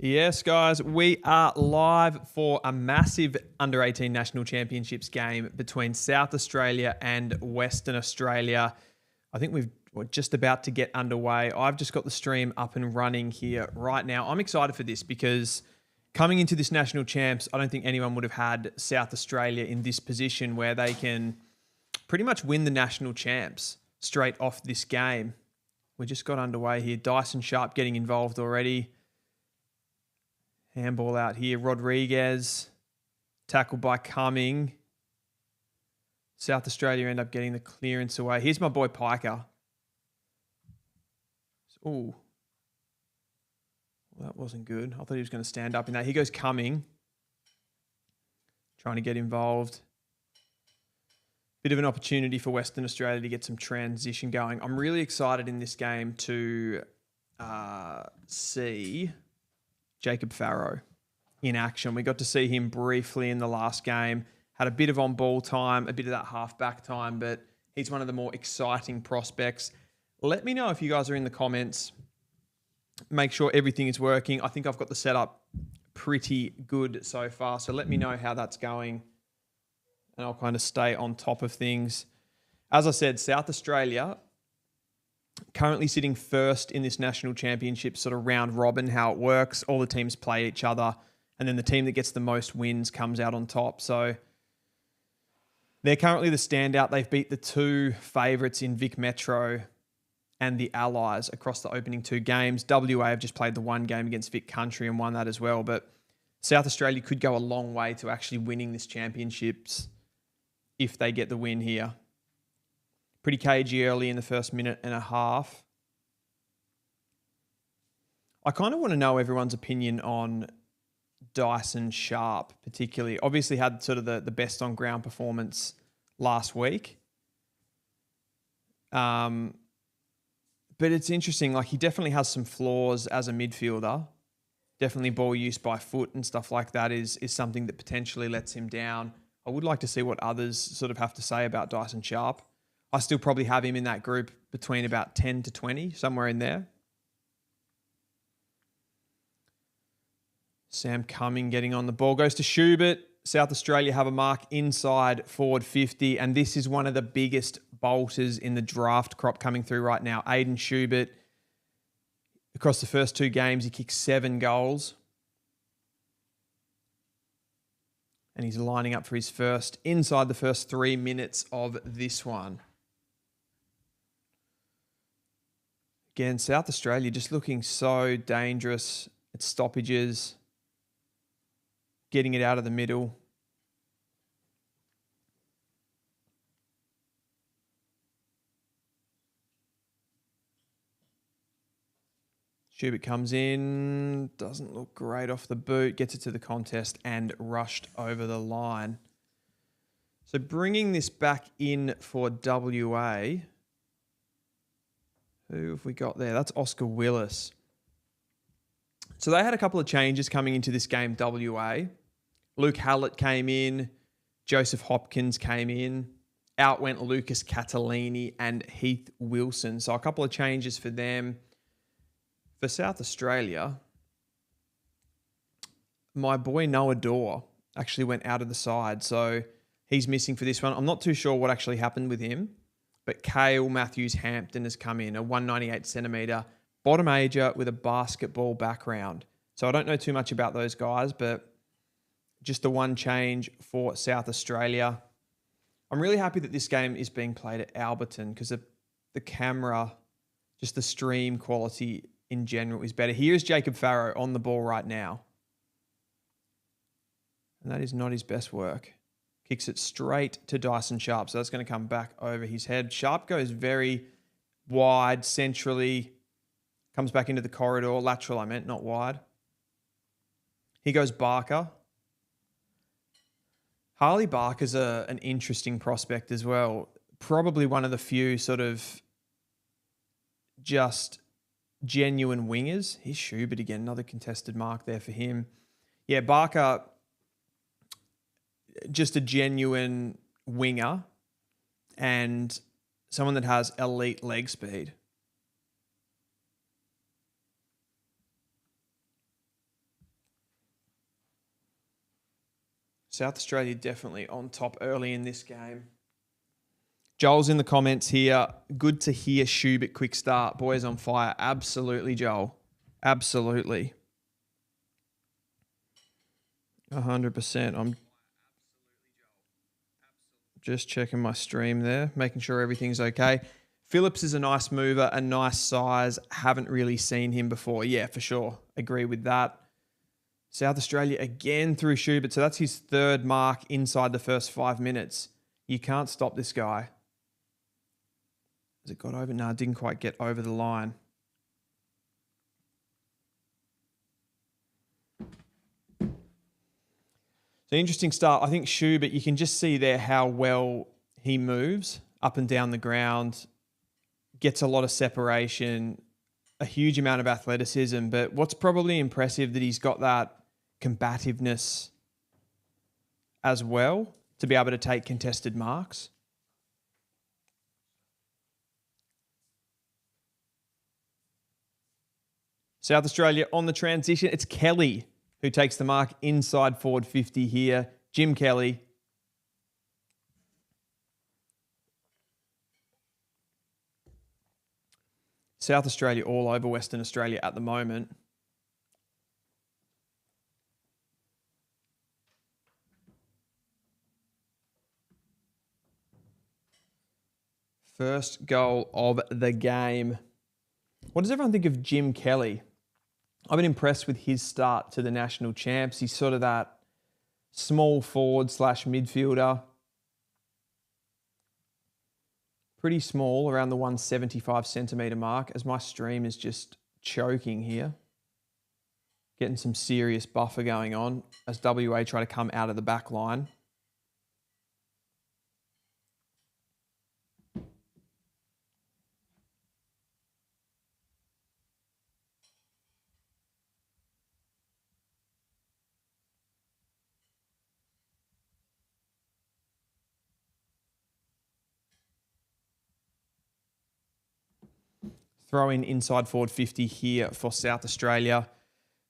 Yes, guys, we are live for a massive under-18 national championships game between South Australia and Western Australia. I think we're just about to get underway. I've just got the stream up and running here right now. I'm excited for this because coming into this national champs, I don't think anyone would have had South Australia in this position where they can pretty much win the national champs straight off this game. We just got underway here. Dyson Sharp getting involved already. Handball out here. Rodriguez. Tackled by Cumming. South Australia end up getting the clearance away. Here's my boy Piker. Ooh. Well, that wasn't good. I thought he was going to stand up in that. Here goes Cumming. Trying to get involved. Bit of an opportunity for Western Australia to get some transition going. I'm really excited in this game to see Jacob Farrow in action. We got to see him briefly in the last game. Had a bit of on-ball time, a bit of that half-back time, but he's one of the more exciting prospects. Let me know if you guys are in the comments. Make sure everything is working. I think I've got the setup pretty good so far, so let me know how that's going, and I'll kind of stay on top of things. As I said, South Australia currently sitting first in this national championship sort of round robin, how it works. All the teams play each other, and then the team that gets the most wins comes out on top. So they're currently the standout. They've beat the two favourites in Vic Metro and the Allies across the opening two games. WA have just played the one game against Vic Country and won that as well. But South Australia could go a long way to actually winning this championships if they get the win here. Pretty cagey early in the first minute and a half. I kind of want to know everyone's opinion on Dyson Sharp, particularly. Obviously had sort of the best on ground performance last week. But it's interesting. Like, he definitely has some flaws as a midfielder. Definitely ball use by foot and stuff like that is something that potentially lets him down. I would like to see what others sort of have to say about Dyson Sharp. I still probably have him in that group between about 10 to 20, somewhere in there. Sam Cumming getting on the ball. Goes to Schubert. South Australia have a mark inside forward 50, and this is one of the biggest bolters in the draft crop coming through right now. Aiden Schubert, across the first two games, he kicked 7 goals. And he's lining up for his first inside the first 3 minutes of this one. Again, South Australia just looking so dangerous at stoppages, getting it out of the middle. Schubert comes in, doesn't look great off the boot, gets it to the contest and rushed over the line. So bringing this back in for WA. Who have we got there? That's Oscar Willis. So they had a couple of changes coming into this game, WA. Luke Hallett came in. Joseph Hopkins came in. Out went Lucas Catalini and Heath Wilson. So a couple of changes for them. For South Australia, my boy Noah Dorr actually went out of the side. So he's missing for this one. I'm not too sure what actually happened with him. But Cale Matthews-Hampton has come in, a 198 centimetre bottom ager with a basketball background. So I don't know too much about those guys, but just the one change for South Australia. I'm really happy that this game is being played at Alberton because the camera, just the stream quality in general is better. Here's Jacob Farrow on the ball right now. And that is not his best work. Kicks it straight to Dyson Sharp. So that's going to come back over his head. Sharp goes very wide, centrally. Comes back into the corridor. Lateral, I meant, not wide. He goes Barker. Harley Barker's an interesting prospect as well. Probably one of the few sort of just genuine wingers. Here's Schubert again. Another contested mark there for him. Yeah, Barker, just a genuine winger and someone that has elite leg speed. South Australia definitely on top early in this game. Joel's in the comments here. Good to hear Schubert quick start. Boys on fire. Absolutely, Joel. Absolutely. 100%. I'm just checking my stream there, making sure everything's okay. Phillips is a nice mover, a nice size. Haven't really seen him before. Yeah, for sure. Agree with that. South Australia again through Schubert. So that's his third mark inside the first 5 minutes. You can't stop this guy. Has it got over? No, it didn't quite get over the line. So interesting start. I think Schubert, you can just see there how well he moves up and down the ground, gets a lot of separation, a huge amount of athleticism. But what's probably impressive that he's got that combativeness as well to be able to take contested marks. South Australia on the transition. It's Kelly who takes the mark inside forward 50 here. Jim Kelly. South Australia all over Western Australia at the moment. First goal of the game. What does everyone think of Jim Kelly? I've been impressed with his start to the national champs. He's sort of that small forward / midfielder. Pretty small, around the 175 centimetre mark, as my stream is just choking here. Getting some serious buffer going on as WA try to come out of the back line. Throw in inside forward 50 here for South Australia.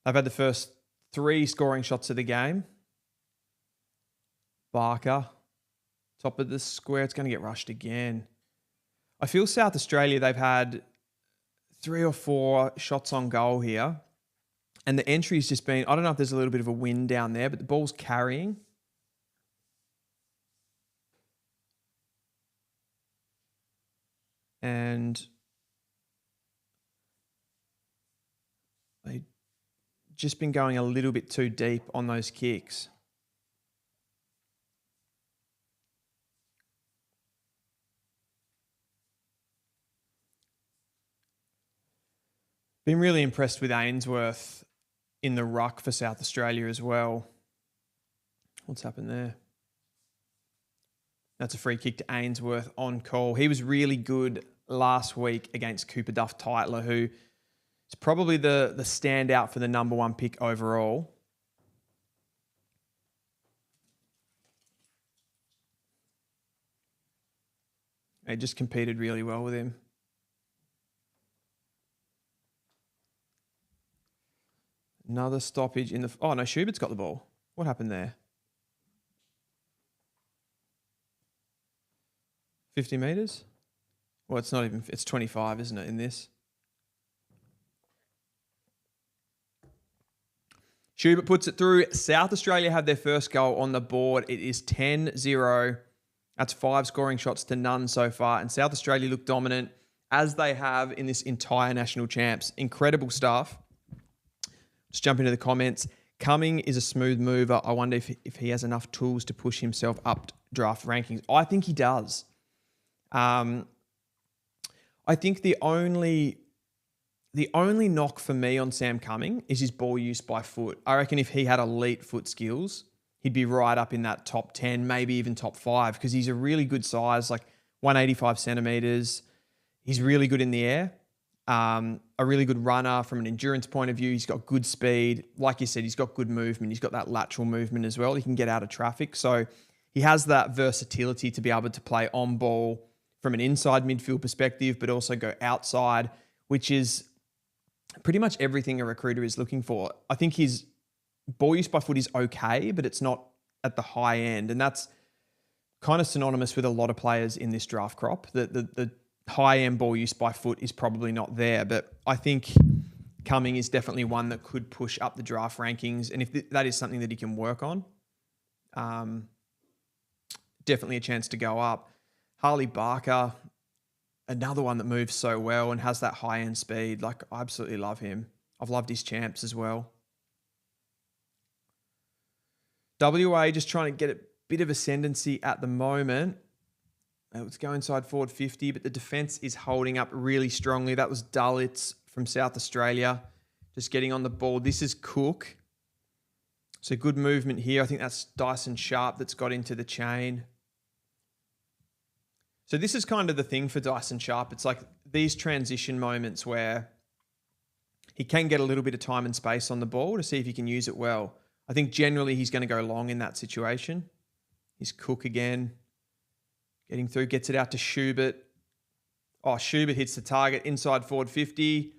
They've had the first 3 scoring shots of the game. Barker, top of the square. It's going to get rushed again. I feel South Australia, they've had 3 or 4 shots on goal here. And the entry's just been, I don't know if there's a little bit of a wind down there, but the ball's carrying. And they've just been going a little bit too deep on those kicks. Been really impressed with Ainsworth in the ruck for South Australia as well. What's happened there? That's a free kick to Ainsworth on call. He was really good last week against Cooper Duff Tytler, who is probably the standout for the number 1 pick overall. He just competed really well with him. Another stoppage in the... Oh, no, Schubert's got the ball. What happened there? 50 metres? Well, it's not even... It's 25, isn't it, in this? Schubert puts it through. South Australia have their first goal on the board. It is 10-0. That's 5 scoring shots to none so far. And South Australia look dominant, as they have in this entire national champs. Incredible stuff. Just jump into the comments. Cumming is a smooth mover. I wonder if he has enough tools to push himself up draft rankings. I think he does. I think the only knock for me on Sam Cumming is his ball use by foot. I reckon if he had elite foot skills, he'd be right up in that top 10, maybe even top 5, because he's a really good size, like 185 centimetres. He's really good in the air. A really good runner from an endurance point of view. He's got good speed. Like you said, he's got good movement. He's got that lateral movement as well. He can get out of traffic. So he has that versatility to be able to play on ball from an inside midfield perspective, but also go outside, which is pretty much everything a recruiter is looking for. I think his ball use by foot is okay, but it's not at the high end. And that's kind of synonymous with a lot of players in this draft crop. The high end ball use by foot is probably not there, but I think Cumming is definitely one that could push up the draft rankings. And if that is something that he can work on, definitely a chance to go up. Harley Barker, another one that moves so well and has that high end speed. Like, I absolutely love him. I've loved his champs as well. WA just trying to get a bit of ascendancy at the moment. Let's go inside forward 50, but the defense is holding up really strongly. That was Dulwich from South Australia, just getting on the ball. This is Cook. So good movement here. I think that's Dyson Sharp that's got into the chain. So this is kind of the thing for Dyson Sharp. It's like these transition moments where he can get a little bit of time and space on the ball to see if he can use it well. I think generally he's going to go long in that situation. Here's Cook again. Getting through, gets it out to Schubert. Oh, Schubert hits the target inside forward 50.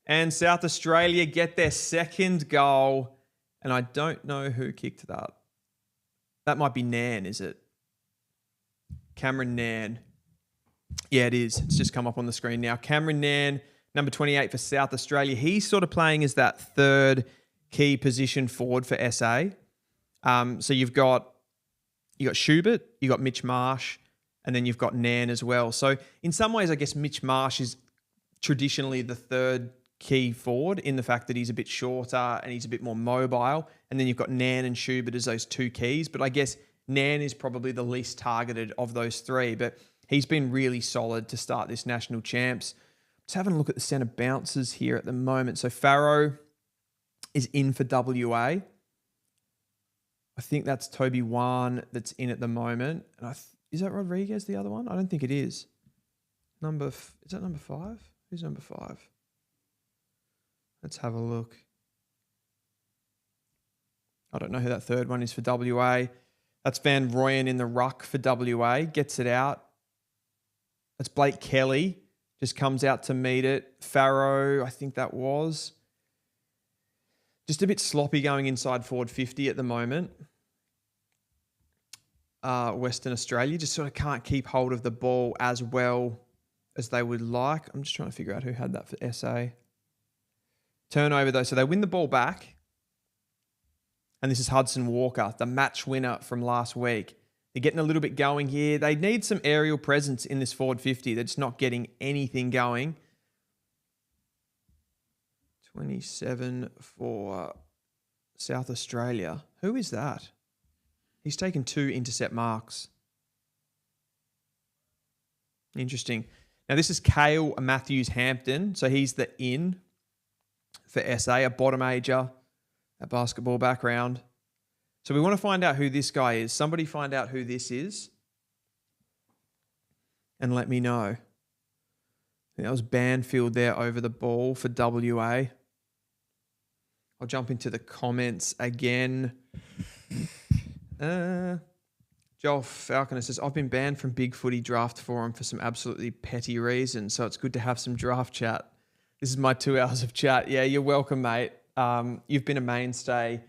And South Australia get their second goal. And I don't know who kicked that. That might be Nan, is it? Cameron Nan. Yeah, it is. It's just come up on the screen now. Cameron Nan, number 28 for South Australia. He's sort of playing as that third key position forward for SA. So you've got Schubert, you've got Mitch Marsh, and then you've got Nan as well. So in some ways, I guess Mitch Marsh is traditionally the third key forward in the fact that he's a bit shorter and he's a bit more mobile. And then you've got Nan and Schubert as those two keys. But I guess Nan is probably the least targeted of those three. But he's been really solid to start this national champs. Just having a look at the centre bouncers here at the moment. So Farrow is in for WA. I think that's Toby Wan that's in at the moment. And is that Rodriguez, the other one? I don't think it is. Is that number 5? Who's number 5? Let's have a look. I don't know who that third one is for WA. That's Van Rooyen in the ruck for WA. Gets it out. That's Blake Kelly. Just comes out to meet it. Farrow, I think that was. Just a bit sloppy going inside forward 50 at the moment. Western Australia just sort of can't keep hold of the ball as well as they would like. I'm just trying to figure out who had that for SA. Turnover though. So they win the ball back. And this is Hudson Walker, the match winner from last week. They're getting a little bit going here. They need some aerial presence in this forward 50. They're just not getting anything going. 27 for South Australia. Who is that? He's taken 2 intercept marks. Interesting. Now this is Cale Matthews Hampton. So he's the in for SA, a bottom ager, a basketball background. So we want to find out who this guy is. Somebody find out who this is and let me know. I think that was Banfield there over the ball for WA. I'll jump into the comments again. Joel Falconer says, I've been banned from Big Footy Draft Forum for some absolutely petty reasons, so it's good to have some draft chat. This is my 2 hours of chat. Yeah, you're welcome, mate. You've been a mainstay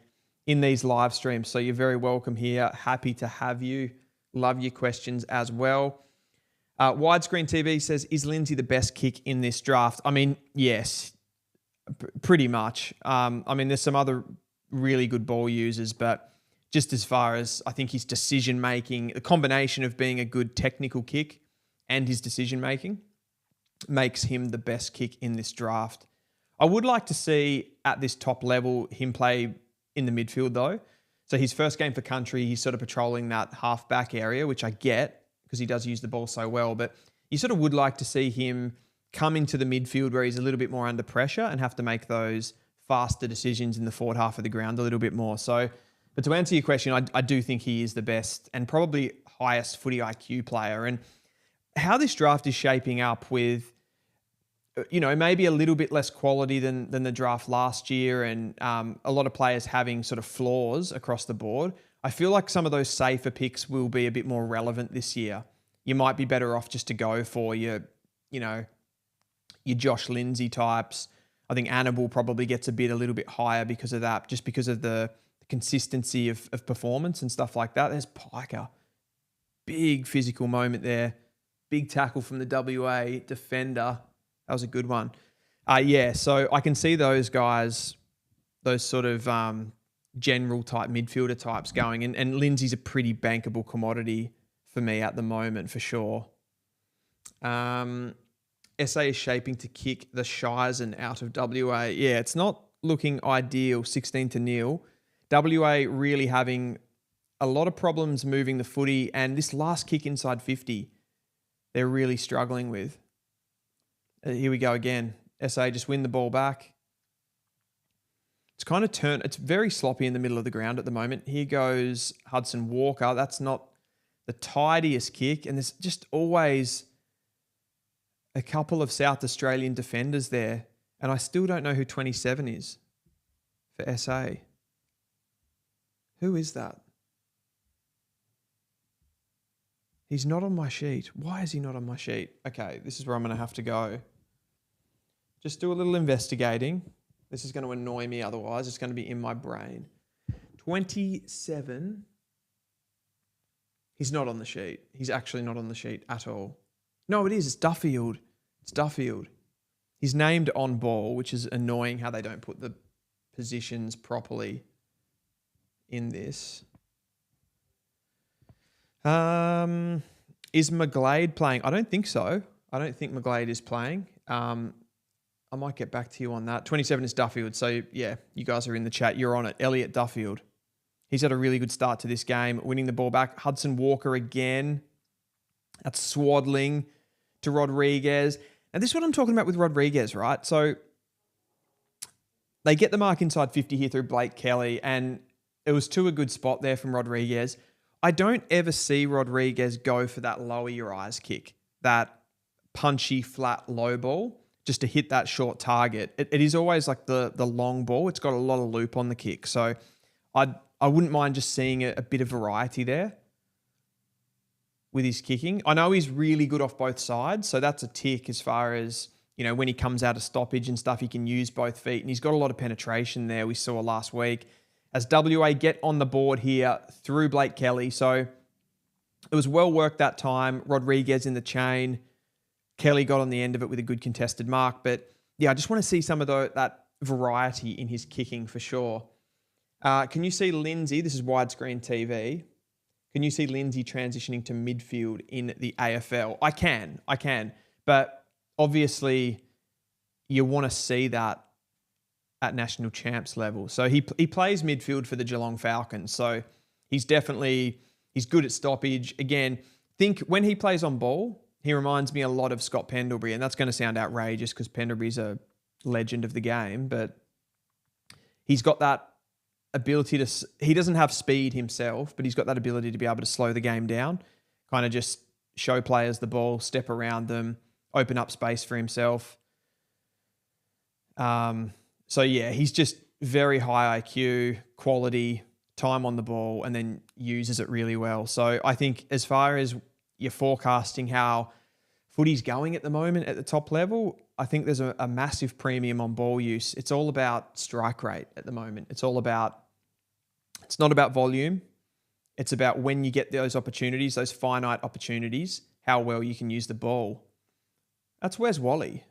in these live streams, so you're very welcome here. Happy to have you. Love your questions as well. Widescreen TV says, is Lindsay the best kick in this draft? I mean, yes, pretty much. I mean, there's some other really good ball users, but just as far as I think his decision-making, the combination of being a good technical kick and his decision-making makes him the best kick in this draft. I would like to see at this top level him play in the midfield though. So his first game for country, he's sort of patrolling that half-back area, which I get because he does use the ball so well, but you sort of would like to see him come into the midfield where he's a little bit more under pressure and have to make those faster decisions in the forward half of the ground a little bit more. So, but to answer your question, I do think he is the best and probably highest footy IQ player. And how this draft is shaping up with, you know, maybe a little bit less quality than the draft last year and a lot of players having sort of flaws across the board, I feel like some of those safer picks will be a bit more relevant this year. You might be better off just to go for your Josh Lindsay types. I think Annabelle probably gets a little bit higher because of that, just because of the consistency of performance and stuff like that. There's Piker. Big physical moment there. Big tackle from the WA defender. That was a good one. So I can see those guys, those sort of general type midfielder types going. And Lindsay's a pretty bankable commodity for me at the moment, for sure. SA is shaping to kick the Shizen out of WA. Yeah, it's not looking ideal, 16-0. WA really having a lot of problems moving the footy, and this last kick inside 50, they're really struggling with. Here we go again. SA just win the ball back. It's kind of it's very sloppy in the middle of the ground at the moment. Here goes Hudson Walker. That's not the tidiest kick, and there's just always a couple of South Australian defenders there, and I still don't know who 27 is for SA. Who is that? He's not on my sheet. Why is he not on my sheet? Okay, this is where I'm going to have to go. Just do a little investigating. This is going to annoy me otherwise. It's going to be in my brain. 27. He's not on the sheet. He's actually not on the sheet at all. No, it is. It's Duffield. It's Duffield. He's named on ball, which is annoying how they don't put the positions properly in this. Is McGlade playing? I don't think so. I don't think McGlade is playing. I might get back to you on that. 27 is Duffield. So, yeah, you guys are in the chat. You're on it. Elliot Duffield. He's had a really good start to this game, winning the ball back. Hudson Walker again. That's swaddling to Rodriguez. And this is what I'm talking about with Rodriguez, right? So, they get the mark inside 50 here through Blake Kelly, and it was to a good spot there from Rodriguez. I don't ever see Rodriguez go for that lower your eyes kick, that punchy, flat, low ball, just to hit that short target. It is always like the long ball. It's got a lot of loop on the kick. So I wouldn't mind just seeing a bit of variety there with his kicking. I know he's really good off both sides, so that's a tick as far as, you know, when he comes out of stoppage and stuff, he can use both feet, and he's got a lot of penetration there we saw last week. As WA get on the board here through Blake Kelly. So it was well worked that time. Rodriguez in the chain. Kelly got on the end of it with a good contested mark. But yeah, I just want to see some of that variety in his kicking for sure. Can you see Lindsay? This is widescreen TV. Can you see Lindsay transitioning to midfield in the AFL? I can. But obviously you want to see that at national champs level. So he plays midfield for the Geelong Falcons. So he's good at stoppage. Again, think when he plays on ball, he reminds me a lot of Scott Pendlebury, and that's going to sound outrageous because Pendlebury's a legend of the game, but he's got that ability he doesn't have speed himself, but he's got that ability to be able to slow the game down, kind of just show players the ball, step around them, open up space for himself. So yeah, he's just very high IQ, quality, time on the ball, and then uses it really well. So I think as far as you're forecasting how footy's going at the moment at the top level, I think there's a massive premium on ball use. It's all about strike rate at the moment. It's not about volume. It's about when you get those opportunities, those finite opportunities, how well you can use the ball. That's where's Wally,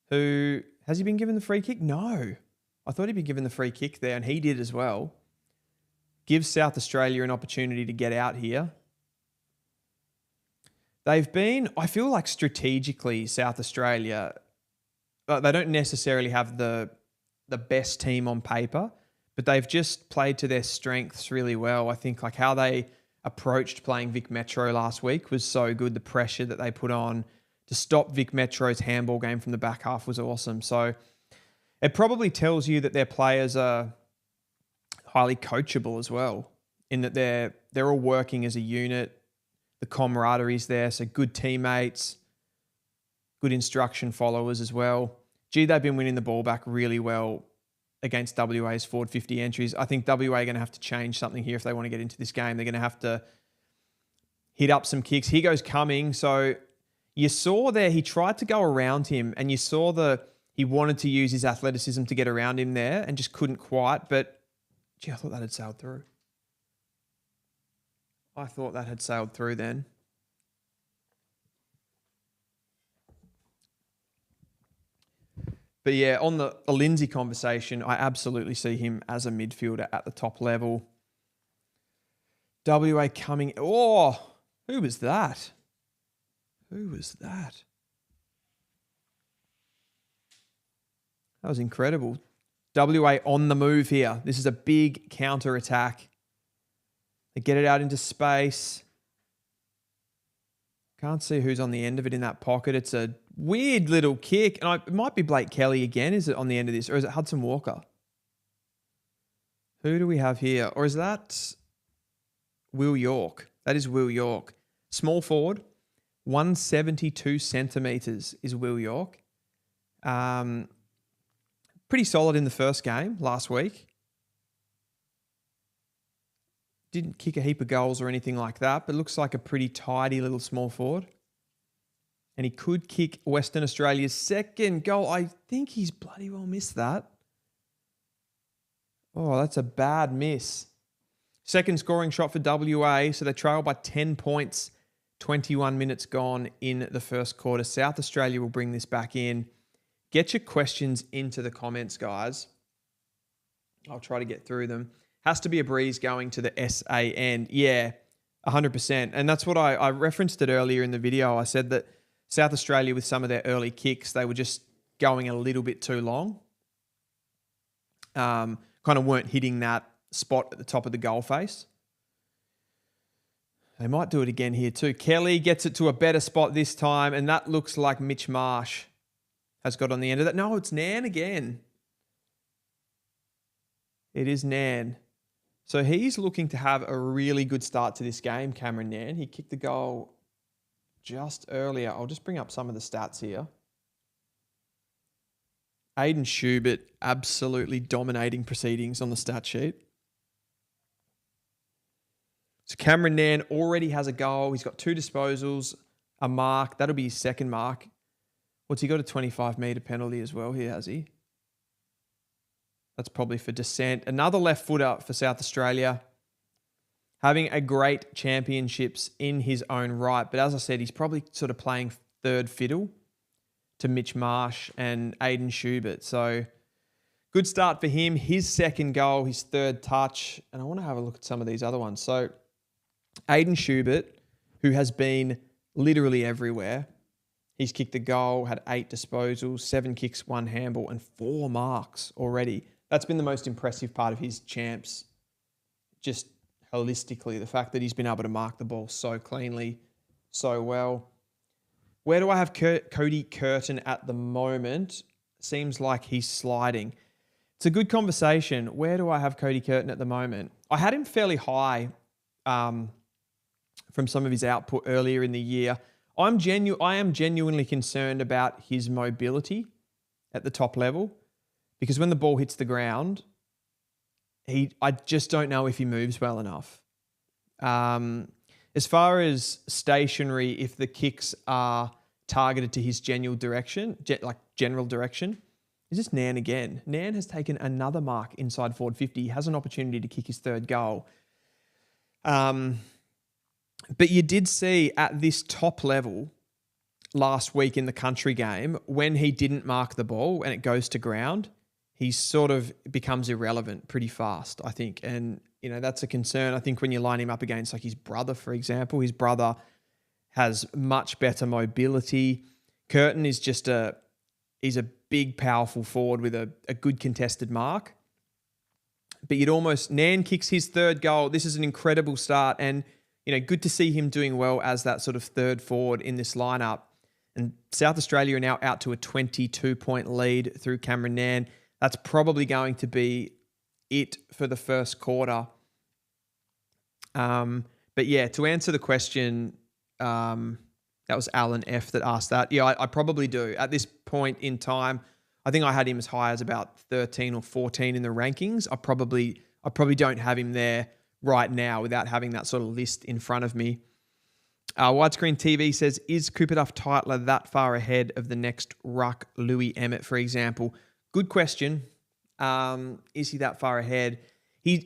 who... Has he been given the free kick? No. I thought he'd be given the free kick there, and he did as well. Gives South Australia an opportunity to get out here. They've been, I feel like strategically, South Australia, they don't necessarily have the best team on paper, but they've just played to their strengths really well. I think like how they approached playing Vic Metro last week was so good. The pressure that they put on to stop Vic Metro's handball game from the back half was awesome. So it probably tells you that their players are highly coachable as well, in that they're all working as a unit. The camaraderie's there, so good teammates, good instruction followers as well. They've been winning the ball back really well against WA's forward 50 entries. I think WA are going to have to change something here if they want to get into this game. They're going to have to hit up some kicks. Here goes Cumming. So you saw there, he tried to go around him, and you saw he wanted to use his athleticism to get around him there and just couldn't quite. But Gee, I thought that had sailed through. I thought that had sailed through then. But yeah, on the Lindsay conversation, I absolutely see him as a midfielder at the top level. WA coming. Oh, who was that? Who was that? That was incredible. WA on the move here. This is a big counter attack. They get it out into space. Can't see who's on the end of it in that pocket. It's a weird little kick. And it might be Blake Kelly again. Is it on the end of this? Or is it Hudson Walker? Who do we have here? Or is that Will York? That is Will York. Small forward. 172 centimetres is Will York. Pretty solid in the first game last week. Didn't kick a heap of goals or anything like that, but looks like a pretty tidy little small forward. And he could kick Western Australia's second goal. I think he's bloody well missed that. Oh, that's a bad miss. Second scoring shot for WA, so they trail by 10 points. 21 minutes gone in the first quarter. South Australia will bring this back in. Get your questions into the comments, guys. I'll try to get through them. Has to be a breeze going to the SA end. Yeah, 100%. And that's what I referenced it earlier in the video. I said that South Australia, with some of their early kicks, they were just going a little bit too long. Kind of weren't hitting that spot at the top of the goal face. They might do it again here too. Kelly gets it to a better spot this time, and that looks like Mitch Marsh has got on the end of that. No, it's Nan again. It is Nan. So he's looking to have a really good start to this game, Cameron Nan. He kicked the goal just earlier. I'll just bring up some of the stats here. Aiden Schubert absolutely dominating proceedings on the stat sheet. So Cameron Nan already has a goal. He's got 2 disposals, a mark. That'll be his second mark. What's he got? A 25-metre penalty as well here, has he? That's probably for dissent. Another left footer for South Australia. Having a great championships in his own right. But as I said, he's probably sort of playing third fiddle to Mitch Marsh and Aiden Schubert. So good start for him. His second goal, his third touch. And I want to have a look at some of these other ones. So Aiden Schubert, who has been literally everywhere. He's kicked a goal, had 8 disposals, 7 kicks, 1 handball, and 4 marks already. That's been the most impressive part of his champs, just holistically. The fact that he's been able to mark the ball so cleanly, so well. Where do I have Cody Curtin at the moment? Seems like he's sliding. It's a good conversation. Where do I have Cody Curtin at the moment? I had him fairly high from some of his output earlier in the year. I am genuinely concerned about his mobility at the top level, because when the ball hits the ground, I just don't know if he moves well enough. As far as stationary, if the kicks are targeted to his general direction, is this Nan again? Nan has taken another mark inside forward 50. He has an opportunity to kick his third goal. But you did see at this top level last week in the country game, when he didn't mark the ball and it goes to ground, he sort of becomes irrelevant pretty fast, I think. And, you know, that's a concern. I think when you line him up against like his brother, for example, his brother has much better mobility. Curtin is just he's a big, powerful forward with a good contested mark. But Nan kicks his third goal. This is an incredible start. And, you know, good to see him doing well as that sort of third forward in this lineup. And South Australia are now out to a 22-point lead through Cameron Nan. That's probably going to be it for the first quarter. But yeah, to answer the question, that was Alan F. that asked that. Yeah, I probably do. At this point in time, I think I had him as high as about 13 or 14 in the rankings. I probably don't have him there right now without having that sort of list in front of me. Widescreen TV says, is Cooper Duff Tytler that far ahead of the next ruck, Louis Emmett, for example? Good question. Is he that far ahead?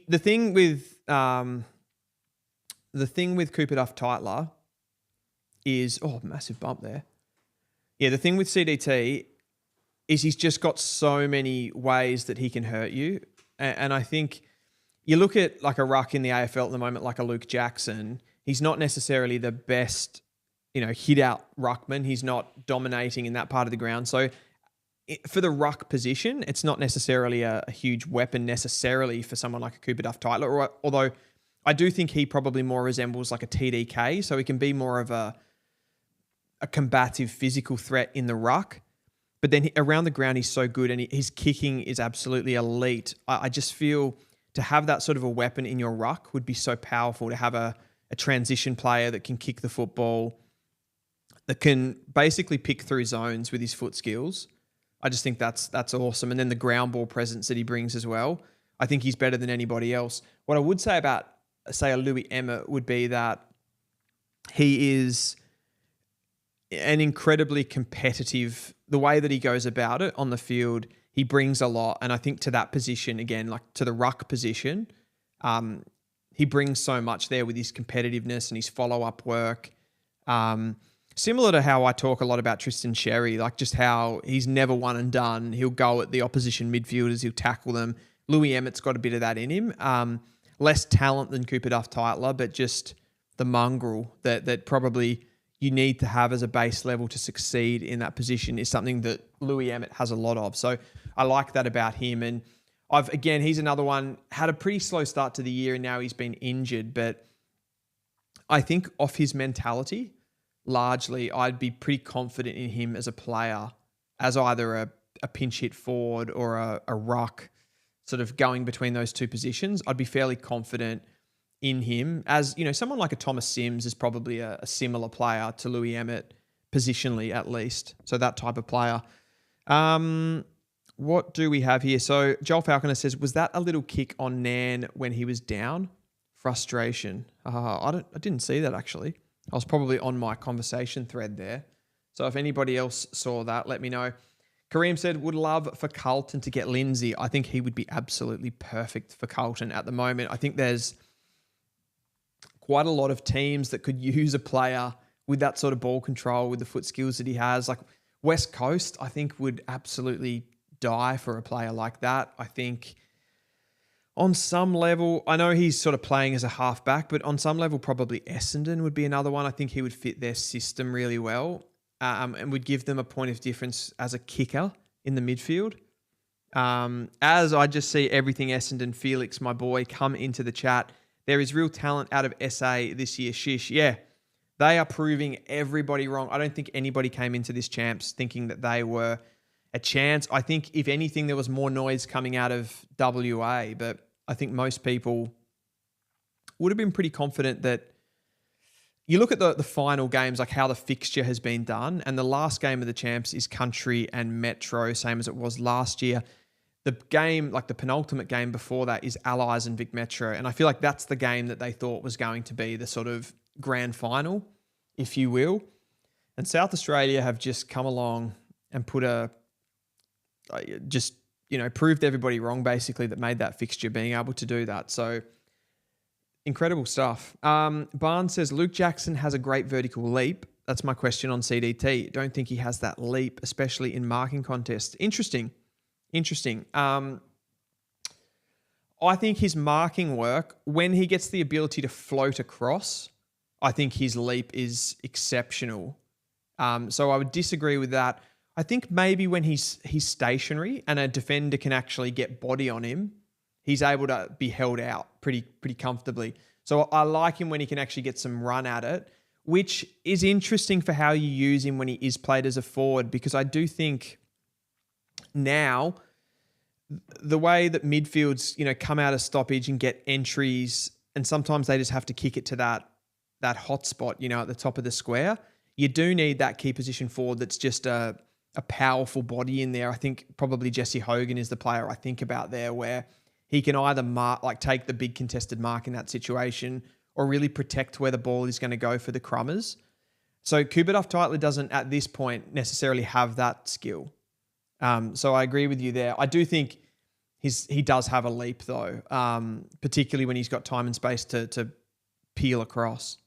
the thing with Cooper Duff Tytler is massive bump there. Yeah, the thing with CDT is he's just got so many ways that he can hurt you, and I think you look at like a ruck in the AFL at the moment, like a Luke Jackson. He's not necessarily the best, hit out ruckman. He's not dominating in that part of the ground. So for the ruck position, it's not necessarily a huge weapon necessarily for someone like a Cooper Duff Tytler, although I do think he probably more resembles like a TDK, so he can be more of a combative physical threat in the ruck. But then around the ground, he's so good, and his kicking is absolutely elite. I just feel to have that sort of a weapon in your ruck would be so powerful, to have a transition player that can kick the football, that can basically pick through zones with his foot skills. I just think that's awesome. And then the ground ball presence that he brings as well. I think he's better than anybody else. What I would say about, say, a Louis Emmett would be that he is an incredibly competitive, the way that he goes about it on the field, he brings a lot. And I think to that position, again, like to the ruck position, he brings so much there with his competitiveness and his follow-up work. Similar to how I talk a lot about Tristan Sherry, like just how he's never one and done. He'll go at the opposition midfielders, he'll tackle them. Louis Emmett's got a bit of that in him. Less talent than Cooper Duff Tytler, but just the mongrel that probably you need to have as a base level to succeed in that position is something that Louis Emmett has a lot of. So I like that about him. And he's another one, had a pretty slow start to the year and now he's been injured. But I think off his mentality, largely, I'd be pretty confident in him as a player, as either a pinch hit forward or a ruck, sort of going between those two positions. I'd be fairly confident in him. As someone like a Thomas Sims is probably a similar player to Louis Emmett, positionally at least. So that type of player. What do we have here? So Joel Falconer says, was that a little kick on Nan when he was down? Frustration. I didn't see that actually. I was probably on my conversation thread there. So if anybody else saw that, let me know. Kareem said, would love for Carlton to get Lindsay. I think he would be absolutely perfect for Carlton at the moment. I think there's quite a lot of teams that could use a player with that sort of ball control, with the foot skills that he has. Like West Coast, I think would absolutely die for a player like that. I think on some level, I know he's sort of playing as a halfback, but on some level, probably Essendon would be another one. I think he would fit their system really well, and would give them a point of difference as a kicker in the midfield. As I just see everything Essendon, Felix, my boy, come into the chat, there is real talent out of SA this year. Shish, yeah. They are proving everybody wrong. I don't think anybody came into this champs thinking that they were a chance. I think, if anything, there was more noise coming out of WA, but I think most people would have been pretty confident that you look at the final games, like how the fixture has been done, and the last game of the champs is Country and Metro, same as it was last year. The game, like the penultimate game before that, is Allies and Vic Metro. And I feel like that's the game that they thought was going to be the sort of grand final, if you will. And South Australia have just come along and put proved everybody wrong, basically, that made that fixture, being able to do that. So incredible stuff. Barnes says, Luke Jackson has a great vertical leap. That's my question on CDT. Don't think he has that leap, especially in marking contests. Interesting. I think his marking work, when he gets the ability to float across, I think his leap is exceptional. So I would disagree with that. I think maybe when he's stationary and a defender can actually get body on him, he's able to be held out pretty comfortably. So I like him when he can actually get some run at it, which is interesting for how you use him when he is played as a forward, because I do think now the way that midfields, come out of stoppage and get entries, and sometimes they just have to kick it to that hot spot, at the top of the square. You do need that key position forward that's just a powerful body in there. I think probably Jesse Hogan is the player I think about there, where he can either take the big contested mark in that situation, or really protect where the ball is going to go for the crummers. So Cooper Duff Tytler doesn't at this point necessarily have that skill. So I agree with you there. I do think he does have a leap though, particularly when he's got time and space to peel across.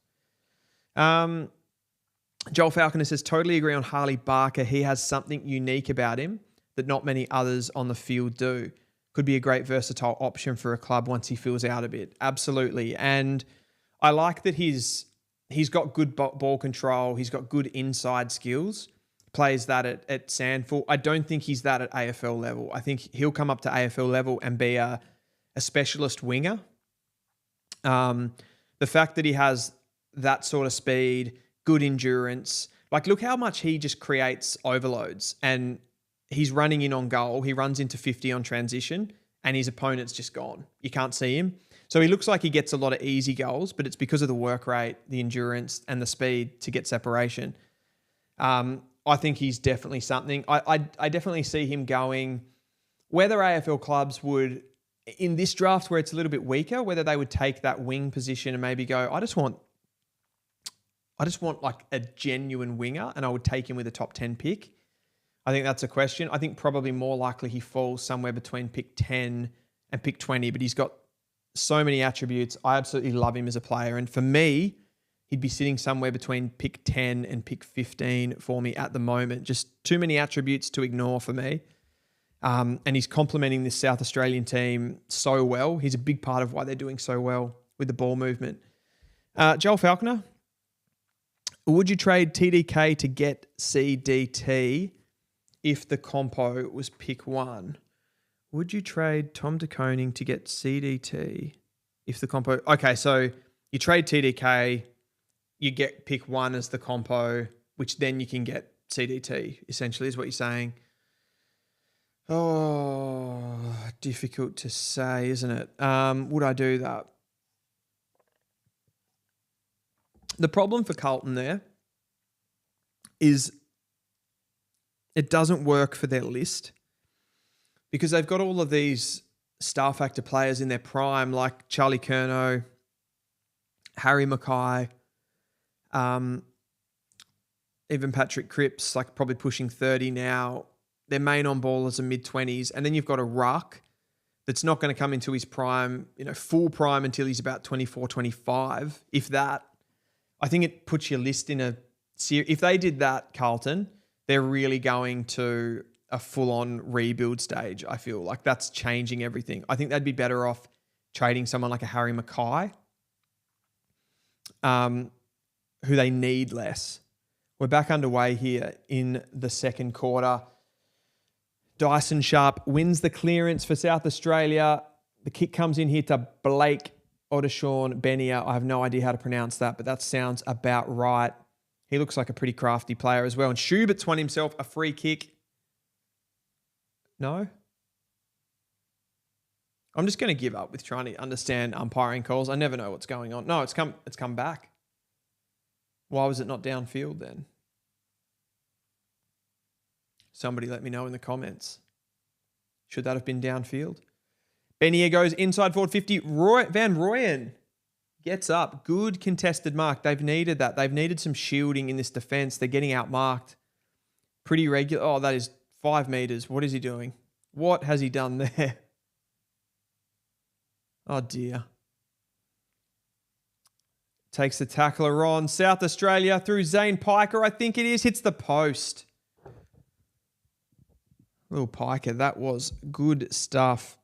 Joel Falconer says, totally agree on Harley Barker. He has something unique about him that not many others on the field do. Could be a great versatile option for a club once he fills out a bit. Absolutely. And I like that he's got good ball control. He's got good inside skills. Plays that at Sandford. I don't think he's that at AFL level. I think he'll come up to AFL level and be a specialist winger. The fact that he has that sort of speed, good endurance, like look how much he just creates overloads, and he's running in on goal. He runs into 50 on transition and his opponent's just gone. You can't see him. So he looks like he gets a lot of easy goals, but it's because of the work rate, the endurance and the speed to get separation. I think he's definitely something. I definitely see him going, whether AFL clubs would, in this draft where it's a little bit weaker, whether they would take that wing position and maybe go, I just want like a genuine winger and I would take him with a top 10 pick. I think that's a question. I think probably more likely he falls somewhere between pick 10 and pick 20, but he's got so many attributes. I absolutely love him as a player. And for me, he'd be sitting somewhere between pick 10 and pick 15 for me at the moment. Just too many attributes to ignore for me. And he's complementing this South Australian team so well. He's a big part of why they're doing so well with the ball movement. Joel Falconer, would you trade TDK to get CDT if the compo was pick 1? Would you trade Tom de Koning to get CDT if the compo... Okay, so you trade TDK, you get pick 1 as the compo, which then you can get CDT, essentially, is what you're saying. Oh, difficult to say, isn't it? Would I do that? The problem for Carlton there is it doesn't work for their list because they've got all of these star factor players in their prime, like Charlie Curnow, Harry Mackay, even Patrick Cripps, like probably pushing 30 now. Their main on ballers are mid-20s. And then you've got a ruck that's not going to come into his prime, full prime until he's about 24, 25, if that. I think it puts your list in a series. If they did that, Carlton, they're really going to a full-on rebuild stage, I feel. Like that's changing everything. I think they'd be better off trading someone like a Harry Mackay, who they need less. We're back underway here in the second quarter. Dyson Sharp wins the clearance for South Australia. The kick comes in here to Blake Odeshawn Benia. I have no idea how to pronounce that, but that sounds about right. He looks like a pretty crafty player as well. And Schubert's won himself a free kick. No? I'm just going to give up with trying to understand umpiring calls. I never know what's going on. No, it's come back. Why was it not downfield then? Somebody let me know in the comments. Should that have been downfield? Benia goes inside forward 50. Van Rooyen gets up. Good contested mark. They've needed that. They've needed some shielding in this defense. They're getting outmarked. Pretty regular. Oh, that is 5 meters. What is he doing? What has he done there? Oh, dear. Takes the tackler on. South Australia through Zane Piker, I think it is. Hits the post. Little Piker, that was good stuff.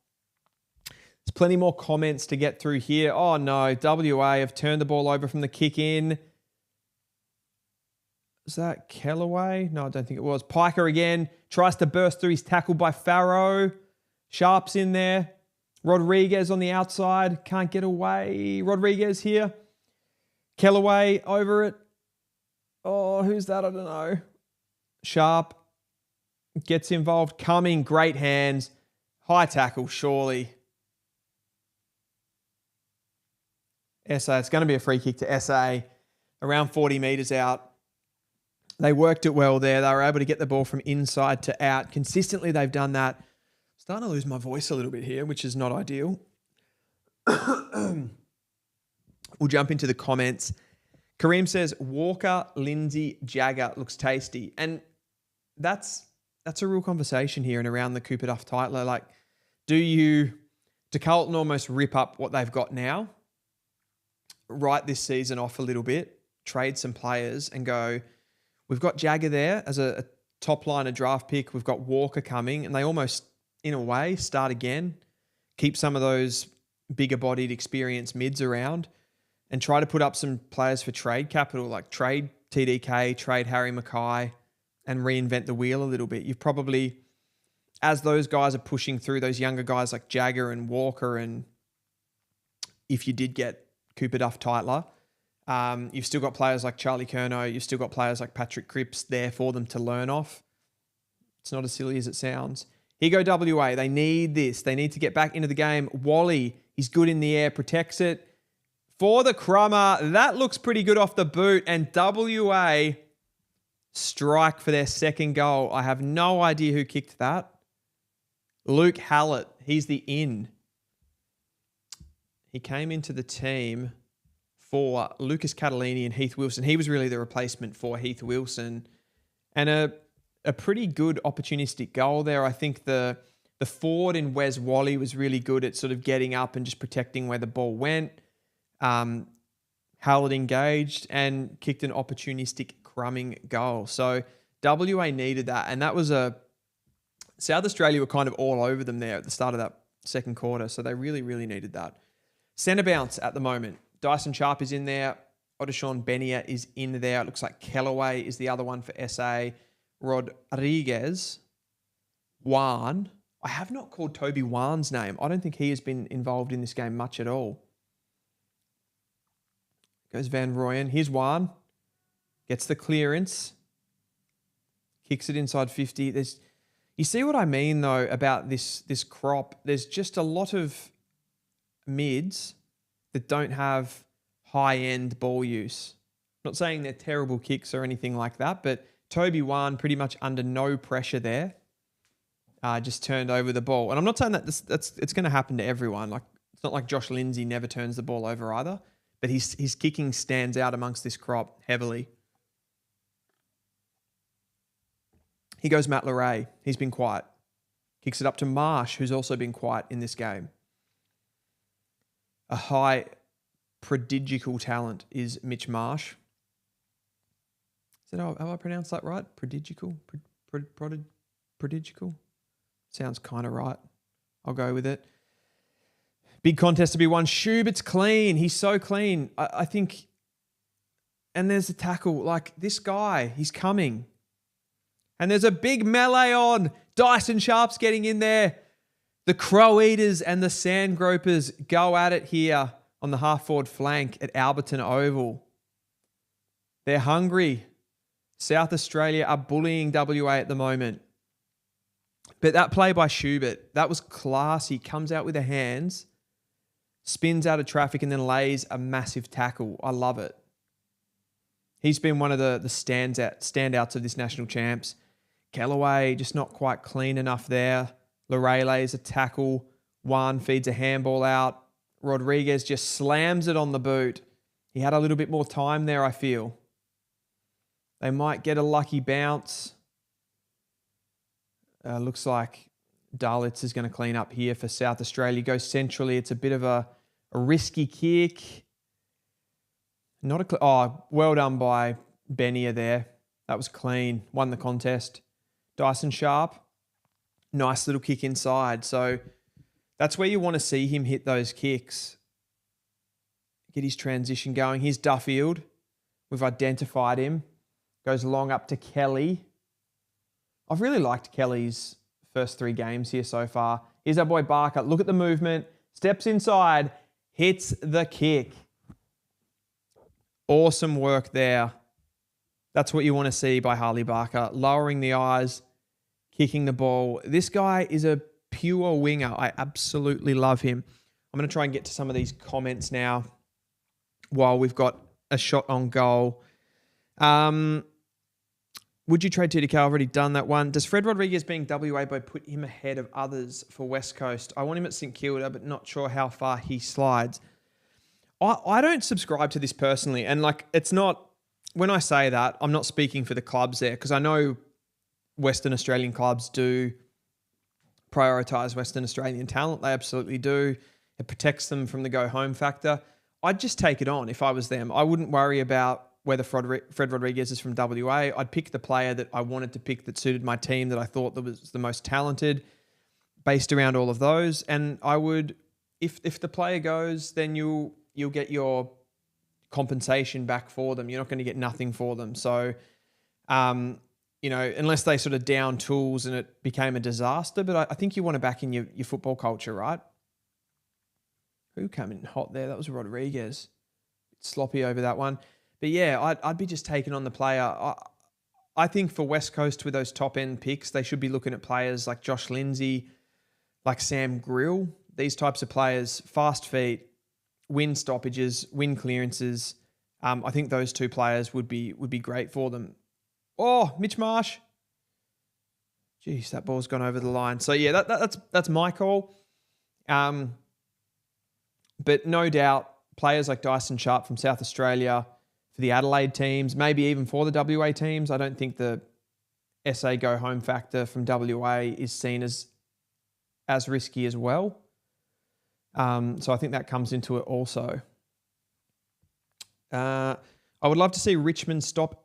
There's plenty more comments to get through here. Oh no, WA have turned the ball over from the kick in. Was that Kellaway? No, I don't think it was. Piker again. Tries to burst through his tackle by Farrow. Sharp's in there. Rodriguez on the outside. Can't get away. Rodriguez here. Kellaway over it. Oh, who's that? I don't know. Sharp gets involved. Cumming, great hands. High tackle, surely. SA, it's going to be a free kick to SA. Around 40 metres out. They worked it well there. They were able to get the ball from inside to out. Consistently, they've done that. I'm starting to lose my voice a little bit here, which is not ideal. We'll jump into the comments. Kareem says, Walker, Lindsay, Jagger looks tasty. And that's a real conversation here and around the Cooper Duff Titler. Like, Do Carlton almost rip up what they've got now, write this season off a little bit, trade some players and go, we've got Jagger there as a top liner draft pick. We've got Walker coming, and they almost, in a way, start again, keep some of those bigger bodied, experienced mids around and try to put up some players for trade capital, like trade TDK, trade Harry Mackay and reinvent the wheel a little bit. You've probably, as those guys are pushing through, those younger guys like Jagger and Walker, and if you did get Cooper Duff-Tytler, you've still got players like Charlie Curnow, you've still got players like Patrick Cripps there for them to learn off. It's not as silly as it sounds. Here go WA. They need this. They need to get back into the game. Wally, he's good in the air, protects it. For the crummer, that looks pretty good off the boot. And WA strike for their second goal. I have no idea who kicked that. Luke Hallett, he's the in. He came into the team for Lucas Catalini and Heath Wilson. He was really the replacement for Heath Wilson. And a pretty good opportunistic goal there. I think the forward in Wes Wally was really good at sort of getting up and just protecting where the ball went. Hallett engaged and kicked an opportunistic crumbing goal. So WA needed that. And that was South Australia were kind of all over them there at the start of that second quarter. So they really, really needed that. Centre bounce at the moment. Dyson Sharp is in there. Odeshaun Benia is in there. It looks like Kellaway is the other one for SA. Rodriguez. Wan. I have not called Toby Wan's name. I don't think he has been involved in this game much at all. Goes Van Rooyen. Here's Wan. Gets the clearance. Kicks it inside 50. You see what I mean, though, about this crop? There's just a lot of mids that don't have high-end ball use. I'm not saying they're terrible kicks or anything like that, but Toby Wan pretty much under no pressure there, just turned over the ball. And I'm not saying that it's going to happen to everyone. Like, it's not like Josh Lindsay never turns the ball over either, but his kicking stands out amongst this crop heavily. Here goes Matt Leray. He's been quiet. Kicks it up to Marsh, who's also been quiet in this game. A high prodigical talent is Mitch Marsh. Have I pronounced that right? Prodigical? Prodigical? Sounds kind of right. I'll go with it. Big contest to be won. Schubert's clean. He's so clean. I think... And there's a tackle. Like, this guy, he's coming. And there's a big melee on. Dyson Sharp's getting in there. The Crow Eaters and the Sand Gropers go at it here on the half-forward flank at Alberton Oval. They're hungry. South Australia are bullying WA at the moment. But that play by Schubert, that was classy. Comes out with the hands, spins out of traffic, and then lays a massive tackle. I love it. He's been one of the standouts of this national champs. Kellaway just not quite clean enough there. Leray lays a tackle. Wan feeds a handball out. Rodriguez just slams it on the boot. He had a little bit more time there, I feel. They might get a lucky bounce. Looks like Dalitz is going to clean up here for South Australia. Goes centrally. It's a bit of a risky kick. Well done by Benia there. That was clean. Won the contest. Dyson Sharp. Nice little kick inside. So that's where you want to see him hit those kicks. Get his transition going. Here's Duffield. We've identified him. Goes long up to Kelly. I've really liked Kelly's first 3 games here so far. Here's our boy Barker. Look at the movement. Steps inside. Hits the kick. Awesome work there. That's what you want to see by Harley Barker. Lowering the eyes, kicking the ball. This guy is a pure winger. I absolutely love him. I'm going to try and get to some of these comments now while we've got a shot on goal. Would you trade TDK? I've already done that one. Does Fred Rodriguez being WA boy put him ahead of others for West Coast? I want him at St Kilda, but not sure how far he slides. I don't subscribe to this personally. And it's not, when I say that, I'm not speaking for the clubs there, because I know Western Australian clubs do prioritise Western Australian talent. They absolutely do. It protects them from the go-home factor. I'd just take it on if I was them. I wouldn't worry about whether Fred Rodriguez is from WA. I'd pick the player that I wanted to pick that suited my team, that I thought that was the most talented, based around all of those. And I would, if the player goes, then you'll get your compensation back for them. You're not going to get nothing for them. So, unless they sort of down tools and it became a disaster. But I think you want to back in your football culture, right? Who came in hot there? That was Rodriguez. Sloppy over that one. But yeah, I'd be just taking on the player. I think for West Coast with those top end picks, they should be looking at players like Josh Lindsay, like Sam Grill. These types of players, fast feet, win stoppages, win clearances. I think those two players would be great for them. Oh, Mitch Marsh. Jeez, that ball's gone over the line. So yeah, that's my call. But no doubt, players like Dyson Sharp from South Australia, for the Adelaide teams, maybe even for the WA teams. I don't think the SA go home factor from WA is seen as risky as well. So I think that comes into it also. I would love to see Richmond stop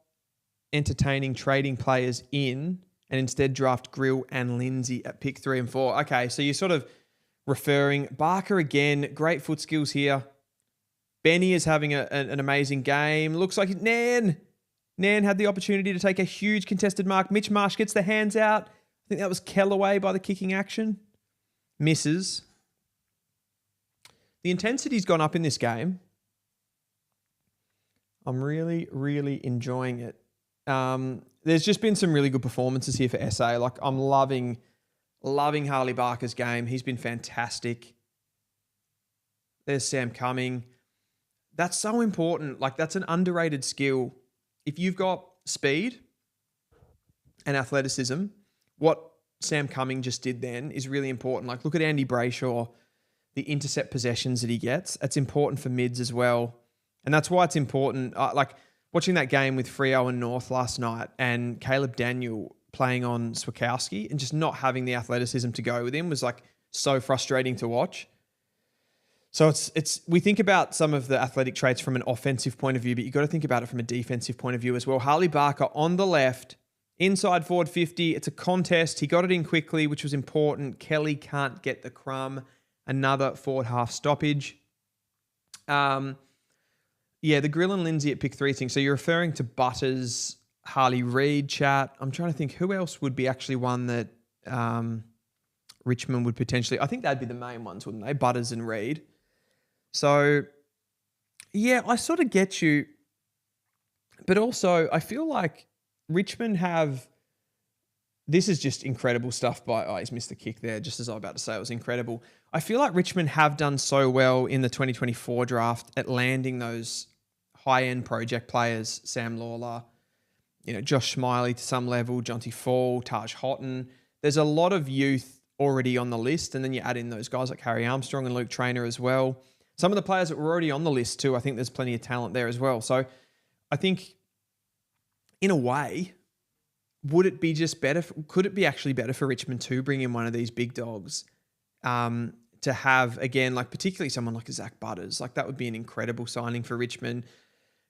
entertaining trading players in and instead draft Grill and Lindsay at pick 3 and 4. Okay, so you're sort of referring Barker again. Great foot skills here. Benny is having an amazing game. Looks like Nan had the opportunity to take a huge contested mark. Mitch Marsh gets the hands out. I think that was Kellaway by the kicking action. Misses. The intensity's gone up in this game. I'm really, really enjoying it. There's just been some really good performances here for SA. Like, I'm loving Harley Barker's game. He's been fantastic. There's Sam Cumming. That's so important. Like, that's an underrated skill. If you've got speed and athleticism, what Sam Cumming just did then is really important. Like, look at Andy Brayshaw, the intercept possessions that he gets. That's important for mids as well. And that's why it's important. Like, watching that game with Freo and North last night and Caleb Daniel playing on Swakowski and just not having the athleticism to go with him was like so frustrating to watch. So we think about some of the athletic traits from an offensive point of view, but you've got to think about it from a defensive point of view as well. Harley Barker on the left, inside forward 50. It's a contest. He got it in quickly, which was important. Kelly can't get the crumb. Another forward half stoppage. The Grill and Lindsay at pick 3 thing. So you're referring to Butters, Harley Reid chat. I'm trying to think who else would be actually one that Richmond would potentially... I think that'd be the main ones, wouldn't they? Butters and Reid. So, yeah, I sort of get you. But also, I feel like Richmond have... This is just incredible stuff by... Oh, he's missed the kick there, just as I was about to say. It was incredible. I feel like Richmond have done so well in the 2024 draft at landing those high-end project players. Sam Lawler, Josh Smiley to some level, Jonty Fall, Taj Houghton. There's a lot of youth already on the list, and then you add in those guys like Harry Armstrong and Luke Traynor as well. Some of the players that were already on the list too, I think there's plenty of talent there as well. So I think, in a way, would it be just better? Could it be actually better for Richmond to bring in one of these big dogs to have, again, like particularly someone like a Zach Butters? Like, that would be an incredible signing for Richmond.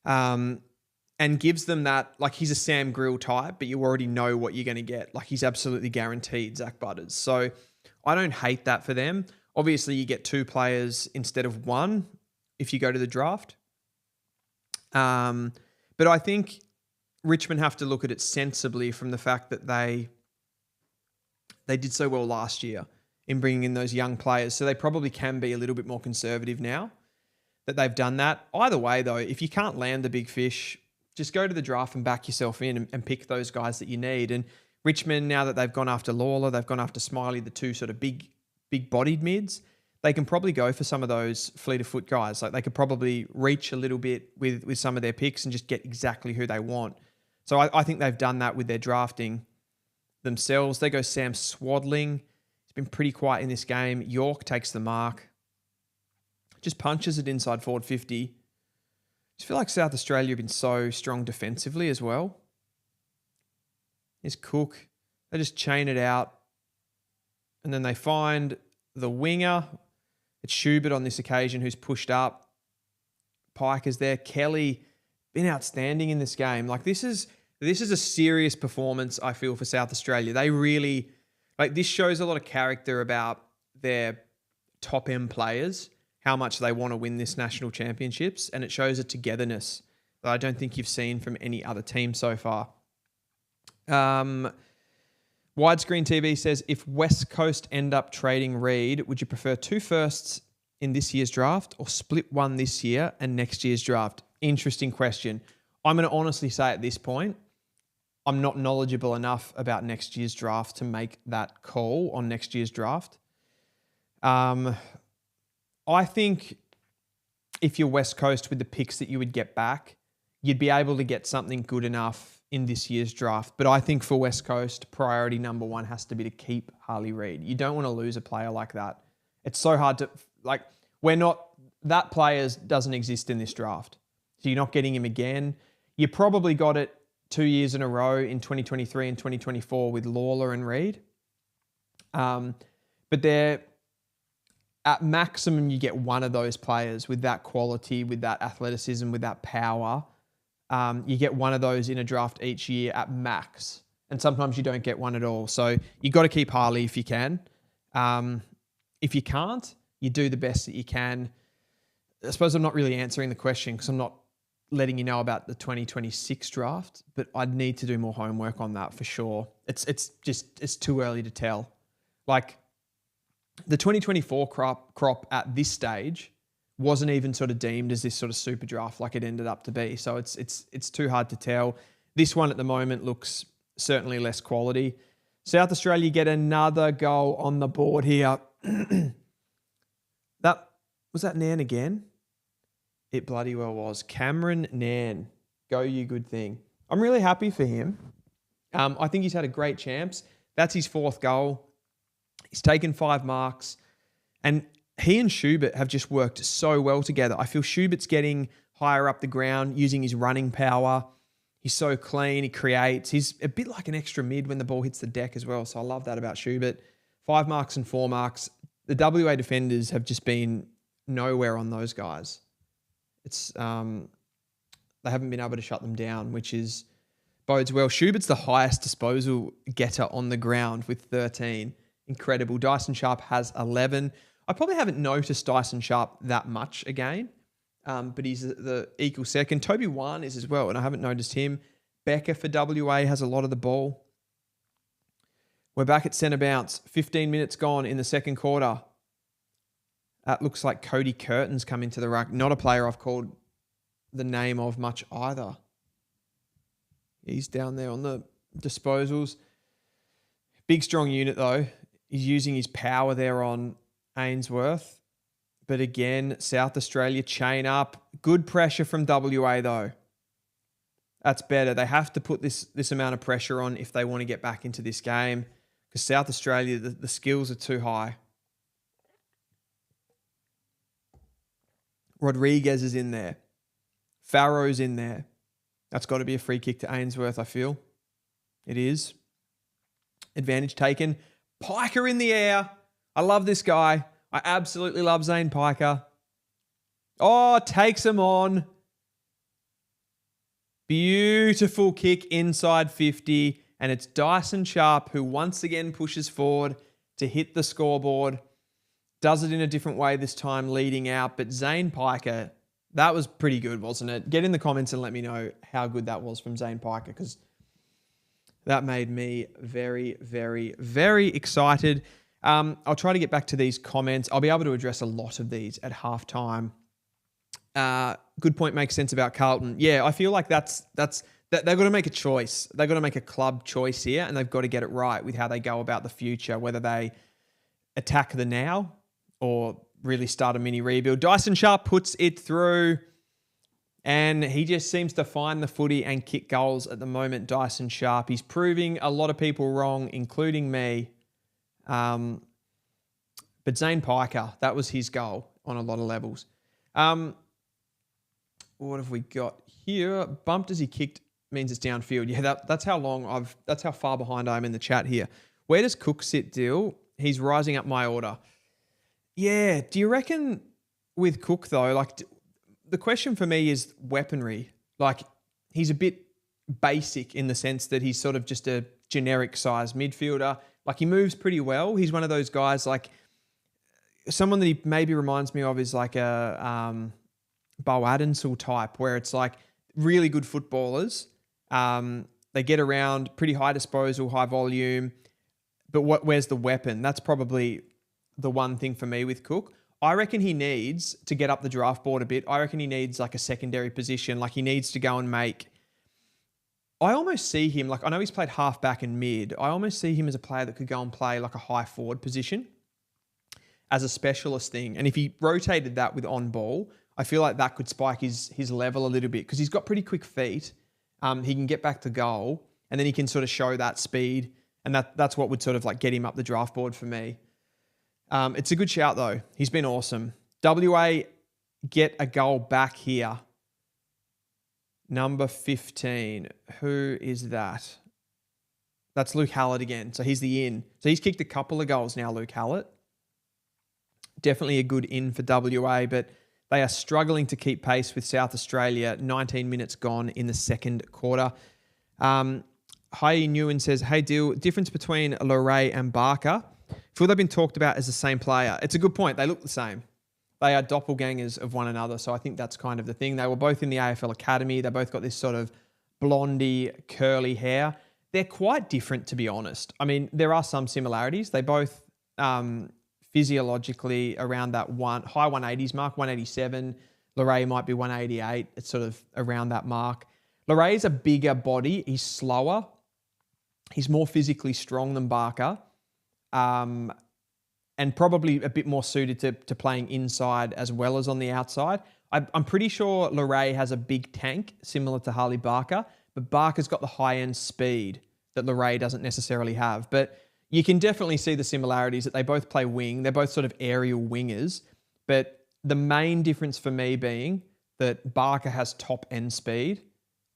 And gives them that, like, he's a Sam Grill type, but you already know what you're going to get. Like, he's absolutely guaranteed, Zach Butters. So I don't hate that for them. Obviously, you get 2 players instead of 1 if you go to the draft. But I think Richmond have to look at it sensibly from the fact that they did so well last year in bringing in those young players. So they probably can be a little bit more conservative now that they've done that. Either way, though, if you can't land the big fish, just go to the draft and back yourself in and pick those guys that you need. And Richmond, now that they've gone after Lawler, they've gone after Smiley, the 2 sort of big-bodied mids, they can probably go for some of those fleet of foot guys. Like, they could probably reach a little bit with some of their picks and just get exactly who they want. So I think they've done that with their drafting themselves. They go Sam Swadling. He's been pretty quiet in this game. York takes the mark. Just punches it inside forward 50. I just feel like South Australia have been so strong defensively as well. Here's Cook. They just chain it out. And then they find the winger. It's Schubert on this occasion who's pushed up. Piker's there. Kelly, been outstanding in this game. Like this is a serious performance, I feel, for South Australia. They really, this shows a lot of character about their top end players, how much they want to win this national championships, and it shows a togetherness that I don't think you've seen from any other team so far. Widescreen TV says, if West Coast end up trading Reid, would you prefer 2 firsts in this year's draft or split one this year and next year's draft? Interesting question. I'm going to honestly say at this point, I'm not knowledgeable enough about next year's draft to make that call on next year's draft. I think if you're West Coast with the picks that you would get back, you'd be able to get something good enough in this year's draft. But I think for West Coast, priority number one has to be to keep Harley Reid. You don't want to lose a player like that. It's so hard to, that player doesn't exist in this draft. So you're not getting him again. You probably got it 2 years in a row in 2023 and 2024 with Lawler and Reid. But they're, at maximum, you get one of those players with that quality, with that athleticism, with that power. You get one of those in a draft each year at max. And sometimes you don't get one at all. So you got to keep Harley if you can. If you can't, you do the best that you can. I suppose I'm not really answering the question because I'm not letting you know about the 2026 draft, but I'd need to do more homework on that for sure. It's too early to tell. The 2024 crop at this stage wasn't even sort of deemed as this sort of super draft like it ended up to be. So it's too hard to tell. This one at the moment looks certainly less quality. South Australia get another goal on the board here. Was that Nan again? It bloody well was. Cameron Nan. Go you good thing. I'm really happy for him. I think he's had a great champs. That's his 4th goal. He's taken 5 marks. And he and Schubert have just worked so well together. I feel Schubert's getting higher up the ground, using his running power. He's so clean. He creates. He's a bit like an extra mid when the ball hits the deck as well. So I love that about Schubert. 5 marks and 4 marks. The WA defenders have just been nowhere on those guys. It's they haven't been able to shut them down, which bodes well. Schubert's the highest disposal getter on the ground with 13. Incredible. Dyson Sharp has 11. I probably haven't noticed Dyson Sharp that much again, but he's the equal second. Toby Wan is as well, and I haven't noticed him. Becker for WA has a lot of the ball. We're back at centre bounce. 15 minutes gone in the second quarter. That looks like Cody Curtin's come into the ruck. Not a player I've called the name of much either. He's down there on the disposals. Big, strong unit, though. He's using his power there on Ainsworth. But again, South Australia chain up. Good pressure from WA, though. That's better. They have to put this amount of pressure on if they want to get back into this game. Because South Australia, the skills are too high. Rodriguez is in there. Farrow's in there. That's got to be a free kick to Ainsworth, I feel. It is. Advantage taken. Piker in the air. I love this guy. I absolutely love Zane Piker. Oh, takes him on. Beautiful kick inside 50. And it's Dyson Sharp who once again pushes forward to hit the scoreboard. Does it in a different way this time, leading out. But Zane Piker, that was pretty good, wasn't it? Get in the comments and let me know how good that was from Zane Piker, because that made me very, very, very excited. I'll try to get back to these comments. I'll be able to address a lot of these at halftime. Good point, makes sense about Carlton. Yeah, I feel like that's they've got to make a choice. They've got to make a club choice here, and they've got to get it right with how they go about the future, whether they attack the now or really start a mini rebuild. Dyson Sharp puts it through, and he just seems to find the footy and kick goals at the moment, Dyson Sharp. He's proving a lot of people wrong, including me. But Zane Piker, that was his goal on a lot of levels. What have we got here? Bumped as he kicked means it's downfield. Yeah, that's how far behind I am in the chat here. Where does Cook sit, Dill? he's rising up my order. Yeah. Do you reckon with Cook though, like the question for me is weaponry. Like he's a bit basic in the sense that he's sort of just a generic size midfielder. Like he moves pretty well. He's one of those guys like someone that he maybe reminds me of is like a Bo Adensel type where it's like really good footballers. They get around, pretty high disposal, high volume. But where's the weapon? That's probably the one thing for me with Cook. I reckon he needs to get up the draft board a bit. I reckon he needs like a secondary position. Like he needs to go and make... I almost see him, like I know he's played half back and mid. I almost see him as a player that could go and play like a high forward position as a specialist thing. And if he rotated that with on ball, I feel like that could spike his level a little bit because he's got pretty quick feet. He can get back to goal and then he can sort of show that speed. And that's what would sort of like get him up the draft board for me. It's a good shout though. He's been awesome. WA get a goal back here. Number 15. Who is that? That's Luke Hallett again. So he's the in. So he's kicked a couple of goals now, Luke Hallett. Definitely a good in for WA, but they are struggling to keep pace with South Australia. 19 minutes gone in the second quarter. Hai Nguyen says, hey, Dill, difference between Leray and Barker. Feel they've been talked about as the same player. It's a good point. They look the same. They are doppelgangers of one another. So I think that's kind of the thing. They were both in the AFL Academy. They both got this sort of blondie, curly hair. They're quite different, to be honest. I mean, there are some similarities. They both physiologically around that high 180s mark, 187. Leray might be 188. It's sort of around that mark. Leray's a bigger body. He's slower. He's more physically strong than Barker. And probably a bit more suited to playing inside as well as on the outside. I'm pretty sure Leray has a big tank similar to Harley Barker, but Barker's got the high-end speed that Leray doesn't necessarily have. But you can definitely see the similarities that they both play wing. They're both sort of aerial wingers. But the main difference for me being that Barker has top-end speed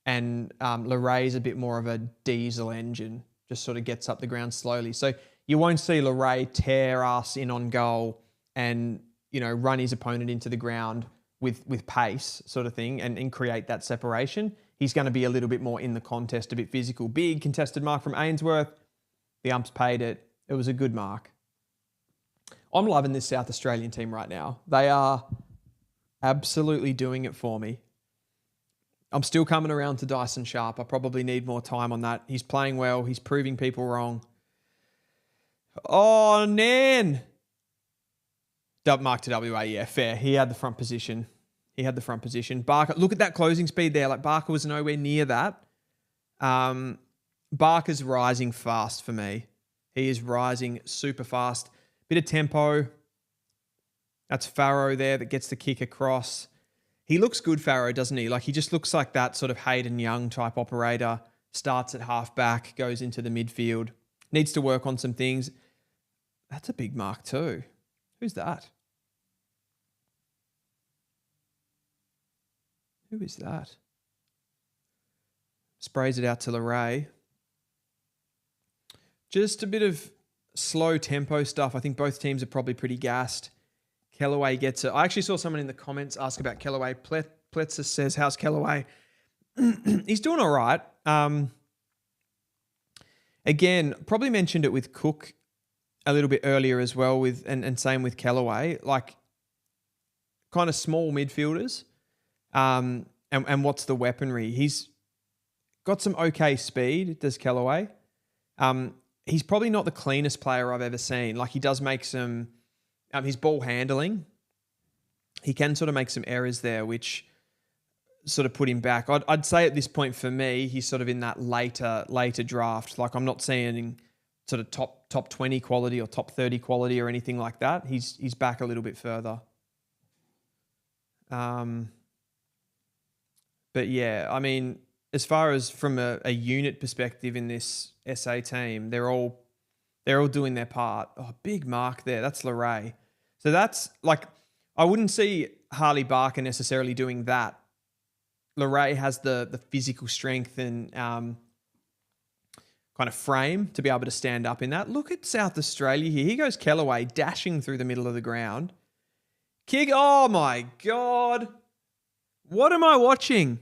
and Leray's a bit more of a diesel engine, just sort of gets up the ground slowly. So you won't see Leray tear us in on goal and, run his opponent into the ground with pace sort of thing and create that separation. He's going to be a little bit more in the contest, a bit physical. Big contested mark from Ainsworth. The umps paid it. It was a good mark. I'm loving this South Australian team right now. They are absolutely doing it for me. I'm still coming around to Dyson Sharp. I probably need more time on that. He's playing well. He's proving people wrong. Oh, Nan. Mark to WA, yeah, fair. He had the front position. Barker, look at that closing speed there. Like Barker was nowhere near that. Barker's rising fast for me. He is rising super fast. Bit of tempo. That's Farrow there that gets the kick across. He looks good, Farrow, doesn't he? Like he just looks like that sort of Hayden Young type operator. Starts at half back, goes into the midfield. Needs to work on some things. That's a big mark too. Who's that? Who is that? Sprays it out to Leray. Just a bit of slow tempo stuff. I think both teams are probably pretty gassed. Kellaway gets it. I actually saw someone in the comments ask about Kellaway. Pletzer says, how's Kellaway? He's doing all right. Again, probably mentioned it with Cook a little bit earlier as well, and same with Kellaway. Like kind of small midfielders. And what's the weaponry? He's got some okay speed, does Kellaway. He's probably not the cleanest player I've ever seen. Like he does make some, his ball handling, he can sort of make some errors there, which sort of put him back. I'd say at this point for me, he's sort of in that later draft. Like I'm not seeing sort of top 20 quality or top 30 quality or anything like that. He's back a little bit further. But yeah, I mean, as far as from a unit perspective in this SA team, they're all doing their part. Oh, big mark there. That's Leray. So that's like, I wouldn't see Harley Barker necessarily doing that. Leray has the physical strength and kind kind of frame to be able to stand up in that. Look at South Australia here. Here goes Kellaway dashing through the middle of the ground. Kick. Oh my God. What am I watching?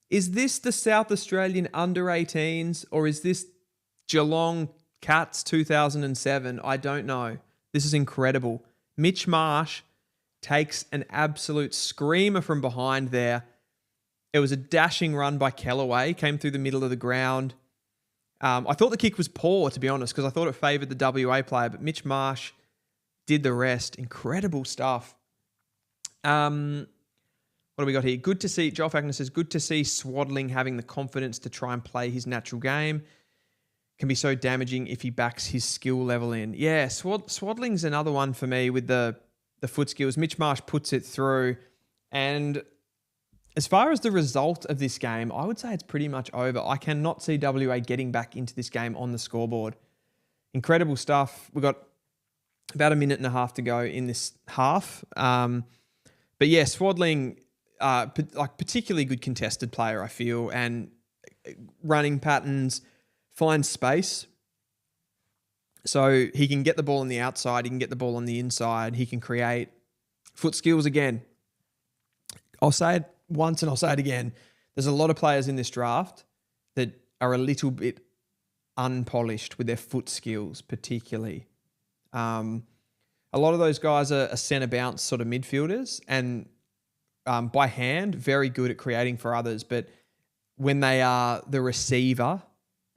Is this the South Australian under 18s or is this Geelong Cats 2007? I don't know. This is incredible. Mitch Marsh takes an absolute screamer from behind there. It was a dashing run by Kellaway, came through the middle of the ground. I thought the kick was poor, to be honest, because I thought it favoured the WA player, but Mitch Marsh did the rest. Incredible stuff. What do we got here? Good to see, Joel Fagner says, good to see Swaddling having the confidence to try and play his natural game. Can be so damaging if he backs his skill level in. Yeah, Swaddling's another one for me with the foot skills. Mitch Marsh puts it through. And as far as the result of this game, I would say it's pretty much over. I cannot see WA getting back into this game on the scoreboard. Incredible stuff. We've got about a minute and a half to go in this half. But yeah, Swaddling, particularly good contested player, I feel, and running patterns, finds space. So he can get the ball on the outside, he can get the ball on the inside, he can create foot skills again. I'll say it once and I'll say it again. There's a lot of players in this draft that are a little bit unpolished with their foot skills, particularly. A lot of those guys are centre bounce sort of midfielders and by hand, very good at creating for others. But when they are the receiver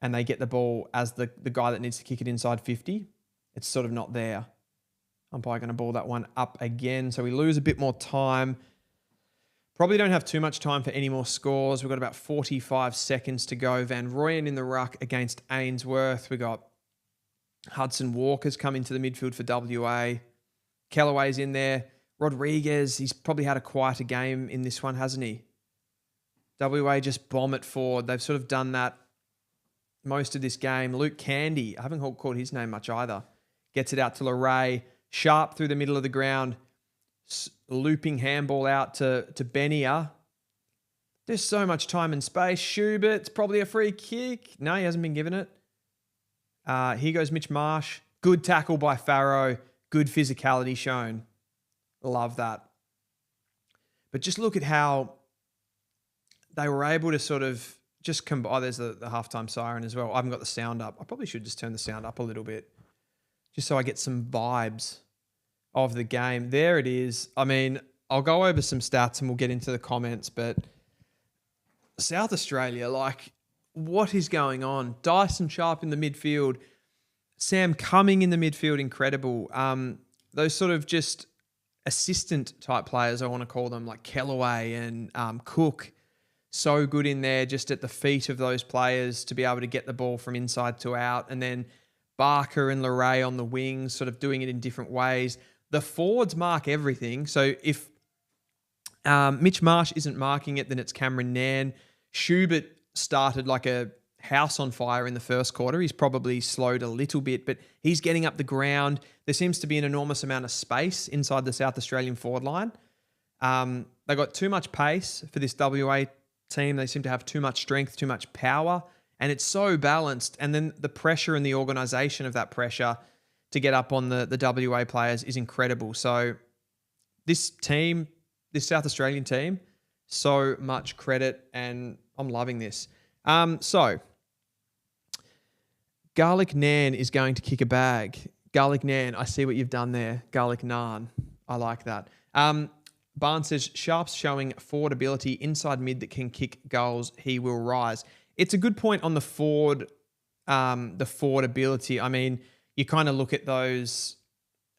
and they get the ball as the guy that needs to kick it inside 50, it's sort of not there. I'm probably going to ball that one up again. So we lose a bit more time. Probably don't have too much time for any more scores. We've got about 45 seconds to go. Van Rooyen in the ruck against Ainsworth. We got Hudson Walker's come into the midfield for WA. Kellaway's in there. Rodriguez, he's probably had a quieter game in this one, hasn't he? WA just bomb it forward. They've sort of done that most of this game. Luke Candy, I haven't called his name much either. Gets it out to Leray. Sharp through the middle of the ground. Looping handball out to Benia. There's so much time and space. Schubert's probably a free kick. No, he hasn't been given it. Here goes Mitch Marsh. Good tackle by Farrow. Good physicality shown. Love that. But just look at how they were able to sort of just combine. Oh, there's the halftime siren as well. I haven't got the sound up. I probably should just turn the sound up a little bit just so I get some vibes of the game. There it is. I mean, I'll go over some stats and we'll get into the comments, but South Australia, like, what is going on? Dyson Sharp in the midfield. Sam Cumming in the midfield, incredible. Those sort of just assistant type players, I want to call them, like Kellaway and Cook, so good in there just at the feet of those players to be able to get the ball from inside to out. And then Barker and Leray on the wings, sort of doing it in different ways. The forwards mark everything. So if Mitch Marsh isn't marking it, then it's Cameron Nairn. Schubert started like a house on fire in the first quarter. He's probably slowed a little bit, but he's getting up the ground. There seems to be an enormous amount of space inside the South Australian forward line. They got too much pace for this WA team. They seem to have too much strength, too much power, and it's so balanced. And then the pressure and the organisation of that pressure to get up on the WA players is incredible. So this team, this South Australian team, so much credit, and I'm loving this. So Garlic Nan is going to kick a bag. Garlic Nan, I see what you've done there. Garlic Naan. I like that. Barnes says, Sharp's showing forward ability inside mid that can kick goals. He will rise. It's a good point on the forward ability. I mean, you kind of look at those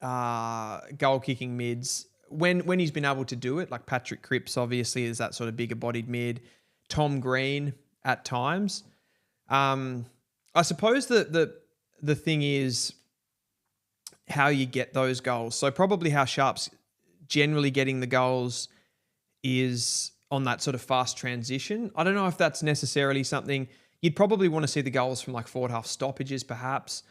goal-kicking mids. When he's been able to do it, like Patrick Cripps obviously is that sort of bigger-bodied mid. Tom Green at times. I suppose that the thing is how you get those goals. So probably how Sharp's generally getting the goals is on that sort of fast transition. I don't know if that's necessarily something you'd probably want to see the goals from like forward half stoppages, perhaps.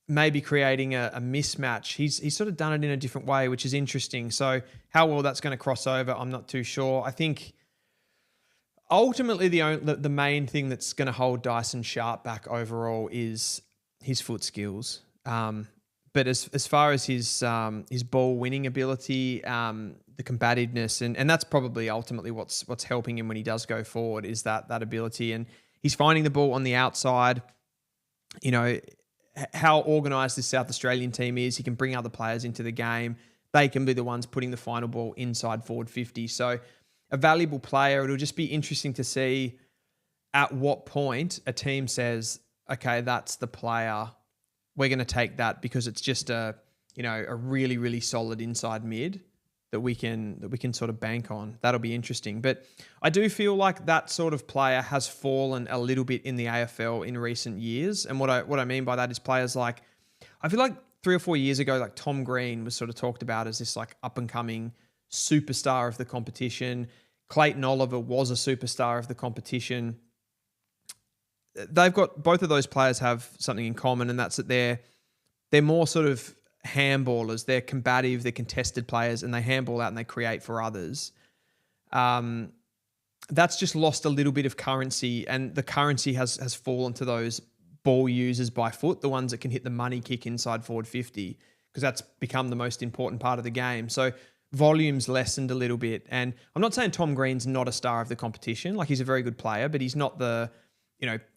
Maybe creating a mismatch. He's sort of done it in a different way, which is interesting. So how well that's going to cross over, I'm not too sure. I think Ultimately, the main thing that's going to hold Dyson Sharp back overall is his foot skills. But as far as his ball winning ability, the combativeness, and that's probably ultimately what's helping him when he does go forward is that ability. And he's finding the ball on the outside. You know how organised this South Australian team is. He can bring other players into the game. They can be the ones putting the final ball inside forward 50. So a valuable player. It'll just be interesting to see at what point a team says, okay, that's the player. We're going to take that because it's just a really, really solid inside mid that we can sort of bank on. That'll be interesting. But I do feel like that sort of player has fallen a little bit in the AFL in recent years. And what I mean by that is players like, I feel like 3 or 4 years ago, like Tom Green was sort of talked about as this like up and coming superstar of the competition. Clayton Oliver was a superstar of the competition. They've got, both of those players have something in common, and that's that they're more sort of handballers. They're combative, they're contested players, and they handball out and they create for others. That's just lost a little bit of currency, and the currency has fallen to those ball users by foot, the ones that can hit the money kick inside forward 50, because that's become the most important part of the game. So volume's lessened a little bit. And I'm not saying Tom Green's not a star of the competition. Like, he's a very good player, but he's not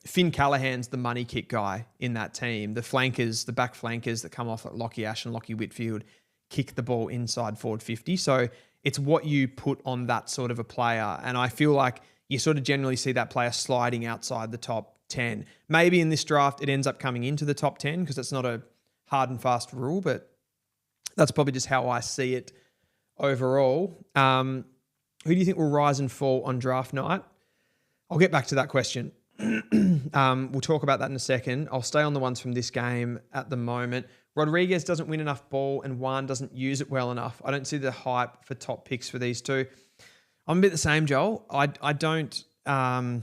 Finn Callahan's the money kick guy in that team. The flankers, the back flankers that come off like Lockie Ash and Lockie Whitfield kick the ball inside forward 50. So it's what you put on that sort of a player. And I feel like you sort of generally see that player sliding outside the top 10. Maybe in this draft, it ends up coming into the top 10 because it's not a hard and fast rule, but that's probably just how I see it overall. Who do you think will rise and fall on draft night? I'll get back to that question. We'll talk about that in a second. I'll stay on the ones from this game at the moment. Rodriguez doesn't win enough ball and Juan doesn't use it well enough. I don't see the hype for top picks for these two. I'm a bit the same, Joel. I don't. I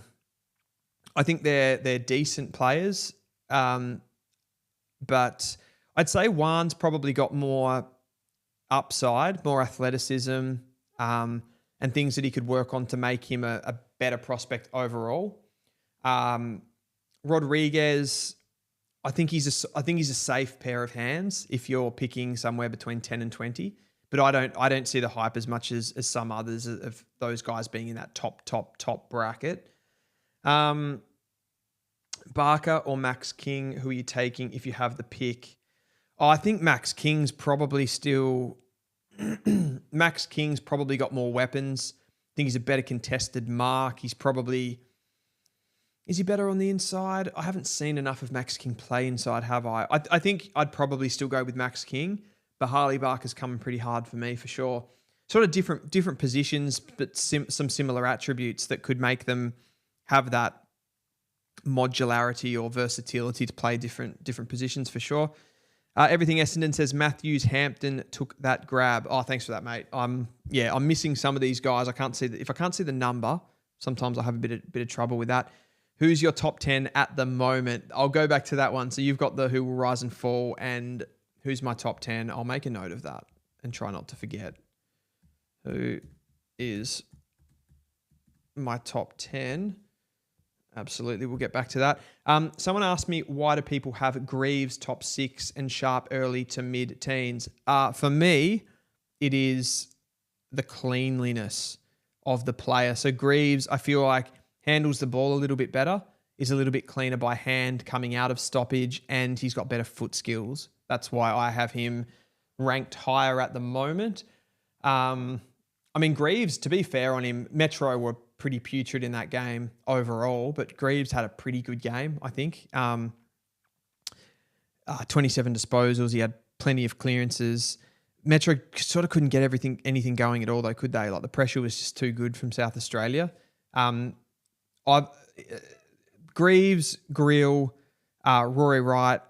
think they're decent players, but I'd say Juan's probably got more upside, more athleticism, and things that he could work on to make him a better prospect overall. Rodriguez, I think he's a safe pair of hands if you're picking somewhere between 10 and 20. But I don't see the hype as much as some others of those guys being in that top bracket. Barker or Max King, who are you taking if you have the pick? Oh, I think Max King's probably still... Max King's probably got more weapons. I think he's a better contested mark. Is he better on the inside? I haven't seen enough of Max King play inside, have I? I think I'd probably still go with Max King, but Harley Barker's coming pretty hard for me for sure. Sort of different positions, but some similar attributes that could make them have that modularity or versatility to play different positions for sure. Everything Essendon says Matthews Hampton took that grab. Oh, thanks for that, mate. I'm missing some of these guys. If I can't see the number, sometimes I have a bit of trouble with that. Who's your top 10 at the moment? I'll go back to that one. So you've got the who will rise and fall, and who's my top 10? I'll make a note of that and try not to forget. Who is my top 10? Absolutely, we'll get back to that. Someone asked me, why do people have Greaves top 6 and Sharp early to mid-teens? For me, it is the cleanliness of the player. So Greaves, I feel like, handles the ball a little bit better, is a little bit cleaner by hand coming out of stoppage, and he's got better foot skills. That's why I have him ranked higher at the moment. Greaves, to be fair on him, Metro were pretty putrid in that game overall, but Greaves had a pretty good game, I think. 27 disposals. He had plenty of clearances. Metro sort of couldn't get anything going at all, though, could they? Like, the pressure was just too good from South Australia. Greaves, Grill, Rory Wright,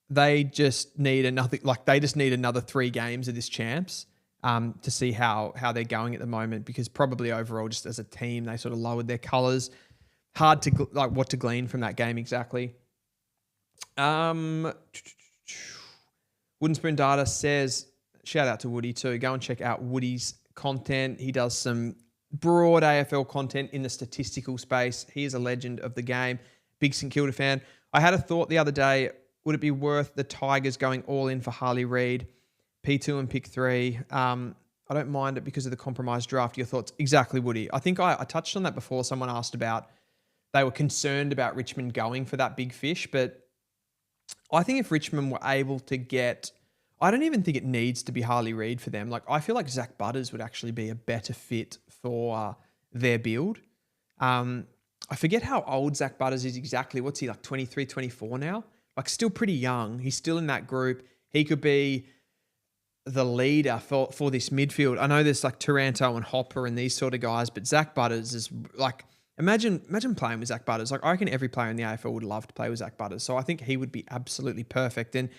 they just need another 3 games of this champs to see how they're going at the moment, because probably overall, just as a team, they sort of lowered their colours. Hard to what to glean from that game exactly. Wooden Spoon Data says, shout out to Woody too. Go and check out Woody's content. He does some broad AFL content in the statistical space. He is a legend of the game. Big St Kilda fan. I had a thought the other day, would it be worth the Tigers going all in for Harley Reid, P2 and pick 3? I don't mind it because of the compromised draft. Your thoughts? Exactly, Woody. I think I touched on that before. Someone asked about, they were concerned about Richmond going for that big fish, but I think if Richmond were able to get, I don't even think it needs to be Harley Reid for them. Like, I feel like Zach Butters would actually be a better fit for their build. I forget how old Zach Butters is exactly. What's he, like 23, 24 now? Like, still pretty young. He's still in that group. He could be the leader for this midfield. I know there's like Taranto and Hopper and these sort of guys, but Zach Butters is like, imagine playing with Zach Butters. Like, I reckon every player in the AFL would love to play with Zach Butters. So I think he would be absolutely perfect. And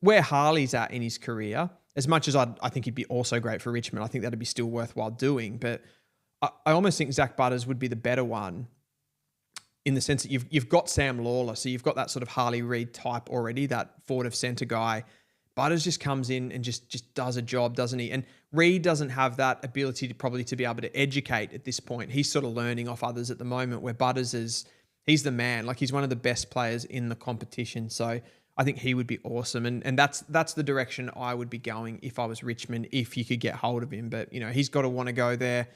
where Harley's at in his career, as much as I think he'd be also great for Richmond, I think that'd be still worthwhile doing. But I almost think Zach Butters would be the better one, in the sense that you've got Sam Lawler, so you've got that sort of Harley Reid type already, that forward of centre guy. Butters just comes in and just does a job, doesn't he? And Reid doesn't have that ability to be able to educate at this point. He's sort of learning off others at the moment, where Butters he's the man. Like, he's one of the best players in the competition. So I think he would be awesome. And that's the direction I would be going if I was Richmond, if you could get hold of him. But, he's got to want to go there.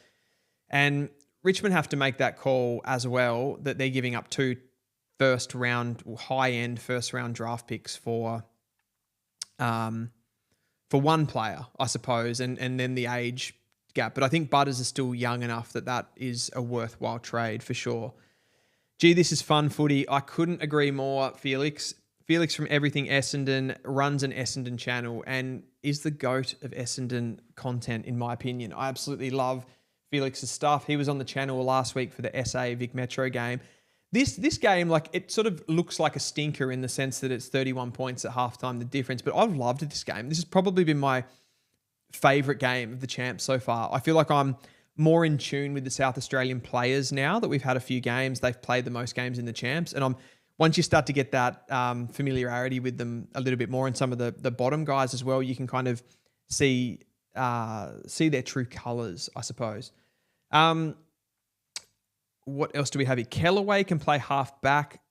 And Richmond have to make that call as well, that they're giving up 2 high-end first-round draft picks for one player, I suppose, and then the age gap. But I think Butters is still young enough that is a worthwhile trade for sure. Gee, this is fun footy. I couldn't agree more, Felix. Felix from Everything Essendon runs an Essendon channel and is the GOAT of Essendon content, in my opinion. I absolutely love Felix's stuff. He was on the channel last week for the SA Vic Metro game. This game, like, it sort of looks like a stinker in the sense that it's 31 points at halftime, the difference. But I've loved this game. This has probably been my favourite game of the champs so far. I feel like I'm more in tune with the South Australian players now that we've had a few games. They've played the most games in the champs. And once you start to get that familiarity with them a little bit more, and some of the bottom guys as well, you can kind of see their true colours, I suppose. What else do we have here? Kellaway can play half back.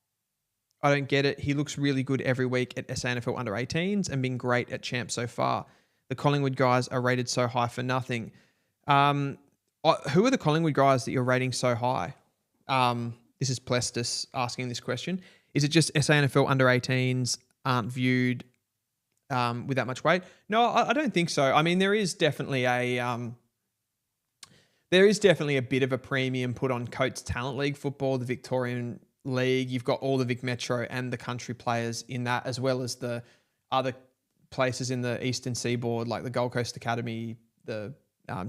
I don't get it. He looks really good every week at SANFL under 18s and been great at champ so far. The Collingwood guys are rated so high for nothing. Who are the Collingwood guys that you're rating so high? This is Plestis asking this question. Is it just SANFL under 18s aren't viewed with that much weight? No, I don't think so. I mean, there is definitely a bit of a premium put on Coates Talent League football, the Victorian League. You've got all the Vic Metro and the country players in that, as well as the other places in the Eastern Seaboard, like the Gold Coast Academy, the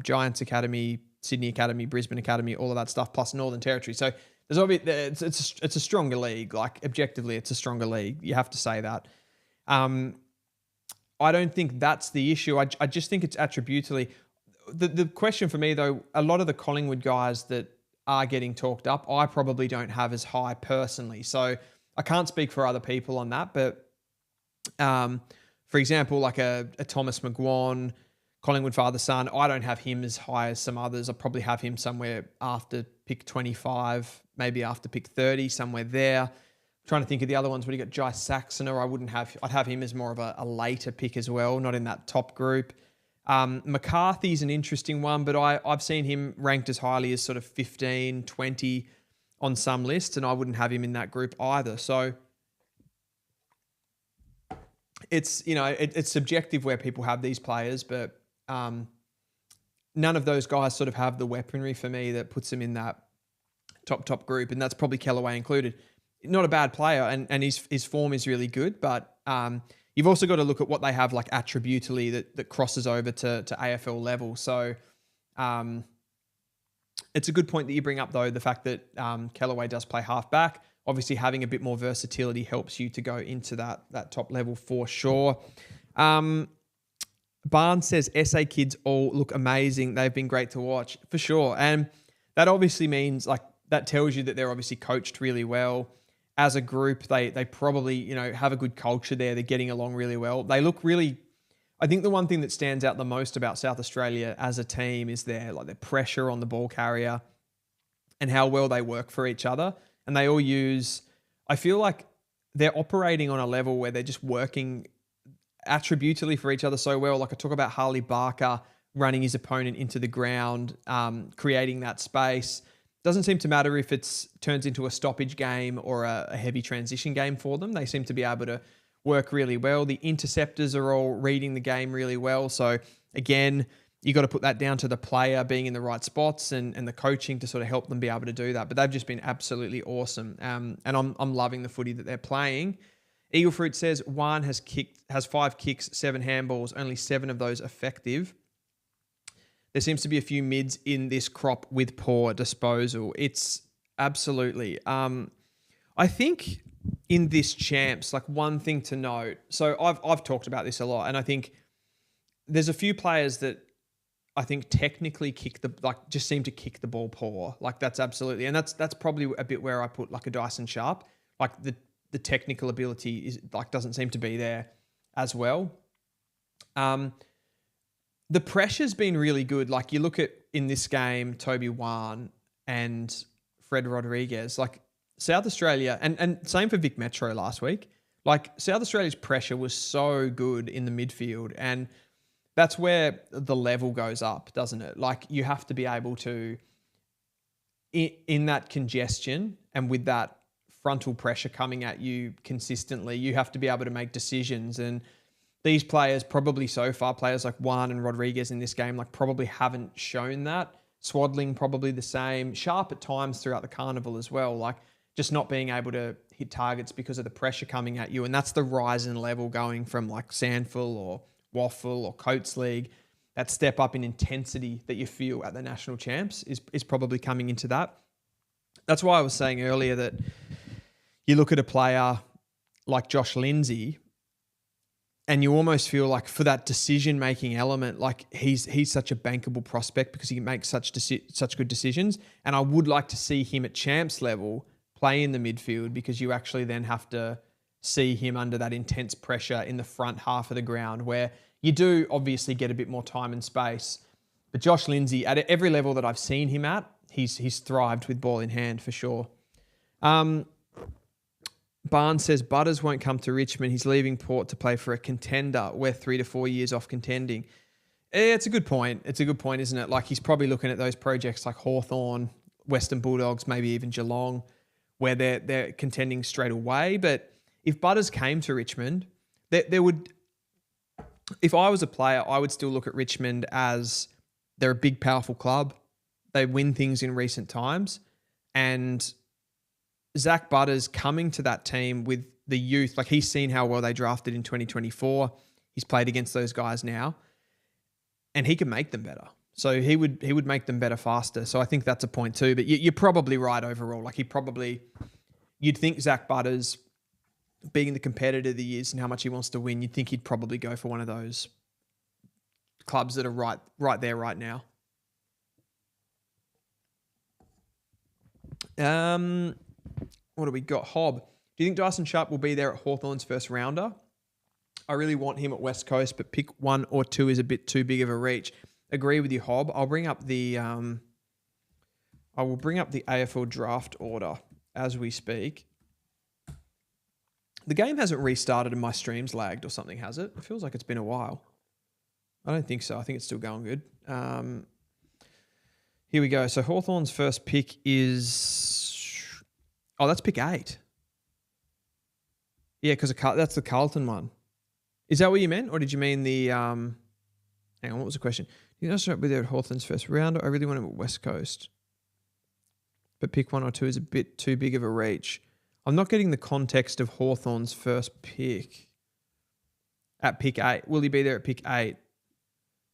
Giants Academy, Sydney Academy, Brisbane Academy, all of that stuff, plus Northern Territory. So there's it's a stronger league. Like, objectively, it's a stronger league. You have to say that. I don't think that's the issue. I just think it's attributally. The question for me, though, a lot of the Collingwood guys that are getting talked up, I probably don't have as high personally. So I can't speak for other people on that. But for example, like a Thomas McGuan, Collingwood father-son, I don't have him as high as some others. I probably have him somewhere after pick 25, maybe after pick 30, somewhere there. I'm trying to think of the other ones. What do you got? Jai Saxon, or I'd have him as more of a later pick as well, not in that top group. McCarthy's an interesting one, but I've seen him ranked as highly as sort of 15, 20 on some lists, and I wouldn't have him in that group either. So it's, it's subjective where people have these players, but none of those guys sort of have the weaponry for me that puts them in that top group, and that's probably Kellaway included. Not a bad player, and his form is really good, but you've also got to look at what they have like attributally that crosses over to AFL level. So it's a good point that you bring up, though, the fact that Kellaway does play half back. Obviously, having a bit more versatility helps you to go into that top level for sure. Barnes says, SA kids all look amazing. They've been great to watch, for sure. And that obviously means, like, that tells you that they're obviously coached really well. As a group, they probably, have a good culture there. They're getting along really well. They look really, I think the one thing that stands out the most about South Australia as a team is their pressure on the ball carrier and how well they work for each other. And they all use, I feel like they're operating on a level where they're just working attributally for each other so well. Like I talk about Harley Barker running his opponent into the ground, creating that space. Doesn't seem to matter if it turns into a stoppage game or a heavy transition game for them. They seem to be able to work really well. The interceptors are all reading the game really well. So again, you got to put that down to the player being in the right spots and the coaching to sort of help them be able to do that. But they've just been absolutely awesome. And I'm loving the footy that they're playing. Eagle Fruit says Juan has 5 kicks, 7 handballs, only 7 of those effective. There seems to be a few mids in this crop with poor disposal. It's absolutely. I think in this champs, like one thing to note. So I've talked about this a lot, and I think there's a few players that I think technically just seem to kick the ball poor. Like that's absolutely, and that's probably a bit where I put like a Dyson Sharp. Like the technical ability is like doesn't seem to be there as well. The pressure's been really good. Like you look at in this game, Toby Wan and Fred Rodriguez, like South Australia, and same for Vic Metro last week. Like South Australia's pressure was so good in the midfield, and that's where the level goes up, doesn't it? Like you have to be able to, in that congestion and with that frontal pressure coming at you consistently, you have to be able to make decisions. And these players probably so far, players like Juan and Rodriguez in this game, like probably haven't shown that. Swaddling probably the same. Sharp at times throughout the carnival as well. Like just not being able to hit targets because of the pressure coming at you. And that's the rise in level going from like Sandful or Waffle or Coates League. That step up in intensity that you feel at the national champs is probably coming into that. That's why I was saying earlier that you look at a player like Josh Lindsay and you almost feel like for that decision-making element, like he's such a bankable prospect because he makes such good decisions. And I would like to see him at champs level play in the midfield because you actually then have to see him under that intense pressure in the front half of the ground where you do obviously get a bit more time and space. But Josh Lindsay, at every level that I've seen him at, he's thrived with ball in hand for sure. Barnes says Butters won't come to Richmond. He's leaving Port to play for a contender. We're 3 to 4 years off contending. It's a good point. It's a good point, isn't it? Like he's probably looking at those projects like Hawthorn, Western Bulldogs, maybe even Geelong, where they're contending straight away. But if Butters came to Richmond, there would. If I was a player, I would still look at Richmond as they're a big, powerful club. They win things in recent times, and Zach Butters coming to that team with the youth, like he's seen how well they drafted in 2024. He's played against those guys now, and he can make them better. So he would make them better faster. So I think that's a point too. But you're probably right overall. Like you'd think Zach Butters, being the competitor that he is and how much he wants to win, you'd think he'd probably go for one of those clubs that are right there right now. What do we got? Hob. Do you think Dyson Sharp will be there at Hawthorn's first rounder? I really want him at West Coast, but pick 1 or 2 is a bit too big of a reach. Agree with you, Hob. I'll bring up the AFL draft order as we speak. The game hasn't restarted and my stream's lagged or something, has it? It feels like it's been a while. I don't think so. I think it's still going good. Here we go. So Hawthorn's first pick is... Oh, that's pick 8. Yeah, because that's the Carlton one. Is that what you meant? Or did you mean the... Hang on, what was the question? You know, start with there at Hawthorn's first rounder. I really want him at West Coast. But pick 1 or 2 is a bit too big of a reach. I'm not getting the context of Hawthorn's first pick at pick 8. Will he be there at pick 8?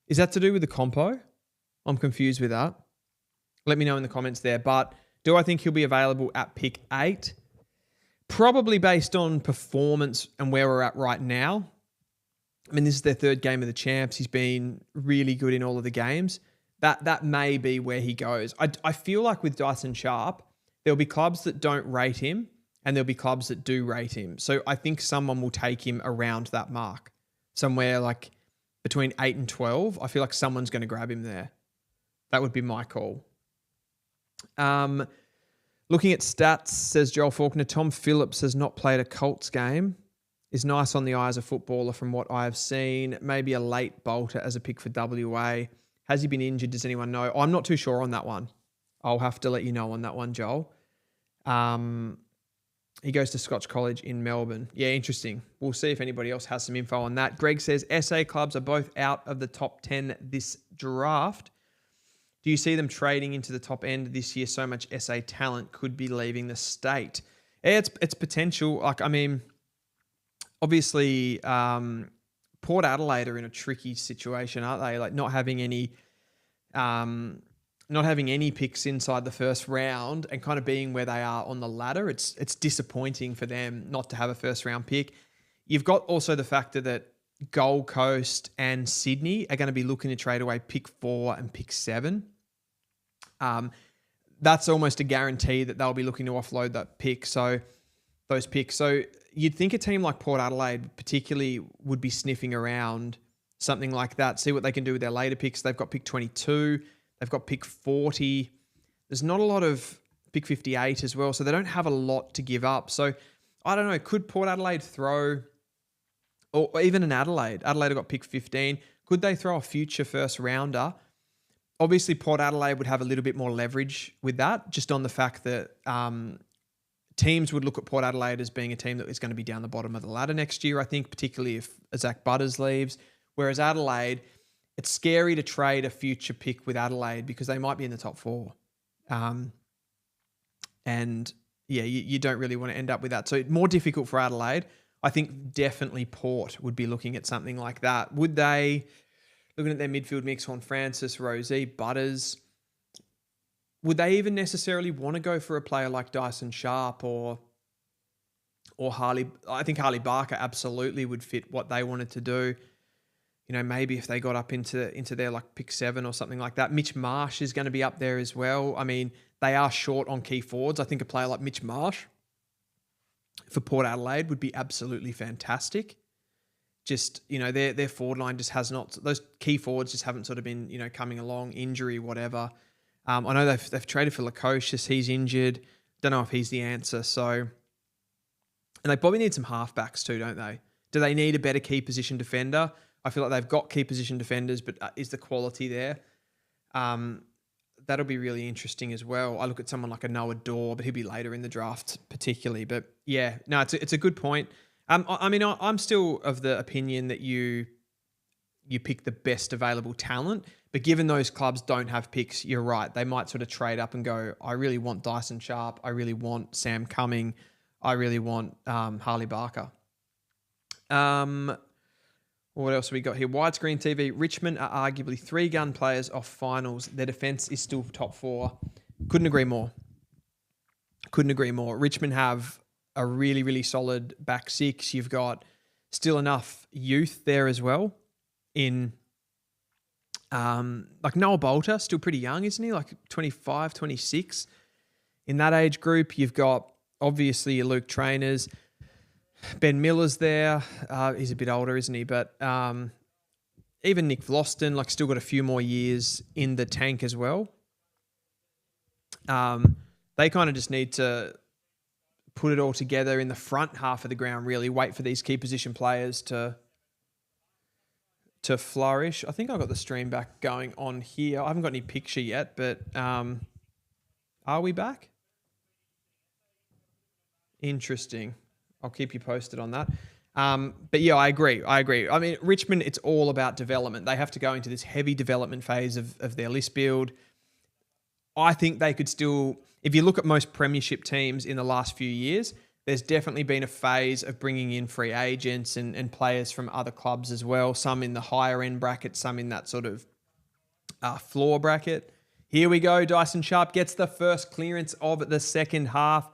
Is that to do with the compo? I'm confused with that. Let me know in the comments there. But do I think he'll be available at pick 8? Probably based on performance and where we're at right now. I mean, this is their 3rd game of the champs. He's been really good in all of the games. That may be where he goes. I feel like with Dyson Sharp, there'll be clubs that don't rate him and there'll be clubs that do rate him. So I think someone will take him around that mark. Somewhere like between 8 and 12, I feel like someone's going to grab him there. That would be my call. Looking at stats, says Joel Faulkner, Tom Phillips has not played a Colts game. Is nice on the eye as a footballer from what I have seen. Maybe a late bolter as a pick for WA. Has he been injured? Does anyone know? I'm not too sure on that one. I'll have to let you know on that one, Joel. He goes to Scotch College in Melbourne. Yeah, interesting. We'll see if anybody else has some info on that. Greg says SA clubs are both out of the top 10 this draft. Do you see them trading into the top end this year? So much SA talent could be leaving the state. Yeah, it's potential. Like, I mean, obviously, Port Adelaide are in a tricky situation, aren't they? Like not having any picks inside the first round and kind of being where they are on the ladder. It's disappointing for them not to have a first round pick. You've got also the factor that Gold Coast and Sydney are going to be looking to trade away pick 4 and pick 7. That's almost a guarantee that they'll be looking to offload those picks. So you'd think a team like Port Adelaide particularly would be sniffing around something like that, see what they can do with their later picks. They've got pick 22. They've got pick 40. There's not a lot of pick 58 as well, so they don't have a lot to give up. So I don't know, could Port Adelaide throw, or even an Adelaide have got pick 15. Could they throw a future first rounder? Obviously, Port Adelaide would have a little bit more leverage with that, just on the fact that teams would look at Port Adelaide as being a team that is going to be down the bottom of the ladder next year, I think, particularly if Zach Butters leaves. Whereas Adelaide, it's scary to trade a future pick with Adelaide because they might be in the top 4. And yeah, you don't really want to end up with that. So more difficult for Adelaide. I think definitely Port would be looking at something like that. Would they, looking at their midfield mix, Horn Francis, Rosie, Butters, would they even necessarily want to go for a player like Dyson Sharp or Harley? I think Harley Barker absolutely would fit what they wanted to do. You know, maybe if they got up into their like pick 7 or something like that. Mitch Marsh is going to be up there as well. I mean, they are short on key forwards. I think a player like Mitch Marsh for Port Adelaide would be absolutely fantastic. Just, you know, their forward line just has not, those key forwards just haven't sort of been, you know, coming along, injury, whatever. I know they've traded for Lukosius. He's injured. Don't know if he's the answer. So, and they probably need some halfbacks too, don't they? Do they need a better key position defender? I feel like they've got key position defenders, but is the quality there? That'll be really interesting as well. I look at someone like a Noah Dorr, but he'll be later in the draft particularly. But yeah, no, it's a good point. I mean, I'm still of the opinion that you pick the best available talent, but given those clubs don't have picks, you're right. They might sort of trade up and go, I really want Dyson Sharp. I really want Sam Cumming. I really want Harley Barker. What else have we got here? Widescreen TV. Richmond are arguably 3 gun players off finals. Their defence is still top 4. Couldn't agree more. Richmond have a really, really solid back 6. You've got still enough youth there as well. In like Noel Bolter, still pretty young, isn't he? Like 25, 26. In that age group, you've got obviously your Luke Trainers. Ben Miller's there. He's a bit older, isn't he? But even Nick Vlosten, like, still got a few more years in the tank as well. They kind of just need to put it all together in the front half of the ground, really. Wait for these key position players to flourish. I think I've got the stream back going on here. I haven't got any picture yet, but are we back? Interesting. I'll keep you posted on that. But yeah, I agree. I mean, Richmond, it's all about development. They have to go into this heavy development phase of their list build. I think they could still, if you look at most premiership teams in the last few years, there's definitely been a phase of bringing in free agents and players from other clubs as well. Some in the higher end bracket, some in that sort of floor bracket. Here we go. Dyson Sharp gets the first clearance of the second half.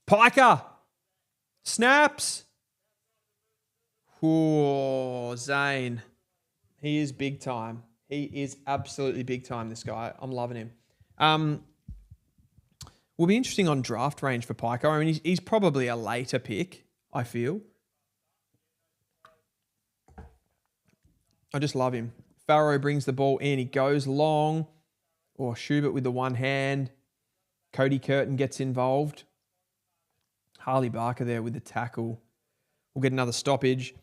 Piker snaps. Oh, Zane. He is big time. He is absolutely big time, this guy. I'm loving him. Will be interesting on draft range for Piker. I mean, he's probably a later pick, I feel. I just love him. Farrow brings the ball in. He goes long. Or Schubert with the one hand. Cody Curtin gets involved. Harley Barker there with the tackle. We'll get another stoppage.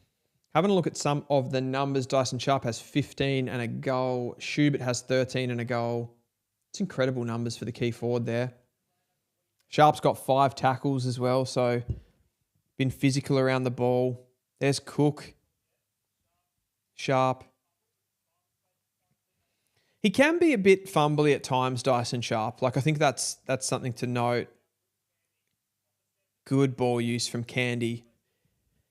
Having a look at some of the numbers, Dyson Sharp has 15 and a goal. Schubert has 13 and a goal. It's incredible numbers for the key forward there. Sharp's got 5 tackles as well, so been physical around the ball. There's Cook. Sharp. He can be a bit fumbly at times, Dyson Sharp. Like, I think that's something to note. Good ball use from Candy.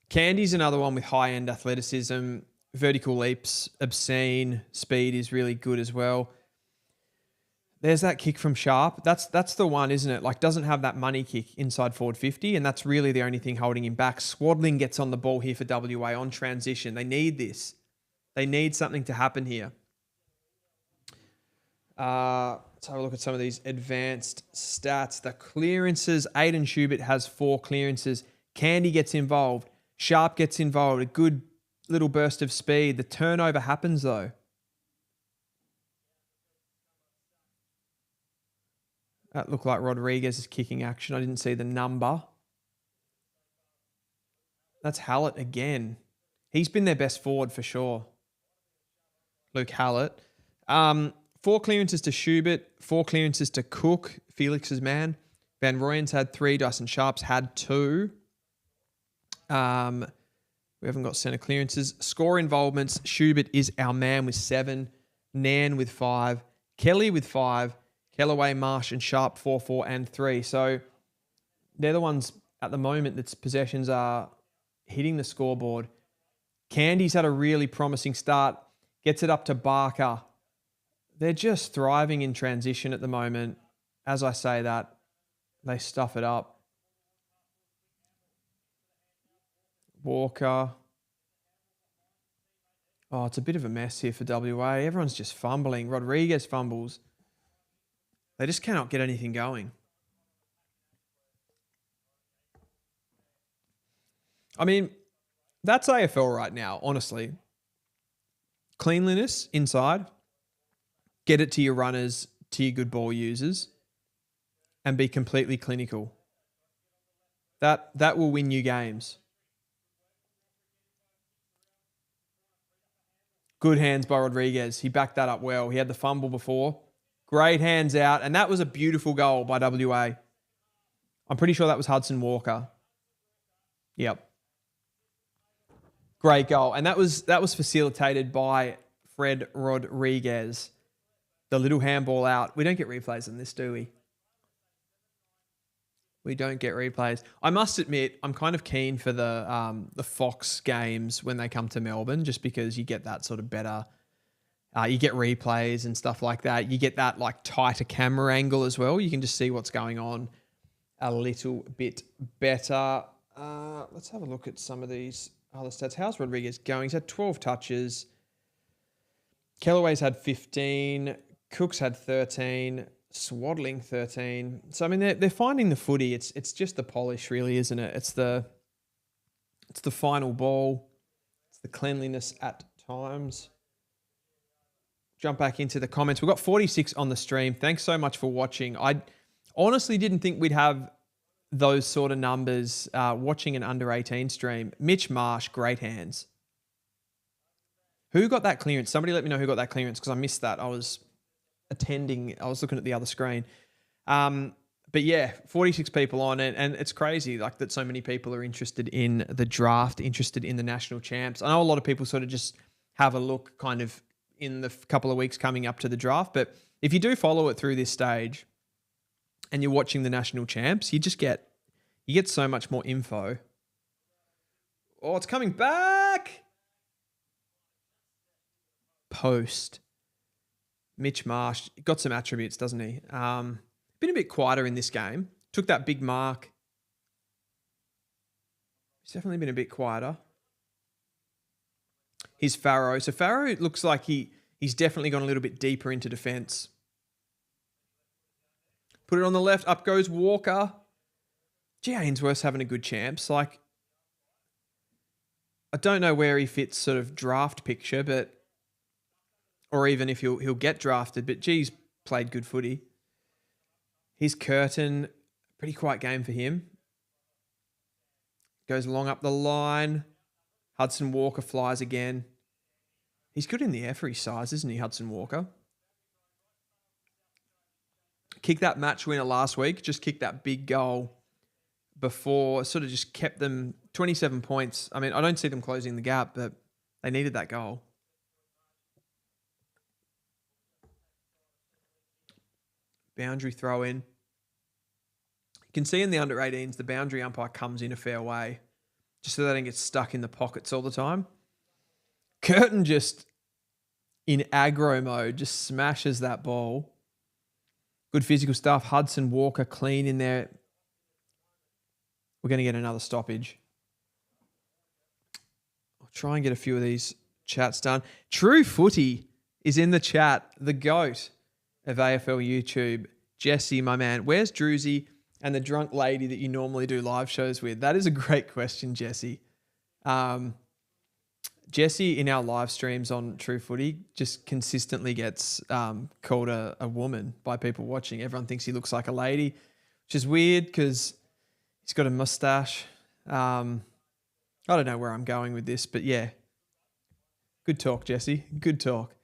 Candy's another one with high-end athleticism. Vertical leaps, obscene. Speed is really good as well. There's that kick from Sharp. That's the one, isn't it? Like, doesn't have that money kick inside forward 50, and that's really the only thing holding him back. Swaddling gets on the ball here for WA on transition. They need this. They need something to happen here. Let's have a look at some of these advanced stats. The clearances, Aiden Schubert has 4 clearances. Candy gets involved. Sharp gets involved. A good little burst of speed. The turnover happens though. That looked like Rodriguez's kicking action. I didn't see the number. That's Hallett again. He's been their best forward for sure. Luke Hallett. 4 clearances to Schubert, 4 clearances to Cook, Felix's man. Van Rooyen's had 3, Dyson Sharp's had 2. We haven't got centre clearances. Score involvements, Schubert is our man with 7, Nan with 5, Kelly with 5, Kellaway, Marsh and Sharp 4, 4 and 3. So they're the ones at the moment that's possessions are hitting the scoreboard. Candy's had a really promising start, gets it up to Barker. They're just thriving in transition at the moment. As I say that, they stuff it up. Walker. Oh, it's a bit of a mess here for WA. Everyone's just fumbling. Rodriguez fumbles. They just cannot get anything going. I mean, that's AFL right now, honestly. Cleanliness inside. Get it to your runners, to your good ball users, and be completely clinical. That will win you games. Good hands by Rodriguez. He backed that up well. He had the fumble before. Great hands out, and that was a beautiful goal by WA. I'm pretty sure that was Hudson Walker. Yep. Great goal. And that was facilitated by Fred Rodriguez. The little handball out. We don't get replays on this, do we? We don't get replays. I must admit, I'm kind of keen for the Fox games when they come to Melbourne, just because you get that sort of better. You get replays and stuff like that. You get that like tighter camera angle as well. You can just see what's going on a little bit better. Let's have a look at some of these other stats. How's Rodriguez going? He's had 12 touches. Kellaway's had 15. Cook's had 13, Swaddling 13. So I mean, they're finding the footy. It's just the polish, really, isn't it? It's the final ball. It's the cleanliness at times. Jump back into the comments. We've got 46 on the stream. Thanks so much for watching. I honestly didn't think we'd have those sort of numbers watching an under 18 stream. Mitch Marsh, great hands. Who got that clearance? Somebody let me know who got that clearance because I missed that. I was looking at the other screen. But yeah, 46 people on it, and it's crazy like that so many people are interested in the draft, interested in the national champs. I know a lot of people sort of just have a look kind of in the couple of weeks coming up to the draft, but if you do follow it through this stage and you're watching the national champs, you get so much more info. Oh, it's coming back. Post. Mitch Marsh got some attributes, doesn't he? Been a bit quieter in this game. Took that big mark. He's definitely been a bit quieter. Here's Farrow. So Farrow looks like he's definitely gone a little bit deeper into defence. Put it on the left. Up goes Walker. Gee, Ainsworth's having a good champs. Like, I don't know where he fits sort of draft picture, but or even if he'll get drafted. But geez, played good footy. Here's Curtin. Pretty quiet game for him. Goes long up the line. Hudson Walker flies again. He's good in the air for his size, isn't he, Hudson Walker? Kicked that match winner last week. Just kicked that big goal before. Sort of just kept them 27 points. I mean, I don't see them closing the gap, but they needed that goal. Boundary throw in. You can see in the under 18s, the boundary umpire comes in a fair way just so they don't get stuck in the pockets all the time. Curtin just, in aggro mode, just smashes that ball. Good physical stuff. Hudson Walker clean in there. We're going to get another stoppage. I'll try and get a few of these chats done. True Footy is in the chat. The GOAT of AFL YouTube. Jesse, my man. Where's Druzy and the drunk lady that you normally do live shows with? That is a great question, Jesse. Jesse, in our live streams on True Footy, just consistently gets called a woman by people watching. Everyone thinks he looks like a lady, which is weird because he's got a mustache. I don't know where I'm going with this, but yeah. Good talk, Jesse. Good talk.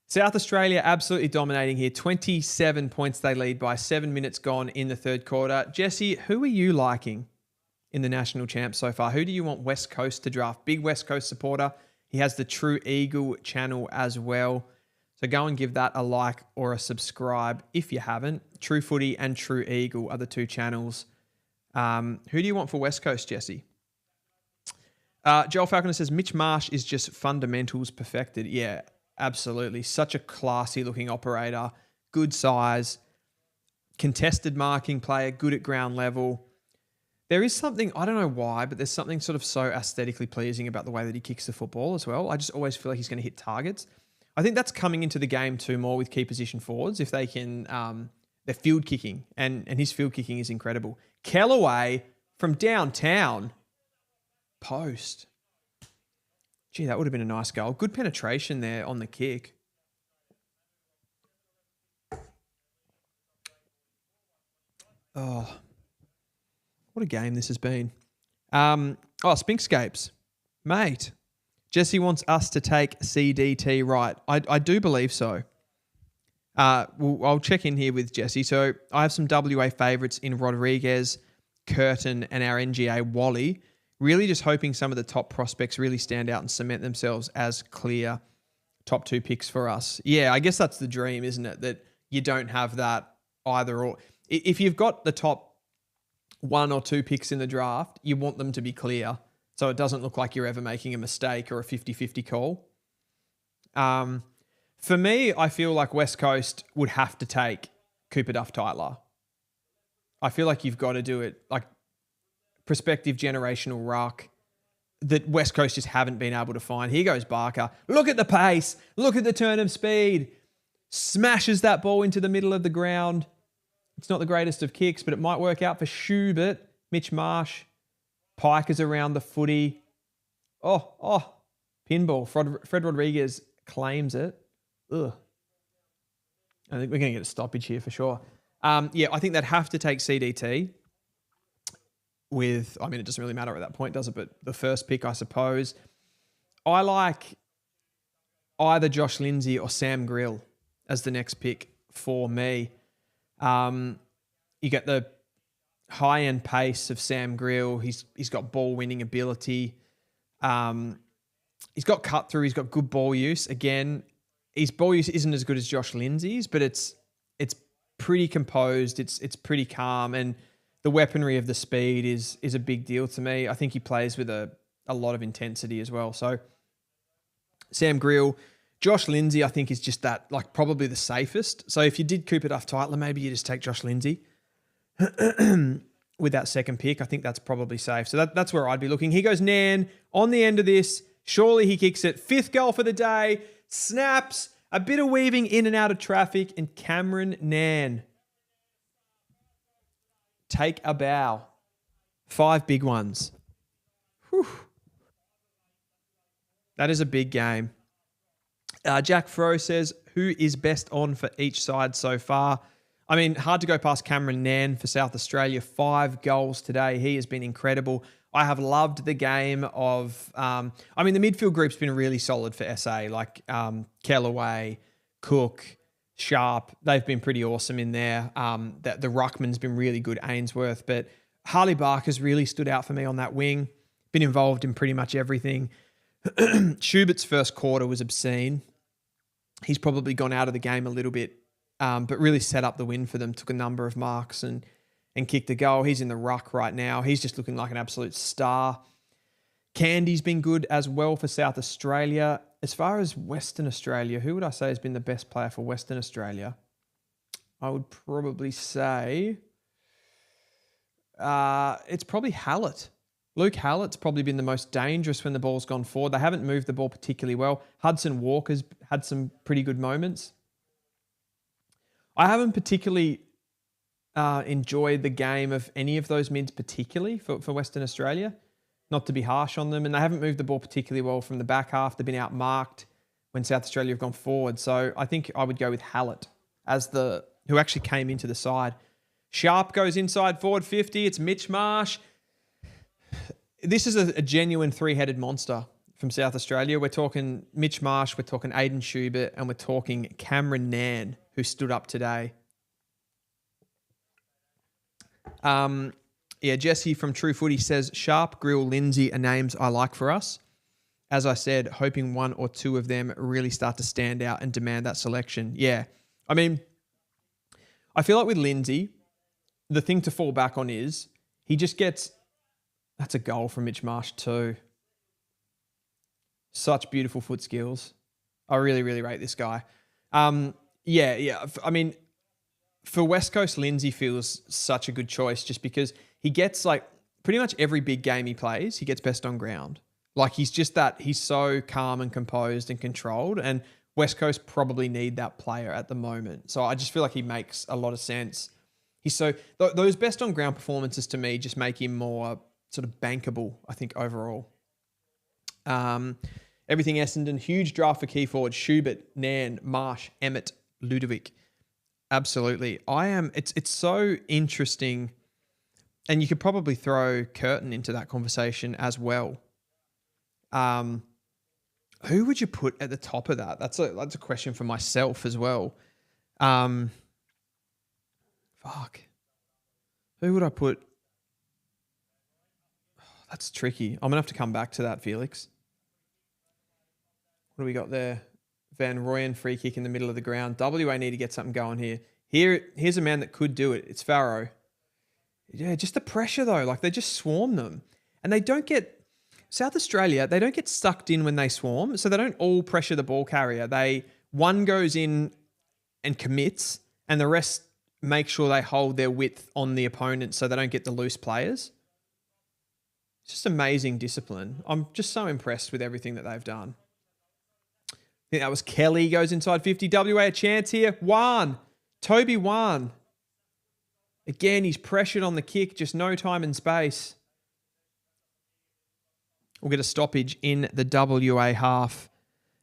South Australia absolutely dominating here. 27 points they lead by. 7 minutes gone in the third quarter. Jesse, who are you liking in the national champs so far? Who do you want West Coast to draft? Big West Coast supporter. He has the True Eagle channel as well. So go and give that a like or a subscribe if you haven't. True Footy and True Eagle are the two channels. Who do you want for West Coast, Jesse? Joel Falconer says, Mitch Marsh is just fundamentals perfected. Yeah, absolutely. Such a classy looking operator. Good size. Contested marking player. Good at ground level. There is something, I don't know why, but there's something sort of so aesthetically pleasing about the way that he kicks the football as well. I just always feel like he's going to hit targets. I think that's coming into the game too more with key position forwards if they can, they're field kicking, and his field kicking is incredible. Kellaway from downtown, post. Gee, that would have been a nice goal. Good penetration there on the kick. Oh, what a game this has been. Spinkscapes. Mate, Jesse wants us to take CDT right. I do believe so. I'll check in here with Jesse. So I have some WA favourites in Rodriguez, Curtin, and our NGA Wally. Really just hoping some of the top prospects really stand out and cement themselves as clear top two picks for us. Yeah, I guess that's the dream, isn't it? That you don't have that either or. If you've got the top one or two picks in the draft, you want them to be clear so it doesn't look like you're ever making a mistake or a 50-50 call. For me, I feel like West Coast would have to take Cooper Duff-Tytler. I feel like you've got to do it. Like prospective generational ruck that West Coast just haven't been able to find. Here goes Barker. Look at the pace. Look at the turn of speed. Smashes that ball into the middle of the ground. It's not the greatest of kicks, but it might work out for Schubert. Mitch Marsh. Pike is around the footy. Oh, pinball. Fred Rodriguez claims it. Ugh. I think we're going to get a stoppage here for sure. I think they'd have to take CDT with, it doesn't really matter at that point, does it? But the first pick, I suppose. I like either Josh Lindsay or Sam Grill as the next pick for me. You get the high-end pace of Sam Grill. He's got ball-winning ability. He's got cut-through. He's got good ball use. Again, his ball use isn't as good as Josh Lindsay's, but it's pretty composed. It's pretty calm, and the weaponry of the speed is a big deal to me. I think he plays with a lot of intensity as well. So Sam Grill. Josh Lindsay, I think, is just that, like, probably the safest. So if you did Cooper Duff-Tytler, maybe you just take Josh Lindsay with that second pick. I think that's probably safe. So that's where I'd be looking. Here goes Nan on the end of this. Surely he kicks it. Fifth goal for the day. Snaps. A bit of weaving in and out of traffic. And Cameron Nan. Take a bow. 5 big ones. Whew. That is a big game. Jack Fro says, who is best on for each side so far? I mean, hard to go past Cameron Nan for South Australia. 5 goals today. He has been incredible. I have loved the game of, the midfield group's been really solid for SA, like Kellaway, Cook, Sharp. They've been pretty awesome in there. The Ruckman's been really good, Ainsworth. But Harley Barker's really stood out for me on that wing. Been involved in pretty much everything. Schubert's first quarter was obscene. He's probably gone out of the game a little bit, but really set up the win for them, took a number of marks and kicked a goal. He's in the ruck right now. He's just looking like an absolute star. Candy's been good as well for South Australia. As far as Western Australia, who would I say has been the best player for Western Australia? I would probably say it's probably Hallett. Luke Hallett's probably been the most dangerous when the ball's gone forward. They haven't moved the ball particularly well. Hudson Walker's had some pretty good moments. I haven't particularly enjoyed the game of any of those mids particularly for Western Australia. Not to be harsh on them. And they haven't moved the ball particularly well from the back half. They've been outmarked when South Australia have gone forward. So I think I would go with Hallett as who actually came into the side. Sharp goes inside forward 50. It's Mitch Marsh. This is a genuine 3-headed monster from South Australia. We're talking Mitch Marsh, we're talking Aiden Schubert, and we're talking Cameron Nan, who stood up today. Jesse from True Footy says, Sharp, Grill, Lindsay are names I like for us. As I said, hoping one or two of them really start to stand out and demand that selection. Yeah. I mean, I feel like with Lindsay, the thing to fall back on is he just gets... That's a goal from Mitch Marsh too. Such beautiful foot skills. I really, really rate this guy. I mean, for West Coast, Lindsay feels such a good choice just because he gets like pretty much every big game he plays, he gets best on ground. Like he's so calm and composed and controlled, and West Coast probably need that player at the moment. So I just feel like he makes a lot of sense. Those best on ground performances to me just make him more sort of bankable, I think, overall. Everything Essendon, huge draft for key forward. Schubert, Nan, Marsh, Emmett, Ludovic. Absolutely. It's so interesting. And you could probably throw Curtin into that conversation as well. Who would you put at the top of that? That's a question for myself as well. Who would I put? That's tricky. I'm going to have to come back to that, Felix. What do we got there? Van Rooyen, free kick in the middle of the ground. WA need to get something going here. Here's a man that could do it. It's Farrow. Yeah, just the pressure though. Like they just swarm them. And they don't get... South Australia, they don't get sucked in when they swarm. So they don't all pressure the ball carrier. One goes in and commits and the rest make sure they hold their width on the opponent so they don't get the loose players. It's just amazing discipline. I'm just so impressed with everything that they've done. I think that was Kelly goes inside 50. WA a chance here. Toby Wan. Again, he's pressured on the kick. Just no time and space. We'll get a stoppage in the WA half.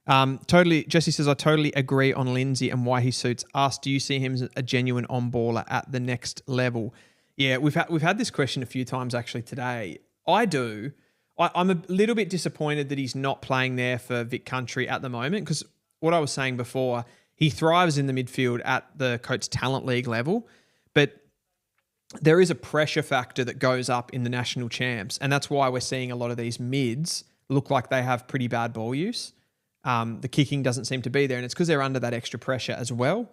Jesse says, I totally agree on Lindsay and why he suits us. Do you see him as a genuine on-baller at the next level? Yeah, we've had this question a few times actually today. I do. I'm a little bit disappointed that he's not playing there for Vic Country at the moment because what I was saying before, he thrives in the midfield at the Coates Talent League level, but there is a pressure factor that goes up in the national champs, and that's why we're seeing a lot of these mids look like they have pretty bad ball use. The kicking doesn't seem to be there, and it's because they're under that extra pressure as well.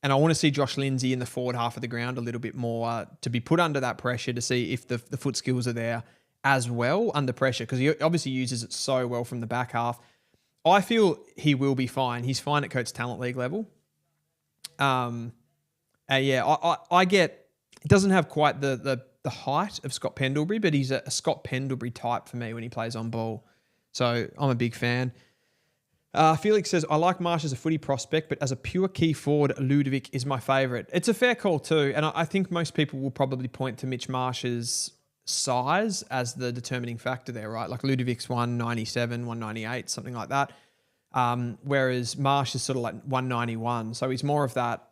And I want to see Josh Lindsay in the forward half of the ground a little bit more to be put under that pressure to see if the foot skills are there as well under pressure because he obviously uses it so well from the back half. I feel he will be fine. He's fine at Coates Talent League level. I get he doesn't have quite the height of Scott Pendlebury, but he's a Scott Pendlebury type for me when he plays on ball. So I'm a big fan. Felix says, I like Marsh as a footy prospect, but as a pure key forward, Ludovic is my favourite. It's a fair call too, and I think most people will probably point to Mitch Marsh's size as the determining factor there, right? Like Ludovic's 197, 198, something like that. Whereas Marsh is sort of like 191. So he's more of that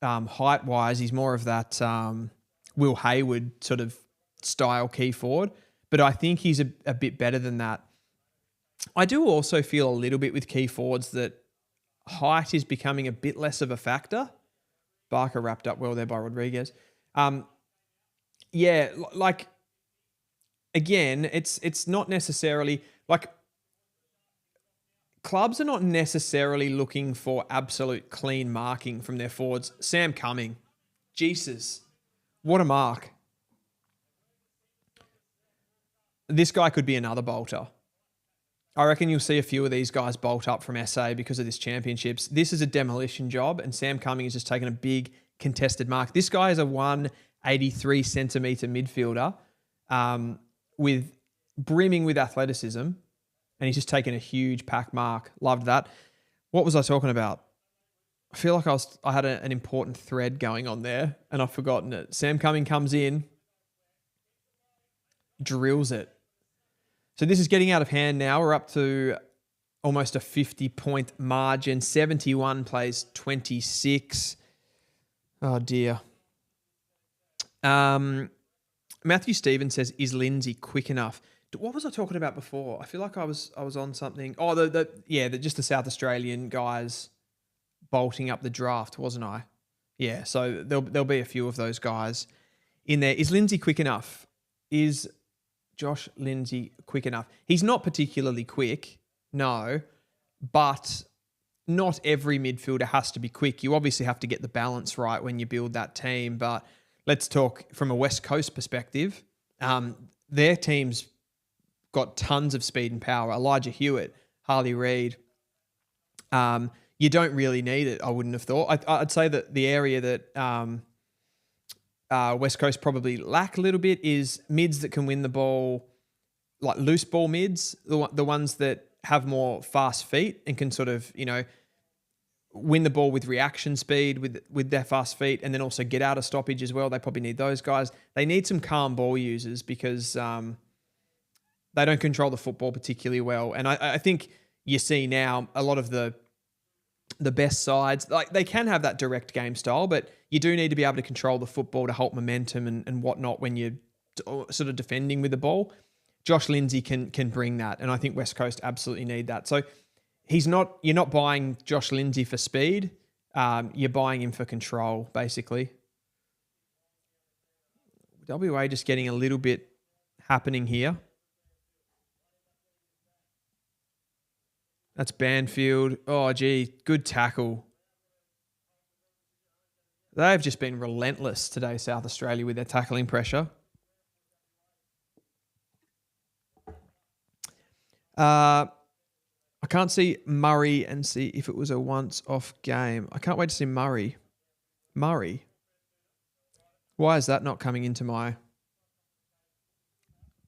height-wise. He's more of that Will Hayward sort of style key forward. But I think he's a bit better than that. I do also feel a little bit with key forwards that height is becoming a bit less of a factor. Barker wrapped up well there by Rodriguez. Yeah, like, again, it's not necessarily, like, clubs are not necessarily looking for absolute clean marking from their forwards. Sam Cumming, Jesus, what a mark. This guy could be another bolter. I reckon you'll see a few of these guys bolt up from SA because of this championships. This is a demolition job, and Sam Cumming has just taken a big contested mark. This guy is a 183 centimetre midfielder with brimming with athleticism, and he's just taken a huge pack mark. Loved that. What was I talking about? I feel like I had an important thread going on there, and I've forgotten it. Sam Cumming comes in, drills it. So this is getting out of hand now. We're up to almost a 50-point margin. 71 plays 26. Oh, dear. Matthew Stevens says, is Lindsay quick enough? What was I talking about before? I feel like I was on something. Oh, just the South Australian guys bolting up the draft, wasn't I? Yeah, so there'll be a few of those guys in there. Is Lindsay quick enough? Is Josh Lindsay quick enough? He's not particularly quick, no, but not every midfielder has to be quick. You obviously have to get the balance right when you build that team, but let's talk from a West Coast perspective. Their team's got tons of speed and power. Elijah Hewitt, Harley Reid. You don't really need it, I wouldn't have thought. I'd say that the area that West Coast probably lack a little bit is mids that can win the ball, like loose ball mids, the ones that have more fast feet and can sort of, win the ball with reaction speed with their fast feet, and then also get out of stoppage as well. They probably need those guys. They need some calm ball users because they don't control the football particularly well. And I think you see now a lot of the best sides, like they can have that direct game style, but you do need to be able to control the football to help momentum and whatnot when you're sort of defending with the ball. Josh Lindsay can bring that, and I think West Coast absolutely need that. So you're not buying Josh Lindsay for speed, you're buying him for control, basically. WA just getting a little bit happening here. That's Banfield. Oh, gee, good tackle. They've just been relentless today, South Australia, with their tackling pressure. I can't see Murray and see if it was a once-off game. I can't wait to see Murray. Murray? Why is that not coming into my...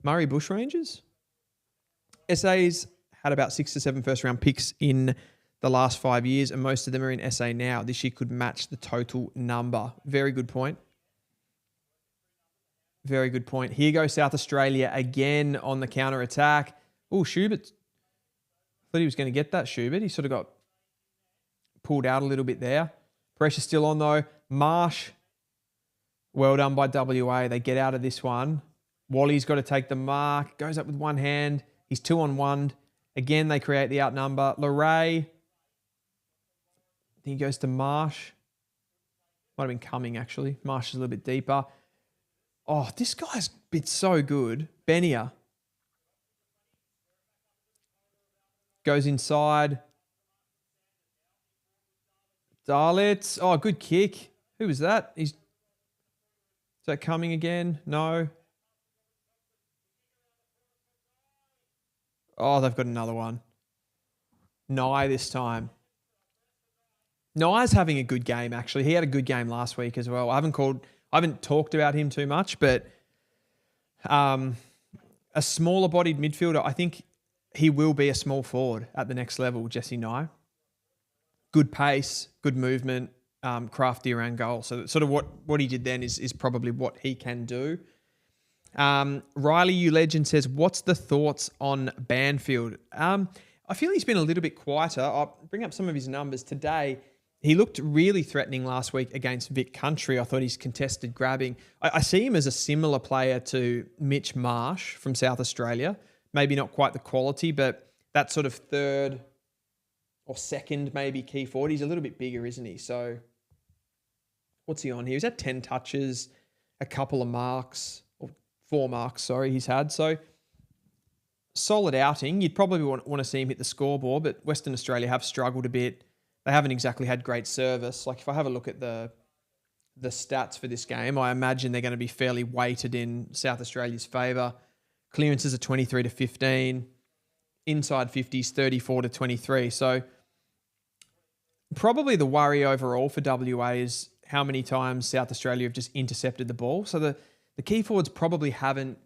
Murray Bushrangers? SA's had about 6 to 7 first-round picks in the last 5 years, and most of them are in SA now. This year could match the total number. Very good point. Very good point. Here goes South Australia again on the counter-attack. Oh, Schubert. Thought he was going to get that, Schubert. He sort of got pulled out a little bit there. Pressure still on, though. Marsh. Well done by WA. They get out of this one. Wally's got to take the mark. Goes up with one hand. He's 2-on-1. Again, they create the outnumber. Leray. Then he goes to Marsh. Might have been Cumming, actually. Marsh is a little bit deeper. Oh, this guy's been so good. Benia. Goes inside. Darlitz. Oh, good kick. Who was that? Is that Cumming again? No. Oh, they've got another one. Nye this time. Nye's having a good game, actually. He had a good game last week as well. I haven't talked about him too much, but a smaller bodied midfielder, I think he will be a small forward at the next level, Jesse Nye. Good pace, good movement, crafty around goal. So sort of what he did then is probably what he can do. Riley, you legend, says, what's the thoughts on Banfield? I feel he's been a little bit quieter. I'll bring up some of his numbers today. He looked really threatening last week against Vic Country. I thought he's contested grabbing. I see him as a similar player to Mitch Marsh from South Australia. Maybe not quite the quality, but that sort of third or second maybe key forward. He's a little bit bigger, isn't he? So what's he on here? He's had 10 touches, a couple of marks, or 4 marks, sorry, he's had. So solid outing. You'd probably want to see him hit the scoreboard, but Western Australia have struggled a bit. They haven't exactly had great service. Like if I have a look at the stats for this game, I imagine they're going to be fairly weighted in South Australia's favour. Clearances are 23 to 15. Inside 50s, 34 to 23. So probably the worry overall for WA is how many times South Australia have just intercepted the ball. So the key forwards probably haven't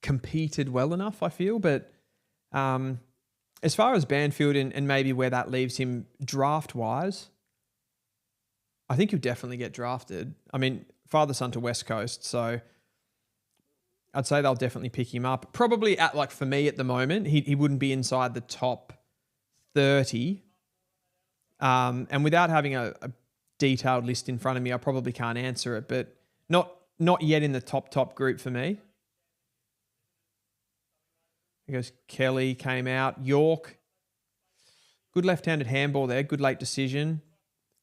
competed well enough, I feel. But as far as Banfield and maybe where that leaves him draft-wise, I think he'll definitely get drafted. I mean, father, son to West Coast, so I'd say they'll definitely pick him up. Probably at, like, for me at the moment, he wouldn't be inside the top 30. And without having a detailed list in front of me, I probably can't answer it, but not yet in the top group for me. There goes Kelly, came out. York, good left-handed handball there. Good late decision.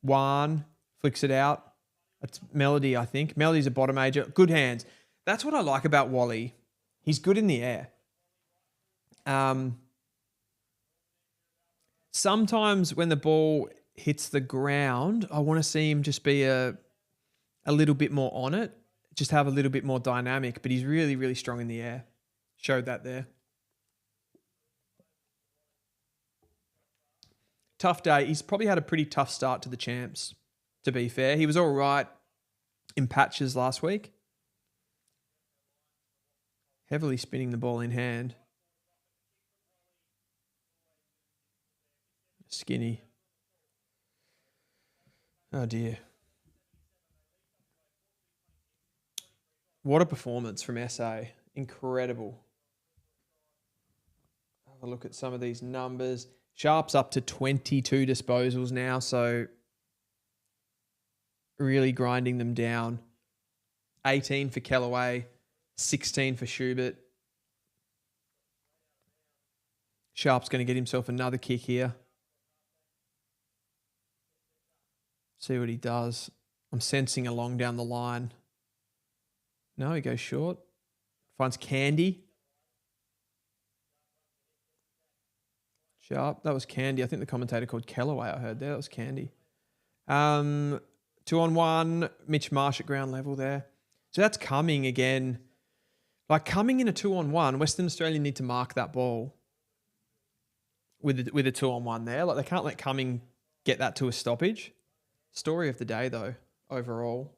Juan flicks it out. That's Melody, I think. Melody's a bottom major. Good hands. That's what I like about Wally. He's good in the air. Sometimes when the ball hits the ground, I want to see him just be a little bit more on it, just have a little bit more dynamic, but he's really, really strong in the air. Showed that there. Tough day. He's probably had a pretty tough start to the champs, to be fair. He was all right in patches last week. Heavily spinning the ball in hand. Skinny. Oh dear. What a performance from SA. Incredible. Have a look at some of these numbers. Sharp's up to 22 disposals now, so really grinding them down. 18 for Kellaway, 16 for Schubert. Sharp's going to get himself another kick here. See what he does. I'm sensing a long down the line. No, he goes short. Finds Candy. Sharp. That was Candy. I think the commentator called Kellaway I heard there. That was Candy. 2-on-1. Mitch Marsh at ground level there. So that's coming again. Like coming in a 2-on-1, Western Australia need to mark that ball with a 2-on-1 there. Like they can't let Cumming get that to a stoppage. Story of the day though, overall.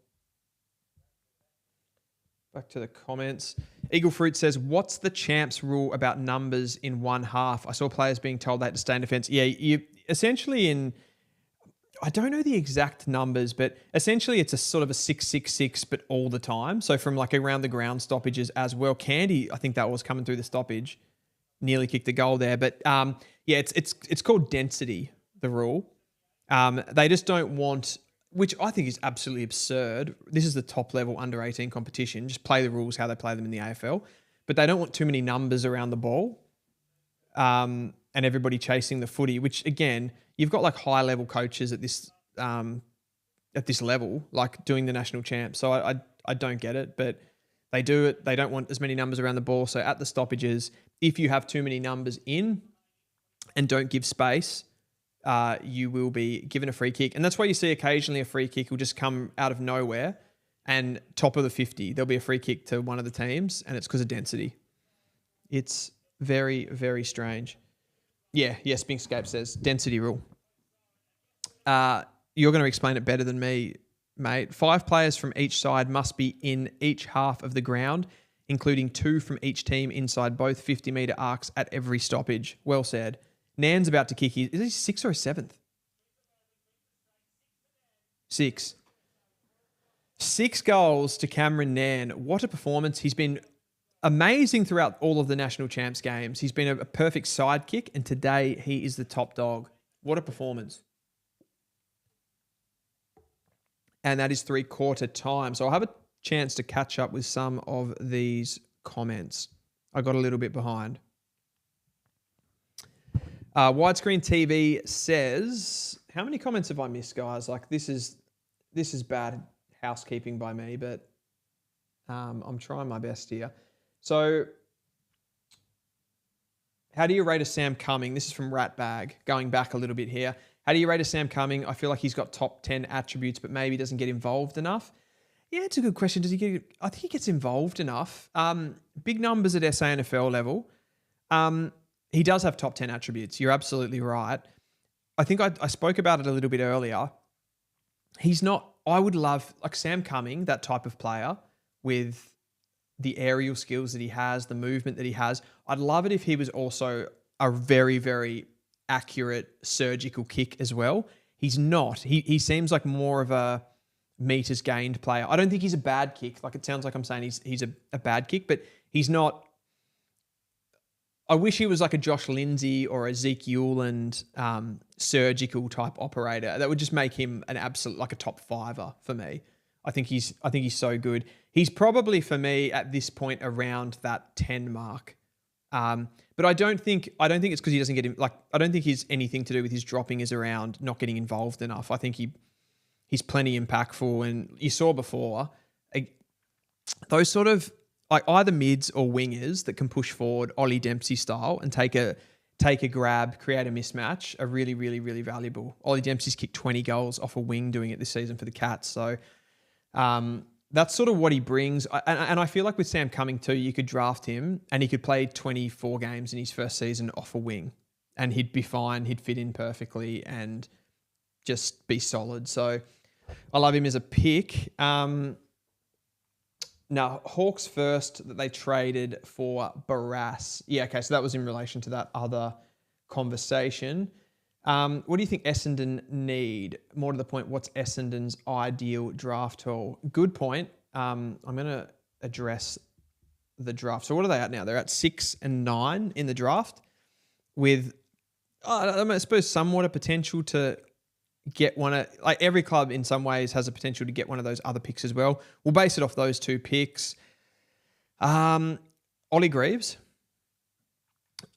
Back to the comments. Eagle Fruit says, what's the champs rule about numbers in one half? I saw players being told they had to stay in defence. Yeah, you essentially I don't know the exact numbers, but essentially it's a sort of a 6-6-6, but all the time. So from like around the ground stoppages as well. Candy, I think that was coming through the stoppage. Nearly kicked the goal there. But yeah, it's called density, the rule. They just don't want, which I think is absolutely absurd. This is the top level under 18 competition. Just play the rules how they play them in the AFL. But they don't want too many numbers around the ball and everybody chasing the footy, which again, you've got like high level coaches at this level, like doing the national champ. So I don't get it, but they do it. They don't want as many numbers around the ball. So at the stoppages, if you have too many numbers in and don't give space, you will be given a free kick. And that's why you see occasionally a free kick will just come out of nowhere and top of the 50, there'll be a free kick to one of the teams and it's because of density. It's very, very strange. Yeah, Spinkscape says density rule. You're going to explain it better than me, mate. 5 players from each side must be in each half of the ground, including 2 from each team inside both 50-metre arcs at every stoppage. Well said. Nan's about to kick his... Is he 6th or 7th? 6. 6 goals to Cameron Nan. What a performance. He's been amazing throughout all of the national champs games. He's been a perfect sidekick, and today he is the top dog. What a performance. And that is 3/4 time. So I'll have a chance to catch up with some of these comments. I got a little bit behind. Widescreen TV says, how many comments have I missed, guys? Like this is bad housekeeping by me, but I'm trying my best here. So how do you rate a Sam Cumming? This is from Ratbag, going back a little bit here. How do you rate a Sam Cumming? I feel like he's got top 10 attributes, but maybe doesn't get involved enough. Yeah, it's a good question. I think he gets involved enough. Big numbers at SANFL level. He does have top 10 attributes. You're absolutely right. I think I spoke about it a little bit earlier. I would love, like Sam Cumming, that type of player with the aerial skills that he has, the movement that he has. I'd love it if he was also a very, very accurate surgical kick as well. He's not. He seems like more of a meters gained player. I don't think he's a bad kick. Like it sounds like I'm saying he's a bad kick, but he's not. I wish he was like a Josh Lindsay or a Zeke Euland surgical type operator. That would just make him an absolute, like a top fiver for me. I think he's so good. He's probably for me at this point around that 10 mark. But I don't think it's because he doesn't get him. Like I don't think he's anything to do with his dropping is around not getting involved enough. I think he's plenty impactful, and you saw before those sort of like either mids or wingers that can push forward Ollie Dempsey style and take a grab, create a mismatch are really, really, really valuable. Ollie Dempsey's kicked 20 goals off a wing doing it this season for the Cats. So that's sort of what he brings. And I feel like with Sam Cumming too, you could draft him and he could play 24 games in his first season off a wing and he'd be fine. He'd fit in perfectly and just be solid. So I love him as a pick. Now, Hawks first that they traded for Barras. Yeah, okay, so that was in relation to that other conversation. What do you think Essendon need? More to the point, what's Essendon's ideal draft haul? Good point. I'm going to address the draft. So what are they at now? They're at 6 and 9 in the draft with, I suppose, somewhat a potential to get like every club in some ways has a potential to get one of those other picks as well. We'll base it off those two picks. Ollie Greaves.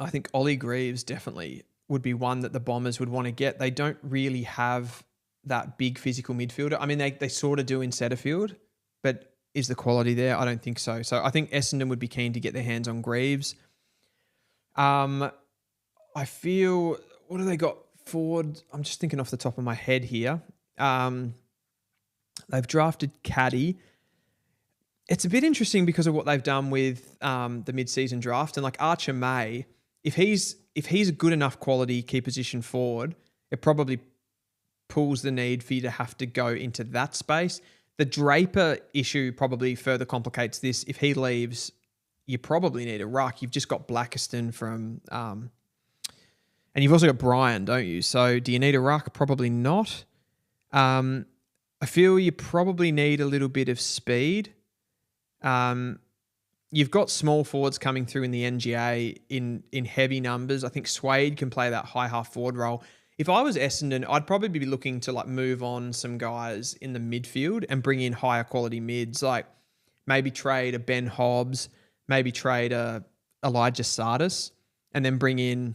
I think Ollie Greaves definitely would be one that the Bombers would want to get. They don't really have that big physical midfielder. I mean, they sort of do in Setterfield, but is the quality there? I don't think so. So I think Essendon would be keen to get their hands on Greaves. I feel, what do they got forward? I'm just thinking off the top of my head here. They've drafted Caddy. It's a bit interesting because of what they've done with the mid-season draft. And like Archer May, if he's a good enough quality key position forward, it probably pulls the need for you to have to go into that space. The Draper issue probably further complicates this. If he leaves, you probably need a ruck. You've just got Blackiston from... and you've also got Brian, don't you? So do you need a ruck? Probably not. I feel you probably need a little bit of speed. You've got small forwards coming through in the NGA in heavy numbers. I think Swade can play that high half forward role. If I was Essendon, I'd probably be looking to like move on some guys in the midfield and bring in higher quality mids, like maybe trade a Ben Hobbs, maybe trade a Elijah Sardis, and then bring in...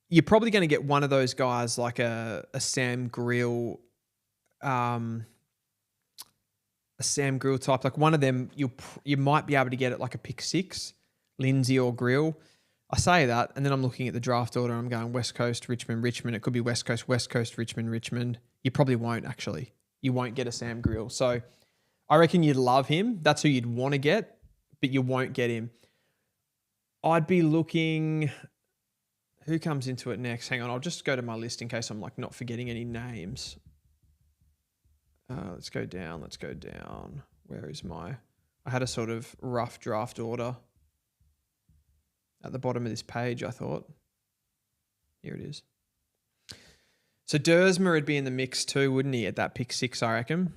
You're probably going to get one of those guys like a Sam Grill, a Sam Grill type. Like one of them, you might be able to get it like a pick 6, Lindsay or Grill. I say that, and then I'm looking at the draft order. I'm going West Coast, Richmond, Richmond. It could be West Coast, Richmond, Richmond. You probably won't actually. You won't get a Sam Grill. So I reckon you'd love him. That's who you'd want to get, but you won't get him. I'd be looking... Who comes into it next? Hang on, I'll just go to my list in case I'm like not forgetting any names. Let's go down. Where is my... I had a sort of rough draft order at the bottom of this page, I thought. Here it is. So Dersma would be in the mix too, wouldn't he, at that pick 6, I reckon.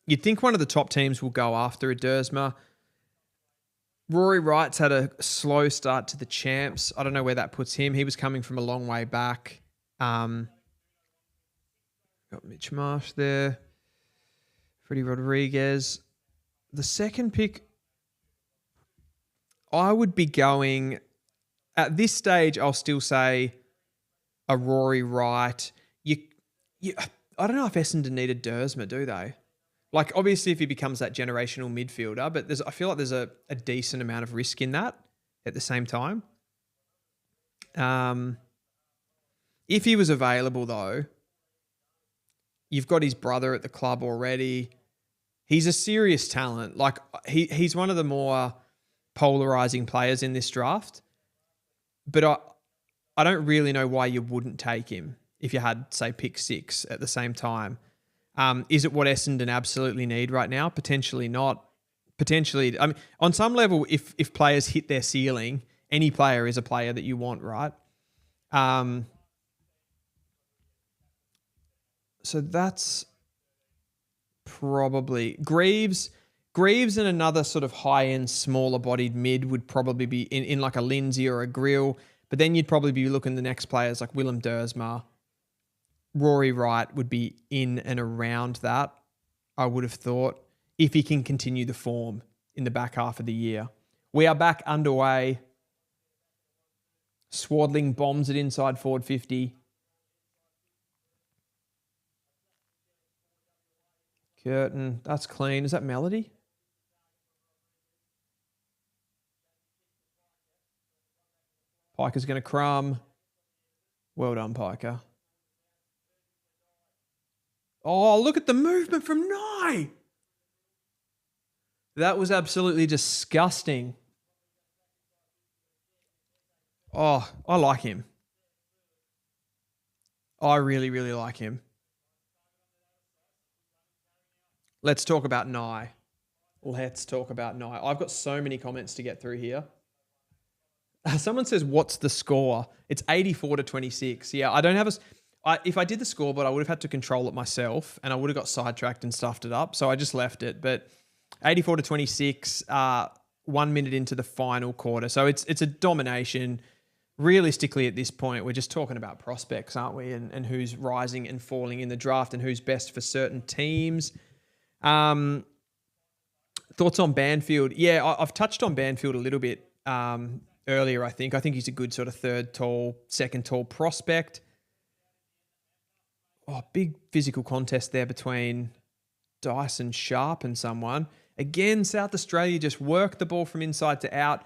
You'd think one of the top teams will go after a Dersma. Rory Wright's had a slow start to the champs. I don't know where that puts him. He was coming from a long way back. Got Mitch Marsh there. Freddie Rodriguez. The second pick, I would be going... At this stage, I'll still say a Rory Wright. I don't know if Essendon need a Dersma, do they? Like, obviously, if he becomes that generational midfielder, but I feel like there's a decent amount of risk in that at the same time. If he was available, though, you've got his brother at the club already. He's a serious talent. Like, he's one of the more polarizing players in this draft. But I don't really know why you wouldn't take him if you had, say, pick 6 at the same time. Is it what Essendon absolutely need right now? Potentially not. Potentially, I mean, on some level, if players hit their ceiling, any player is a player that you want, right? So that's probably Greaves and another sort of high-end, smaller-bodied mid would probably be in like a Lindsay or a Grill. But then you'd probably be looking the next players like Willem Dersma. Rory Wright would be in and around that, I would have thought, if he can continue the form in the back half of the year. We are back underway. Swaddling bombs it inside forward 50. Curtin, that's clean. Is that Melody? Piker's going to crumb. Well done, Piker. Oh, look at the movement from Nye. That was absolutely disgusting. Oh, I like him. I really, really like him. Let's talk about Nye. I've got so many comments to get through here. Someone says, what's the score? It's 84-26. Yeah, I don't have if I did the scoreboard, I would have had to control it myself and I would have got sidetracked and stuffed it up. So I just left it. But 84-26, 1 minute into the final quarter. So it's a domination. Realistically, at this point, we're just talking about prospects, aren't we? And who's rising and falling in the draft and who's best for certain teams. Thoughts on Banfield? Yeah, I've touched on Banfield a little bit earlier, I think. I think he's a good sort of second tall prospect. Oh, big physical contest there between Dyson Sharp and someone. Again, South Australia just worked the ball from inside to out.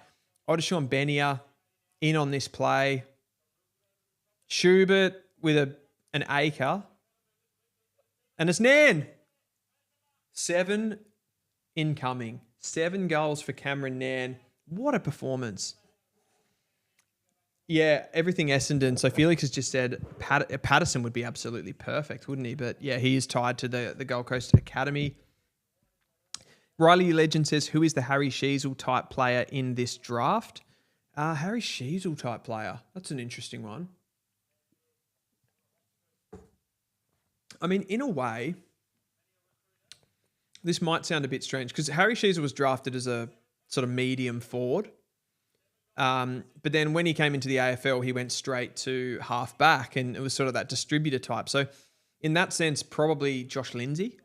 Odishawn Benia in on this play. Schubert with an acre. And it's Nan. 7 incoming. 7 goals for Cameron Nan. What a performance. Yeah, everything Essendon. So Felix has just said Patterson would be absolutely perfect, wouldn't he? But yeah, he is tied to the Gold Coast Academy. Riley Legend says, who is the Harry Sheasel type player in this draft? Harry Sheasel type player. That's an interesting one. I mean, in a way, this might sound a bit strange because Harry Sheasel was drafted as a sort of medium forward. But then when he came into the AFL, he went straight to half back and it was sort of that distributor type. So in that sense, probably Josh Lindsay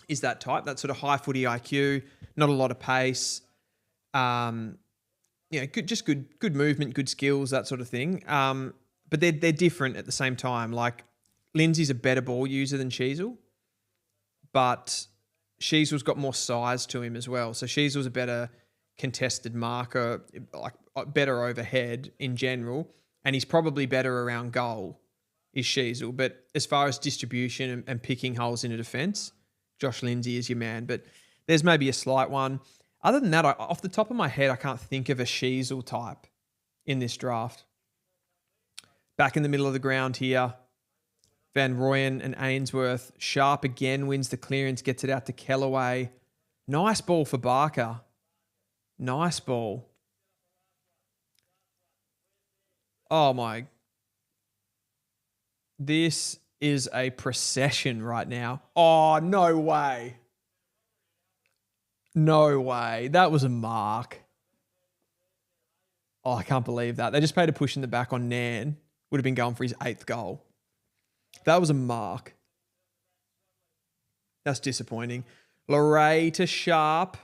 is that type, that sort of high footy IQ, not a lot of pace. Good movement, good skills, that sort of thing. But they're different at the same time. Like Lindsay's a better ball user than Sheasel, but Sheasel's got more size to him as well. So Sheasel's a better contested marker, like better overhead in general, and he's probably better around goal is Sheasel. But as far as distribution and picking holes in a defence, Josh Lindsay is your man. But there's maybe a slight one. Other than that, off the top of my head, I can't think of a Sheasel type in this draft. Back in the middle of the ground here, Van Rooyen and Ainsworth. Sharp again wins the clearance, gets it out to Kellaway. Nice ball for Barker. Nice ball. Oh my. This is a procession right now. Oh, no way. No way. That was a mark. Oh, I can't believe that. They just paid a push in the back on Nan. Would have been going for his 8th goal. That was a mark. That's disappointing. Leray to Sharp.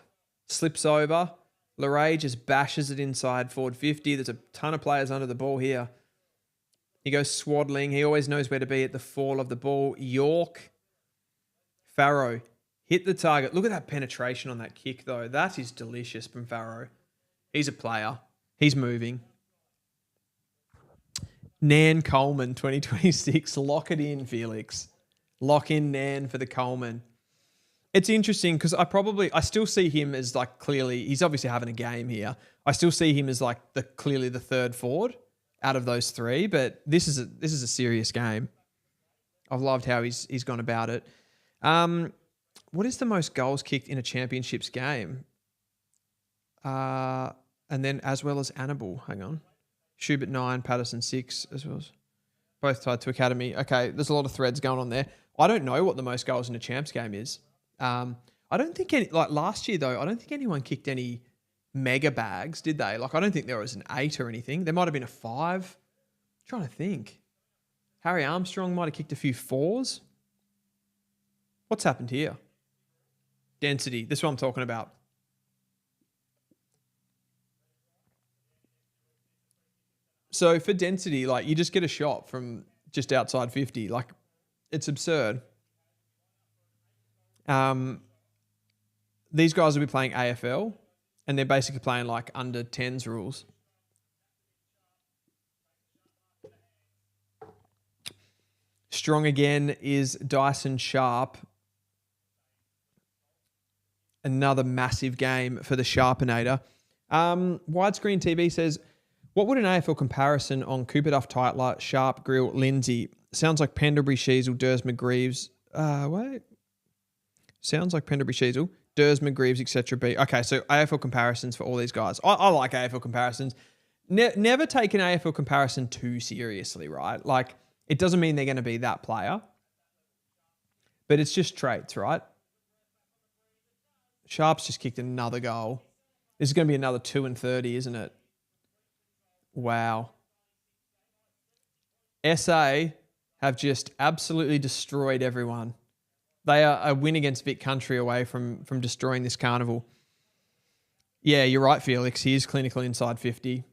Slips over. Leray just bashes it inside forward 50. There's a ton of players under the ball here. He goes swaddling. He always knows where to be at the fall of the ball. York. Farrow. Hit the target. Look at that penetration on that kick, though. That is delicious from Farrow. He's a player. He's moving. Nan Coleman 2026. Lock it in, Felix. Lock in Nan for the Coleman. It's interesting because I still see him as like clearly, he's obviously having a game here. I still see him as like clearly the third forward out of those three, but this is a serious game. I've loved how he's gone about it. What is the most goals kicked in a championships game? And then as well as Annabelle, hang on. Schubert 9, Patterson 6 as well as both tied to Academy. Okay, there's a lot of threads going on there. I don't know what the most goals in a champs game is. I don't think like last year though, I don't think anyone kicked any mega bags, did they? Like I don't think there was an 8 or anything. There might have been a 5. I'm trying to think. Harry Armstrong might have kicked a few 4s. What's happened here? Density. This is what I'm talking about. So for density, like you just get a shot from just outside 50. Like it's absurd. These guys will be playing AFL and they're basically playing like under 10s rules. Strong again is Dyson Sharp. Another massive game for the Sharpenator. Widescreen TV says, what would an AFL comparison on Cooper Duff, Tytler, Sharp, Grill, Lindsay? Sounds like Pendlebury, Sheasel, Dersma, Greaves. Sounds like Pendlebury, Sheasel, Dersma, Greaves, etc. B. Okay, so AFL comparisons for all these guys. I like AFL comparisons. Never take an AFL comparison too seriously, right? Like, it doesn't mean they're going to be that player, but it's just traits, right? Sharp's just kicked another goal. This is going to be another 2 and 30, isn't it? Wow. SA have just absolutely destroyed everyone. They are a win against Vic Country away from destroying this carnival. Yeah, you're right, Felix. He is clinical inside 50.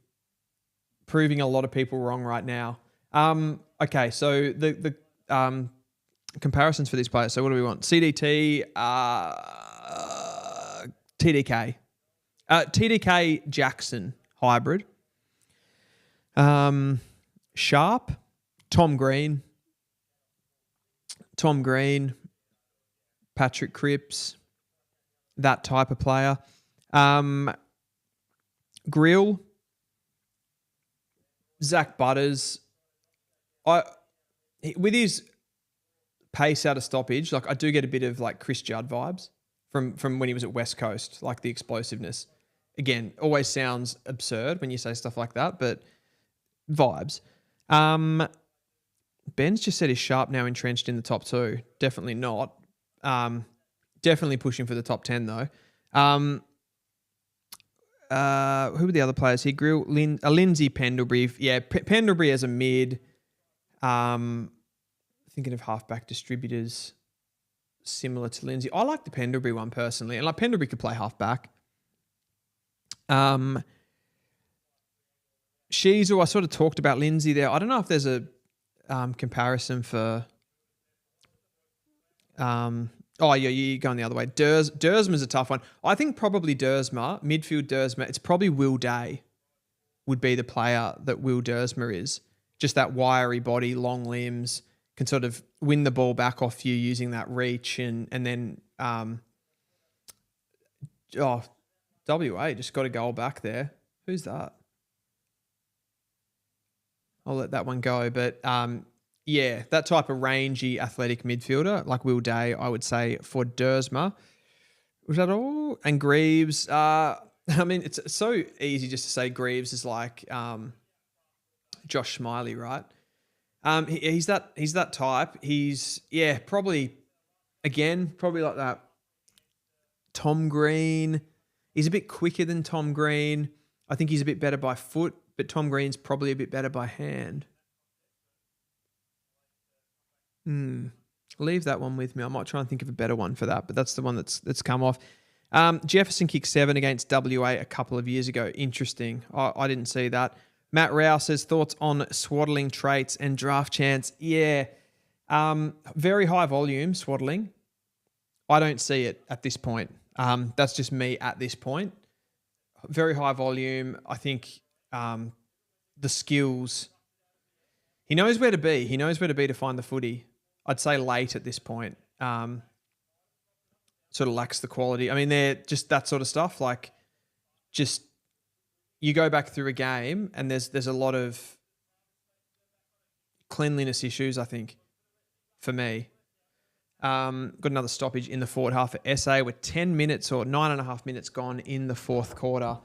Proving a lot of people wrong right now. Okay, so the comparisons for these players. So what do we want? CDT, TDK. TDK Jackson hybrid. Sharp, Tom Green, Patrick Cripps, that type of player. Grill, Zach Butters. With his pace out of stoppage, like I do get a bit of like Chris Judd vibes from when he was at West Coast, like the explosiveness. Again, always sounds absurd when you say stuff like that, but vibes. Ben's just said he's Sharp now entrenched in the top 2. Definitely not. Definitely pushing for the top 10 though. Who were the other players here? Grill, Lindsay, Pendlebury. Yeah, Pendlebury as a mid. Thinking of halfback distributors similar to Lindsay. I like the Pendlebury one personally, and like Pendlebury could play halfback. Sheasel, I sort of talked about Lindsay there. I don't know if there's a comparison for. Oh, yeah, you're going the other way. Dersma's a tough one. I think probably Dersma, midfield Dersma, it's probably Will Day would be the player that Will Dersma is. Just that wiry body, long limbs, can sort of win the ball back off you using that reach and then WA just got a goal back there. Who's that? I'll let that one go. But yeah, that type of rangy athletic midfielder, like Will Day, I would say for Dersma. Was that all? And Greaves. I mean, it's so easy just to say Greaves is like Josh Smiley, right? He's that type. He's probably like that Tom Green. He's a bit quicker than Tom Green. I think he's a bit better by foot, but Tom Green's probably a bit better by hand. Leave that one with me. I might try and think of a better one for that, but that's the one that's come off. Jefferson kicked 7 against WA a couple of years ago. Interesting. I didn't see that. Matt Rao says, thoughts on swaddling traits and draft chance? Yeah. Very high volume swaddling. I don't see it at this point. That's just me at this point. Very high volume. I think the skills. He knows where to be. He knows where to be to find the footy. I'd say late at this point. Sort of lacks the quality. I mean, they're just that sort of stuff. Like, just you go back through a game and there's a lot of cleanliness issues, I think, for me. Got another stoppage in the forward half for SA with 10 minutes or 9.5 minutes gone in the fourth quarter.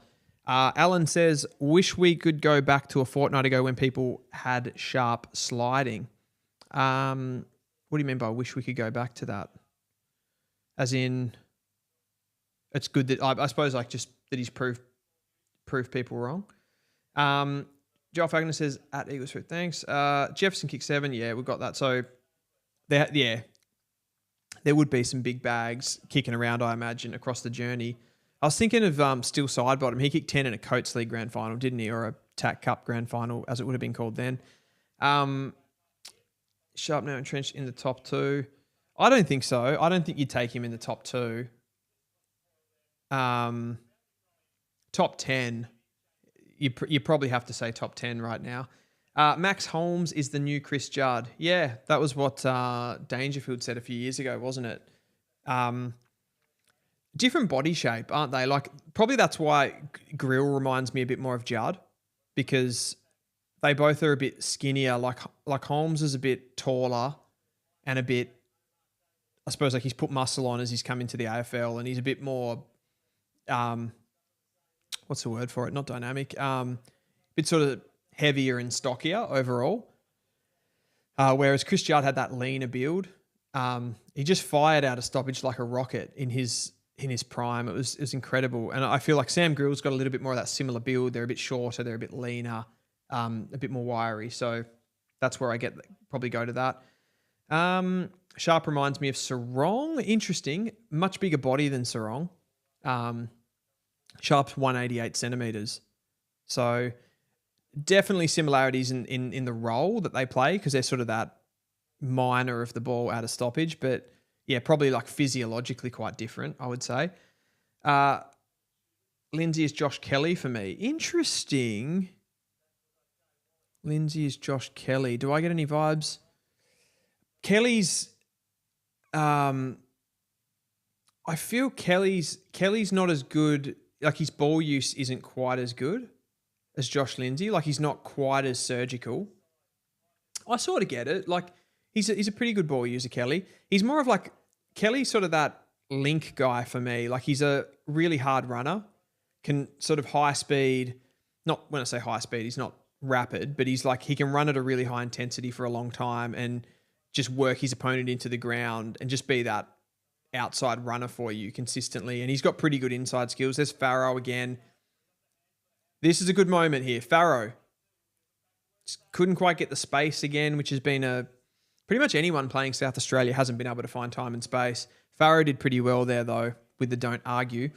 Alan says, wish we could go back to a fortnight ago when people had sharp sliding. What do you mean by wish we could go back to that? As in, it's good that, I suppose, like, just that he's proved people wrong. Joel Fagner says, at Eagles Fruit, thanks. Jefferson kicked 7. Yeah, we've got that. So, there would be some big bags kicking around, I imagine, across the journey. I was thinking of Still Sidebottom. He kicked 10 in a Coates League grand final, didn't he? Or a TAC Cup grand final, as it would have been called then. Sharp now entrenched in the top 2. I don't think so. I don't think you'd take him in the top 2. Top 10. You probably have to say top 10 right now. Max Holmes is the new Chris Judd. Yeah, that was what Dangerfield said a few years ago, wasn't it? Different body shape, aren't they? Like, probably that's why Grill reminds me a bit more of Judd, because they both are a bit skinnier. Like Holmes is a bit taller and a bit, I suppose, like, he's put muscle on as he's come into the AFL, and he's a bit more, what's the word for it? Not dynamic. Bit sort of heavier and stockier overall. Whereas Chris Judd had that leaner build. He just fired out a stoppage like a rocket in his prime. It was incredible. And I feel like Sam Grill's got a little bit more of that similar build. They're a bit shorter. They're a bit leaner, a bit more wiry. So that's where I probably go to that. Sharp reminds me of Sarong. Interesting. Much bigger body than Sarong. Sharp's 188 centimetres. So definitely similarities in the role that they play, because they're sort of that minor of the ball out of stoppage. But yeah, probably like physiologically quite different, I would say. Lindsay is Josh Kelly for me. Interesting. Lindsay is Josh Kelly. Do I get any vibes? Kelly's... I feel Kelly's not as good. Like, his ball use isn't quite as good as Josh Lindsay. Like, he's not quite as surgical. I sort of get it. Like, he's a pretty good ball user, Kelly. He's more of like, Kelly's sort of that link guy for me. Like, he's a really hard runner, can sort of high speed. Not when I say high speed, he's not rapid, but he's like, he can run at a really high intensity for a long time and just work his opponent into the ground and just be that outside runner for you consistently. And he's got pretty good inside skills. There's Farrow again. This is a good moment here. Farrow just couldn't quite get the space again, which has been pretty much anyone playing South Australia hasn't been able to find time and space. Farrow did pretty well there, though, with the don't argue.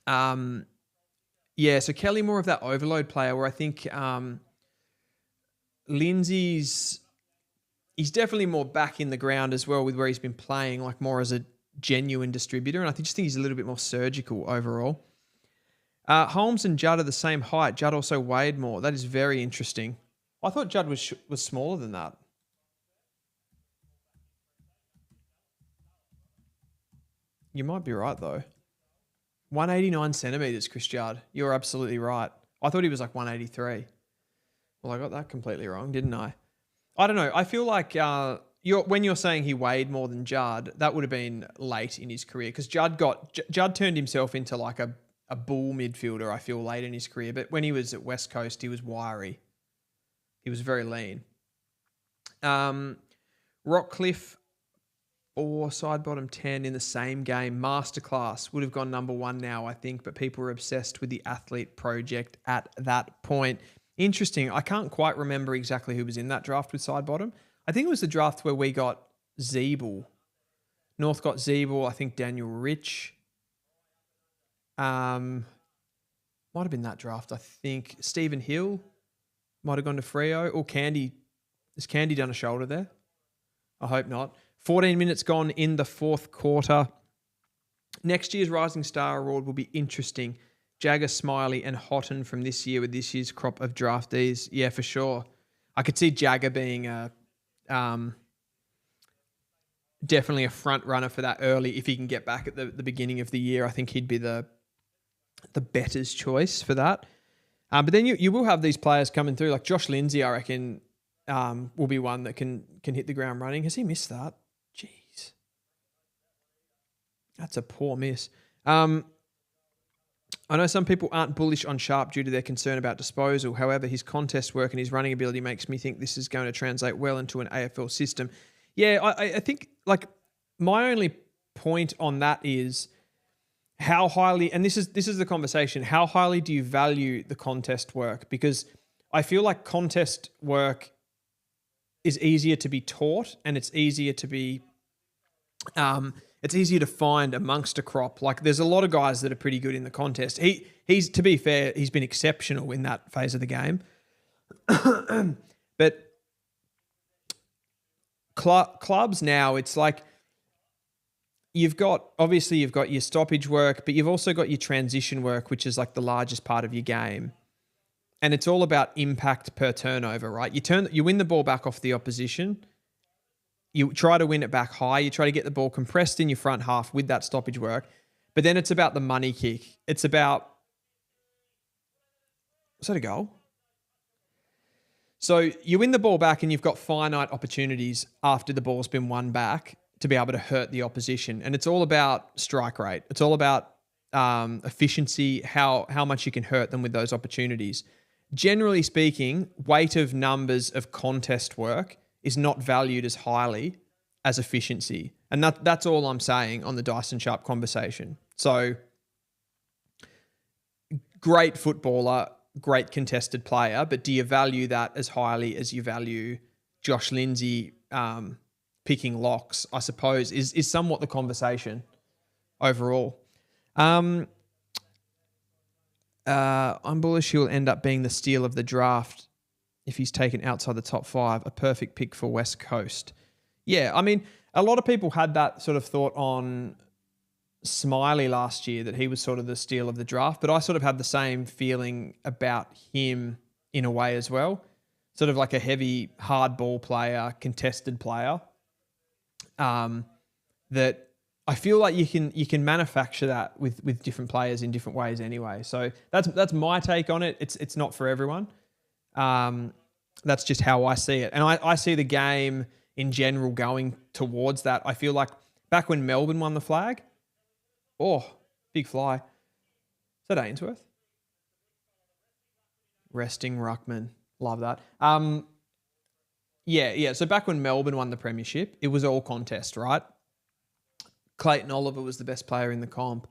Yeah, so Kelly more of that overload player, where I think Lindsay's... He's definitely more back in the ground as well with where he's been playing, like more as a genuine distributor. And I just think he's a little bit more surgical overall. Holmes and Judd are the same height. Judd also weighed more. That is very interesting. I thought Judd was smaller than that. You might be right, though. 189 centimetres, Chris Judd. You're absolutely right. I thought he was like 183. Well, I got that completely wrong, didn't I? I don't know. I feel like when you're saying he weighed more than Judd, that would have been late in his career, because Judd turned himself into like a bull midfielder, I feel, late in his career. But when he was at West Coast, he was wiry. He was very lean. Rockcliffe or side bottom 10 in the same game. Masterclass would have gone number 1 now, I think, but people were obsessed with the athlete project at that point. Interesting. I can't quite remember exactly who was in that draft with side bottom. I think it was the draft where we got Zeeble. North got Zeeble. I think Daniel Rich. Might have been that draft. I think Stephen Hill might have gone to Freo. Or Candy. Has Candy done a shoulder there? I hope not. 14 minutes gone in the fourth quarter. Next year's Rising Star Award will be interesting. Jagger, Smiley and Houghton from this year with this year's crop of draftees. Yeah, for sure. I could see Jagger being definitely a front runner for that early if he can get back at the beginning of the year. I think he'd be the better's choice for that. But then you will have these players coming through. Like Josh Lindsay, I reckon, will be one that can hit the ground running. Has he missed that? Jeez. That's a poor miss. I know some people aren't bullish on Sharp due to their concern about disposal. However, his contest work and his running ability makes me think this is going to translate well into an AFL system. Yeah, I think like my only point on that is how highly, and this is the conversation, how highly do you value the contest work? Because I feel like contest work is easier to be taught and it's easier to be, it's easier to find amongst a crop. Like there's a lot of guys that are pretty good in the contest. He's to be fair, he's been exceptional in that phase of the game. But clubs now, it's like you've got your stoppage work, but you've also got your transition work, which is like the largest part of your game. And it's all about impact per turnover, right? You win the ball back off the opposition. You try to win it back high. You try to get the ball compressed in your front half with that stoppage work. But then it's about the money kick. It's about... Was that a goal? So you win the ball back and you've got finite opportunities after the ball's been won back to be able to hurt the opposition. And it's all about strike rate. It's all about efficiency, how much you can hurt them with those opportunities. Generally speaking, weight of numbers of contest work is not valued as highly as efficiency. And that's all I'm saying on the Dyson Sharp conversation. So great footballer, great contested player, but do you value that as highly as you value Josh Lindsay picking locks, I suppose, is somewhat the conversation overall. I'm bullish he'll end up being the steal of the draft if he's taken outside the top 5, a perfect pick for West Coast. Yeah, I mean, a lot of people had that sort of thought on Smiley last year, that he was sort of the steal of the draft, but I sort of had the same feeling about him in a way as well. Sort of like a heavy hard ball player, contested player, that I feel like you can manufacture that with different players in different ways anyway. So that's my take on it. It's not for everyone. That's just how I see it. And I see the game in general going towards that. I feel like back when Melbourne won the flag, big fly. Is that Ainsworth? Resting ruckman. Love that. Yeah. So back when Melbourne won the premiership, it was all contest, right? Clayton Oliver was the best player in the comp.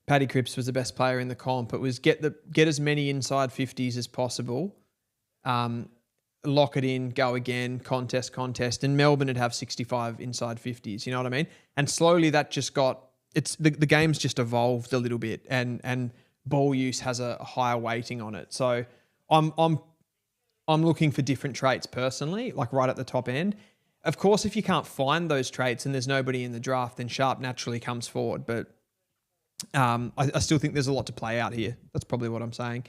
Paddy Cripps was the best player in the comp. It was get as many inside 50s as possible. Lock it in, go again, contest. And Melbourne would have 65 inside 50s. You know what I mean? And slowly that just got... the game's just evolved a little bit, and ball use has a higher weighting on it. So I'm looking for different traits personally, like right at the top end. Of course, if you can't find those traits and there's nobody in the draft, then Sharp naturally comes forward. But I still think there's a lot to play out here. That's probably what I'm saying.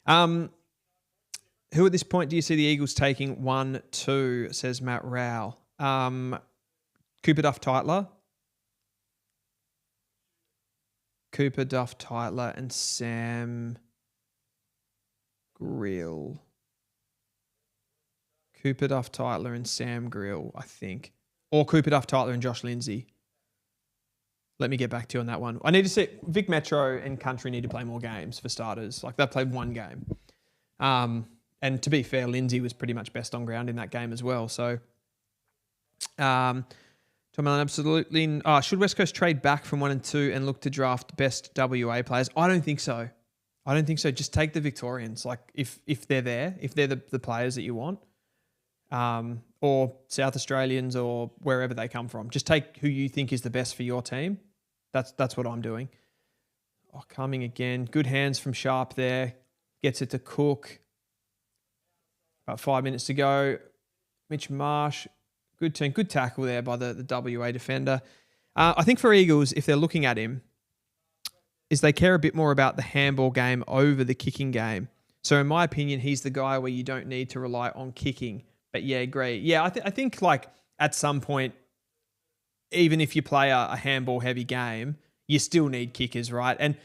Who at this point do you see the Eagles taking 1-2, says Matt Rowell? Cooper Duff-Tytler. Cooper Duff-Tytler and Sam Grill. Cooper Duff-Tytler and Sam Grill, I think. Or Cooper Duff-Tytler and Josh Lindsay. Let me get back to you on that one. I need to see... Vic Metro and Country need to play more games for starters. Like, they've played one game. And to be fair, Lindsay was pretty much best on ground in that game as well. So, Tom Allen, absolutely. Should West Coast trade back from 1 and 2 and look to draft best WA players? I don't think so. Just take the Victorians. Like if they're there, if they're the players that you want, or South Australians or wherever they come from, just take who you think is the best for your team. That's what I'm doing. Oh, coming again. Good hands from Sharp there. Gets it to Cook. About 5 minutes to go. Mitch Marsh. Good turn. Good tackle there by the WA defender. I think for Eagles, if they're looking at him, is they care a bit more about the handball game over the kicking game. So in my opinion, he's the guy where you don't need to rely on kicking. But yeah, agree. Yeah, I think like at some point, even if you play a handball heavy game, you still need kickers, right? And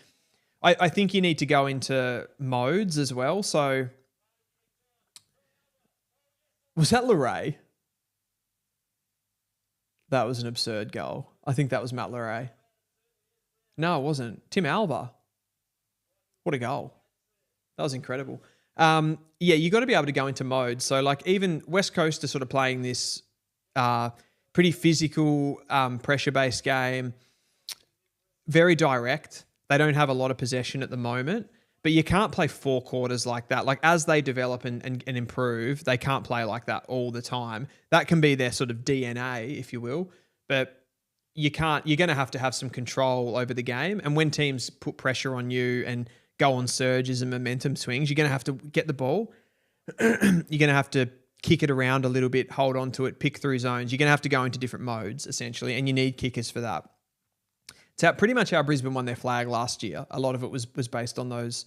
I think you need to go into modes as well. So was that Leray? That was an absurd goal. I think that was Matt Leray. No, it wasn't. Tim Alba. What a goal. That was incredible. Yeah, you got to be able to go into mode. So like even West Coast are sort of playing this pretty physical, pressure-based game. Very direct. They don't have a lot of possession at the moment, but you can't play 4 quarters like that. Like as they develop and improve, they can't play like that all the time. That can be their sort of DNA, if you will, but you're going to have some control over the game. And when teams put pressure on you and go on surges and momentum swings, you're going to have to get the ball. You're going to have to kick it around a little bit, hold on to it, pick through zones. You're going to have to go into different modes, essentially, and you need kickers for that. It's pretty much how Brisbane won their flag last year. A lot of it was based on those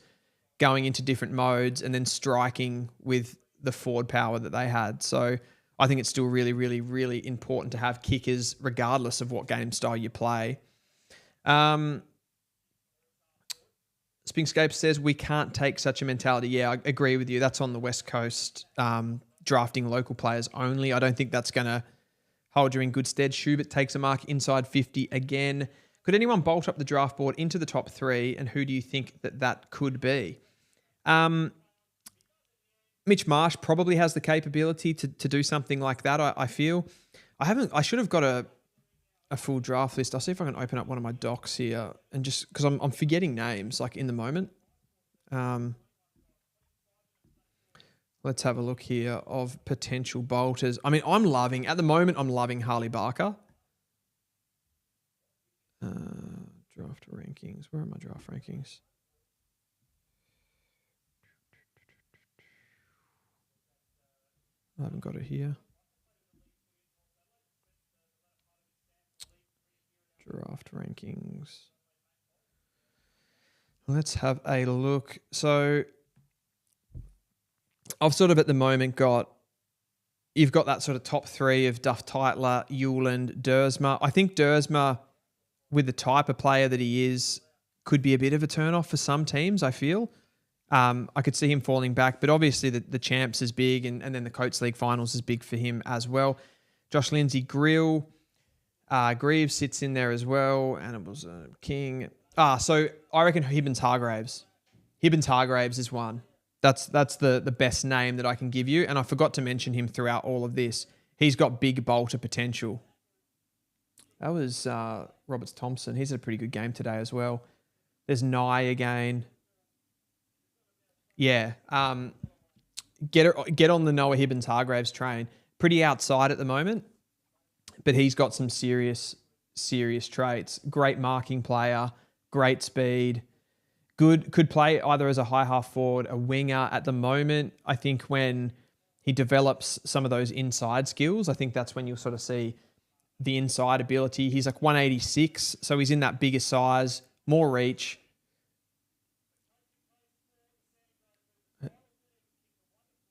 going into different modes and then striking with the forward power that they had. So I think it's still really, really, really important to have kickers regardless of what game style you play. Spingscape says we can't take such a mentality. Yeah, I agree with you. That's on the West Coast, drafting local players only. I don't think that's going to hold you in good stead. Schubert takes a mark inside 50 again. Could anyone bolt up the draft board into the top 3, and who do you think that could be? Mitch Marsh probably has the capability to do something like that, I feel. I should have got a full draft list. I'll see if I can open up one of my docs here and just because I'm forgetting names like in the moment. Let's have a look here of potential bolters. I mean, I'm loving Harley Barker. Draft rankings. Where are my draft rankings? I haven't got it here. Draft rankings. Let's have a look. So I've sort of at the moment you've got that sort of top 3 of Duff Tytler, Hewland, Dersma. I think Dersma, with the type of player that he is, could be a bit of a turn-off for some teams, I feel. I could see him falling back, but obviously the Champs is big and then the Coates League Finals is big for him as well. Josh Lindsay, Grill, Greaves sits in there as well, and it was King. So I reckon Hibbins Hargraves. Hibbins Hargraves is one. That's the best name that I can give you, and I forgot to mention him throughout all of this. He's got big bolter potential. That was Roberts Thompson. He's had a pretty good game today as well. There's Nye again. Yeah. Get on the Noah Hibbins Hargraves train. Pretty outside at the moment, but he's got some serious traits. Great marking player, great speed. Good, could play either as a high half forward, a winger. At the moment, I think when he develops some of those inside skills, I think that's when you'll sort of see the inside ability. He's like 186, so he's in that bigger size, more reach.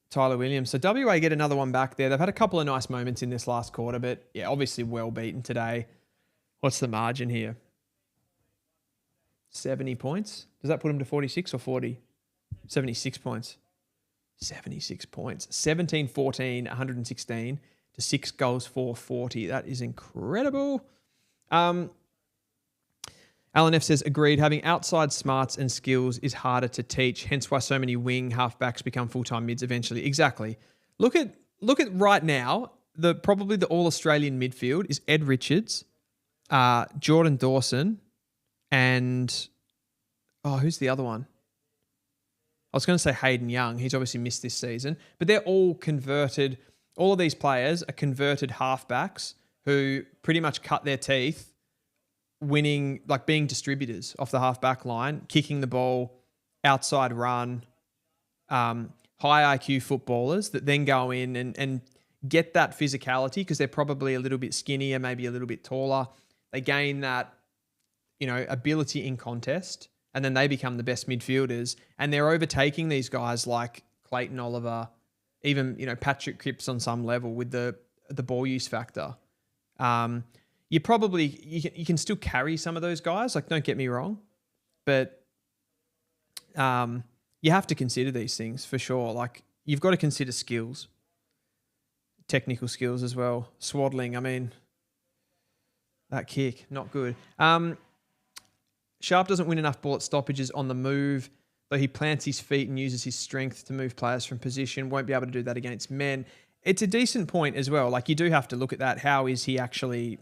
Tyler Williams. So WA get another one back there. They've had a couple of nice moments in this last quarter, but yeah, obviously well beaten today. What's the margin here? 70 points? Does that put them to 46 or 40? 76 points. 76 points. 17-14, 116 to 6 goals for 40. That is incredible. Alan F says, agreed, having outside smarts and skills is harder to teach, hence why so many wing halfbacks become full-time mids eventually. Exactly. Look at right now, probably the All-Australian midfield is Ed Richards, Jordan Dawson, and who's the other one? I was going to say Hayden Young. He's obviously missed this season, but they're all converted. All of these players are converted halfbacks who pretty much cut their teeth winning, like being distributors off the halfback line, kicking the ball, outside run, high IQ footballers that then go in and get that physicality because they're probably a little bit skinnier, maybe a little bit taller. They gain that, ability in contest, and then they become the best midfielders, and they're overtaking these guys like Clayton Oliver, even, Patrick Cripps on some level with the ball use factor. You can still carry some of those guys, like don't get me wrong, but you have to consider these things for sure. Like you've got to consider skills, technical skills as well. Swaddling, I mean, that kick, not good. Sharp doesn't win enough ball at stoppages on the move, though he plants his feet and uses his strength to move players from position. Won't be able to do that against men. It's a decent point as well. Like you do have to look at that. How is he actually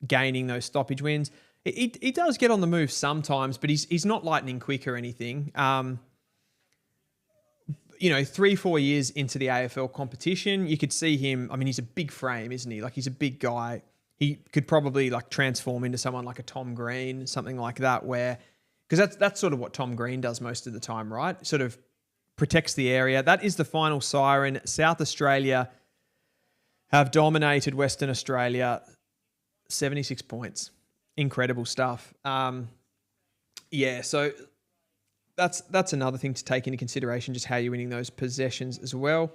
gaining those stoppage wins? He does get on the move sometimes, but he's not lightning quick or anything. 3-4 years into the AFL competition, you could see him. I mean, he's a big frame, isn't he? Like he's a big guy. He could probably like transform into someone like a Tom Green, something like that, because that's sort of what Tom Green does most of the time, right? Sort of protects the area. That is the final siren. South Australia have dominated Western Australia, 76 points. Incredible stuff. So that's another thing to take into consideration, just how you're winning those possessions as well.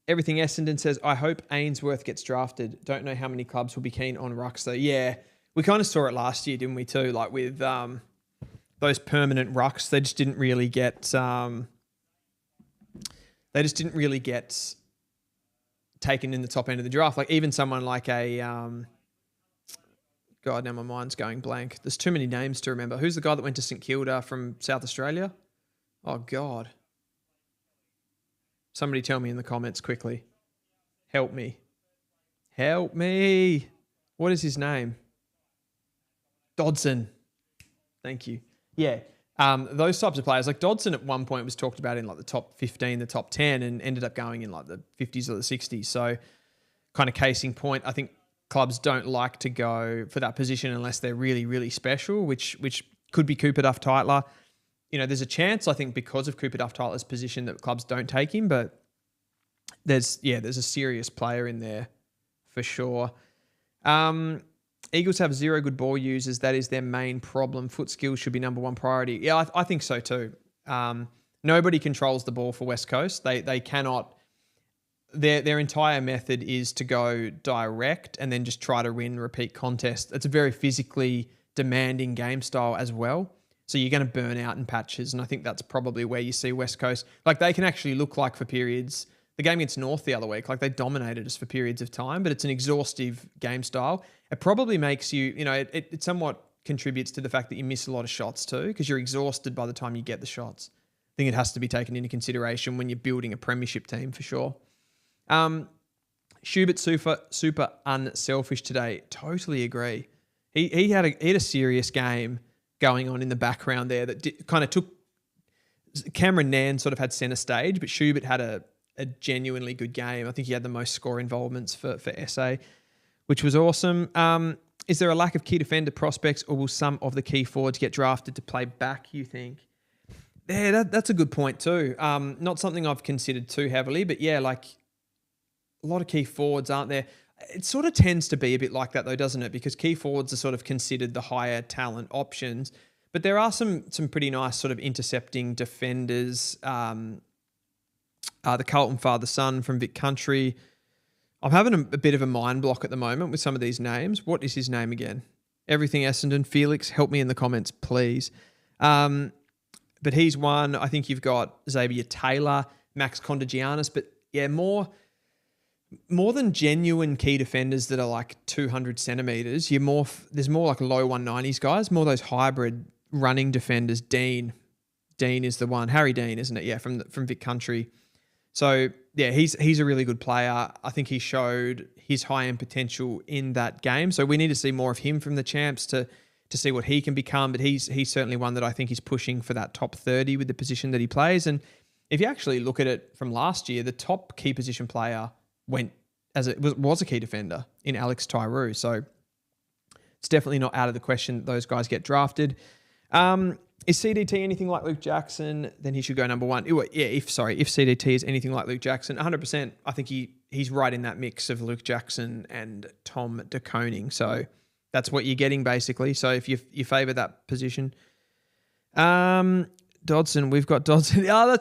Everything Essendon says, I hope Ainsworth gets drafted. Don't know how many clubs will be keen on rucks though. Yeah, we kind of saw it last year, didn't we too? Like with those permanent rucks, they just didn't really get taken in the top end of the draft. Like even someone like God, now my mind's going blank. There's too many names to remember. Who's the guy that went to St Kilda from South Australia? Oh, God. Somebody tell me in the comments quickly. Help me. What is his name? Dodson. Thank you. Yeah. Those types of players, like Dodson at one point was talked about in like the top 15, the top 10, and ended up going in like the 50s or the 60s. So kind of case in point, I think clubs don't like to go for that position unless they're really, really special, which could be Cooper Duff-Tytler. There's a chance, I think, because of Cooper Duff-Tytler's position that clubs don't take him, but there's a serious player in there for sure. Eagles have 0 good ball users. That is their main problem. Foot skills should be number one priority. Yeah, I think so too. Nobody controls the ball for West Coast. They cannot. Their entire method is to go direct and then just try to win repeat contests. It's a very physically demanding game style as well. So you're going to burn out in patches. And I think that's probably where you see West Coast. Like they can actually look like for periods. The game against North the other week, like they dominated us for periods of time, but it's an exhaustive game style. It probably makes you, it somewhat contributes to the fact that you miss a lot of shots too, because you're exhausted by the time you get the shots. I think it has to be taken into consideration when you're building a premiership team for sure. Schubert super unselfish today. Totally agree. He had a serious game going on in the background there that kind of took Cameron Nairn sort of had centre stage, but Schubert had a genuinely good game. I think he had the most score involvements for SA, which was awesome. Is there a lack of key defender prospects, or will some of the key forwards get drafted to play back, you think? Yeah, that's a good point too. Not something I've considered too heavily, but yeah, like a lot of key forwards aren't there. It sort of tends to be a bit like that though, doesn't it? Because key forwards are sort of considered the higher talent options, but there are some pretty nice sort of intercepting defenders. The Carlton father-son from Vic Country. I'm having a bit of a mind block at the moment with some of these names. What is his name again? Everything Essendon. Felix, help me in the comments, please. But he's one. I think you've got Xavier Taylor, Max Condagianis, but yeah, more than genuine key defenders that are like 200 centimetres, there's more like low 190s guys, more those hybrid running defenders. Dean is the one. Harry Dean, isn't it? Yeah, from Vic Country. So yeah, he's a really good player. I think he showed his high end potential in that game. So we need to see more of him from the champs to see what he can become. But he's certainly one that I think is pushing for that top 30 with the position that he plays. And if you actually look at it from last year, the top key position player went as it was a key defender in Alex Tyree. So it's definitely not out of the question that those guys get drafted. Is CDT anything like Luke Jackson? Then he should go number one. Yeah, if CDT is anything like Luke Jackson, 100%. I think he's right in that mix of Luke Jackson and Tom De Koning. So that's what you're getting basically. So if you favour that position, Dodson, we've got Dodson. Oh,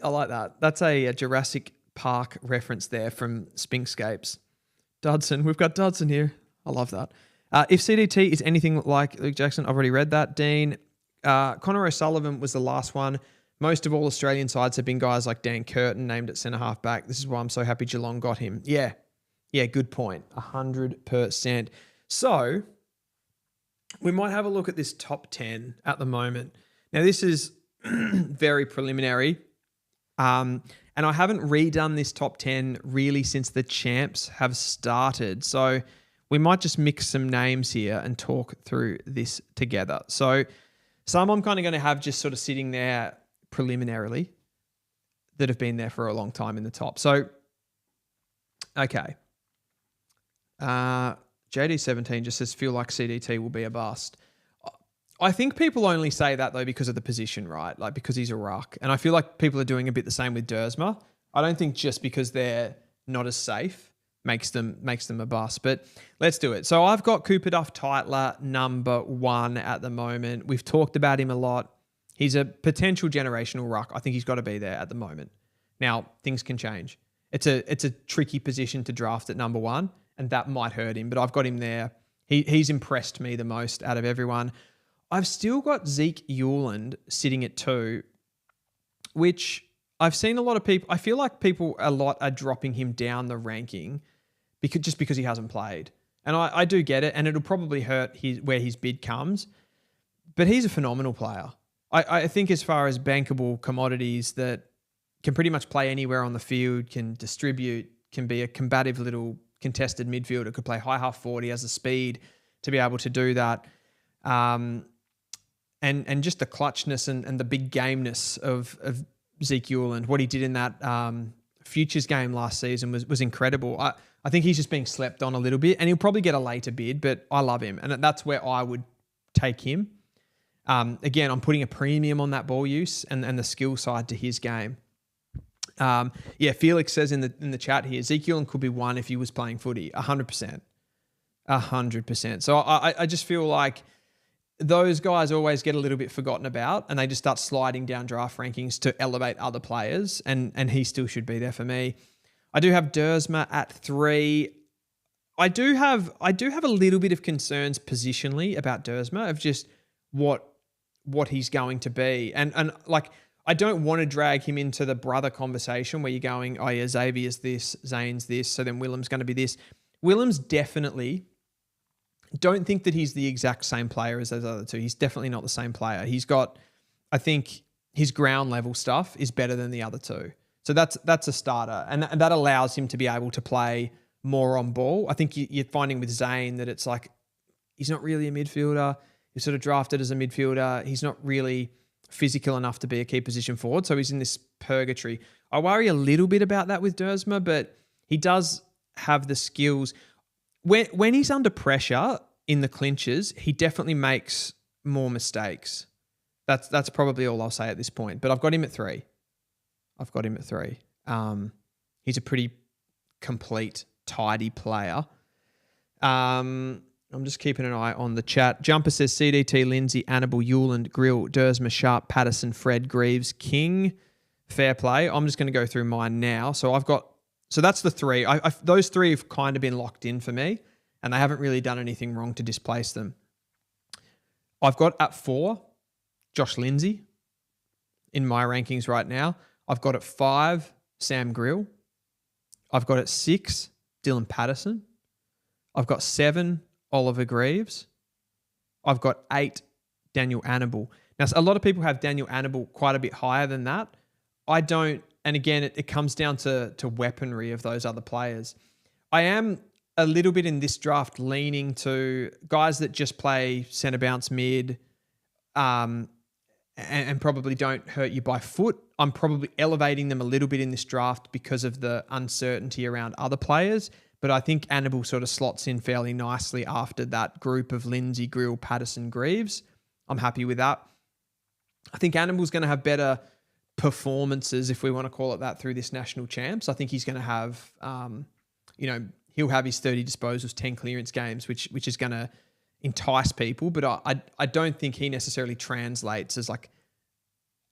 I like that. That's a Jurassic Park reference there from Spinkscapes. Dodson, we've got Dodson here. I love that. If CDT is anything like Luke Jackson, I've already read that. Dean, Connor O'Sullivan was the last one. Most of all Australian sides have been guys like Dan Curtin named at centre-half back. This is why I'm so happy Geelong got him. Yeah, good point. 100%. So we might have a look at this top 10 at the moment. Now, this is very preliminary. And I haven't redone this top 10 really since the champs have started. So we might just mix some names here and talk through this together. So some I'm kind of going to have just sort of sitting there preliminarily that have been there for a long time in the top. So, okay. JD17 just says, feel like CDT will be a bust. I think people only say that though because of the position, right? Like because he's a ruck. And I feel like people are doing a bit the same with Dersma. I don't think just because they're not as safe makes them a bust. But let's do it. So I've got Cooper Duff Tytler number one at the moment. We've talked about him a lot. He's a potential generational ruck. I think he's got to be there at the moment. Now, things can change. It's a tricky position to draft at number one, and that might hurt him, but I've got him there. He's impressed me the most out of everyone. I've still got Zeke Hewland sitting at 2, which I've seen a lot of people. I feel like people a lot are dropping him down the ranking because he hasn't played. And I do get it, and it'll probably hurt where his bid comes. But he's a phenomenal player. I think as far as bankable commodities that can pretty much play anywhere on the field, can distribute, can be a combative little contested midfielder, could play high half forward, he has the speed to be able to do that. And just the clutchness and the big gameness of Zeke Hewland, what he did in that Futures game last season was incredible. I think he's just being slept on a little bit, and he'll probably get a later bid, but I love him, and that's where I would take him. Again, I'm putting a premium on that ball use and the skill side to his game. Felix says in the chat here, Zeke Hewland could be one if he was playing footy. 100%. 100%. So I just feel like those guys always get a little bit forgotten about, and they just start sliding down draft rankings to elevate other players, and he still should be there for me. I do have Dersma at 3. I do have a little bit of concerns positionally about Dersma of just what he's going to be, and like I don't want to drag him into the brother conversation where you're going, oh yeah, Xavier's this, Zane's this, so then Willem's going to be this. Willem's definitely. Don't think that he's the exact same player as those other two. He's definitely not the same player. He's got, I think, his ground level stuff is better than the other two. So that's a starter. And that allows him to be able to play more on ball. I think you're finding with Zane that it's like, he's not really a midfielder. He's sort of drafted as a midfielder. He's not really physical enough to be a key position forward. So he's in this purgatory. I worry a little bit about that with Dersma, but he does have the skills. When he's under pressure in the clinches, he definitely makes more mistakes. That's probably all I'll say at this point. But I've got him at 3. He's a pretty complete, tidy player. I'm just keeping an eye on the chat. Jumper says CDT, Lindsay, Annabelle, Hewland, Grill, Dersma, Sharp, Patterson, Fred, Greaves, King. Fair play. I'm just going to go through mine now. So that's the 3. Those 3 have kind of been locked in for me, and they haven't really done anything wrong to displace them. I've got at 4, Josh Lindsay in my rankings right now. I've got at 5, Sam Grill. I've got at 6, Dylan Patterson. I've got 7, Oliver Greaves. I've got 8, Daniel Annabelle. Now, a lot of people have Daniel Annabelle quite a bit higher than that. I don't, And again, it comes down to weaponry of those other players. I am a little bit in this draft leaning to guys that just play centre bounce mid, and probably don't hurt you by foot. I'm probably elevating them a little bit in this draft because of the uncertainty around other players. But I think Annabelle sort of slots in fairly nicely after that group of Lindsay, Grill, Patterson, Greaves. I'm happy with that. I think Annabelle's going to have better performances, if we want to call it that, through this national champs. I think he's going to have, he'll have his 30 disposals, 10 clearance games, which is going to entice people. But I don't think he necessarily translates as like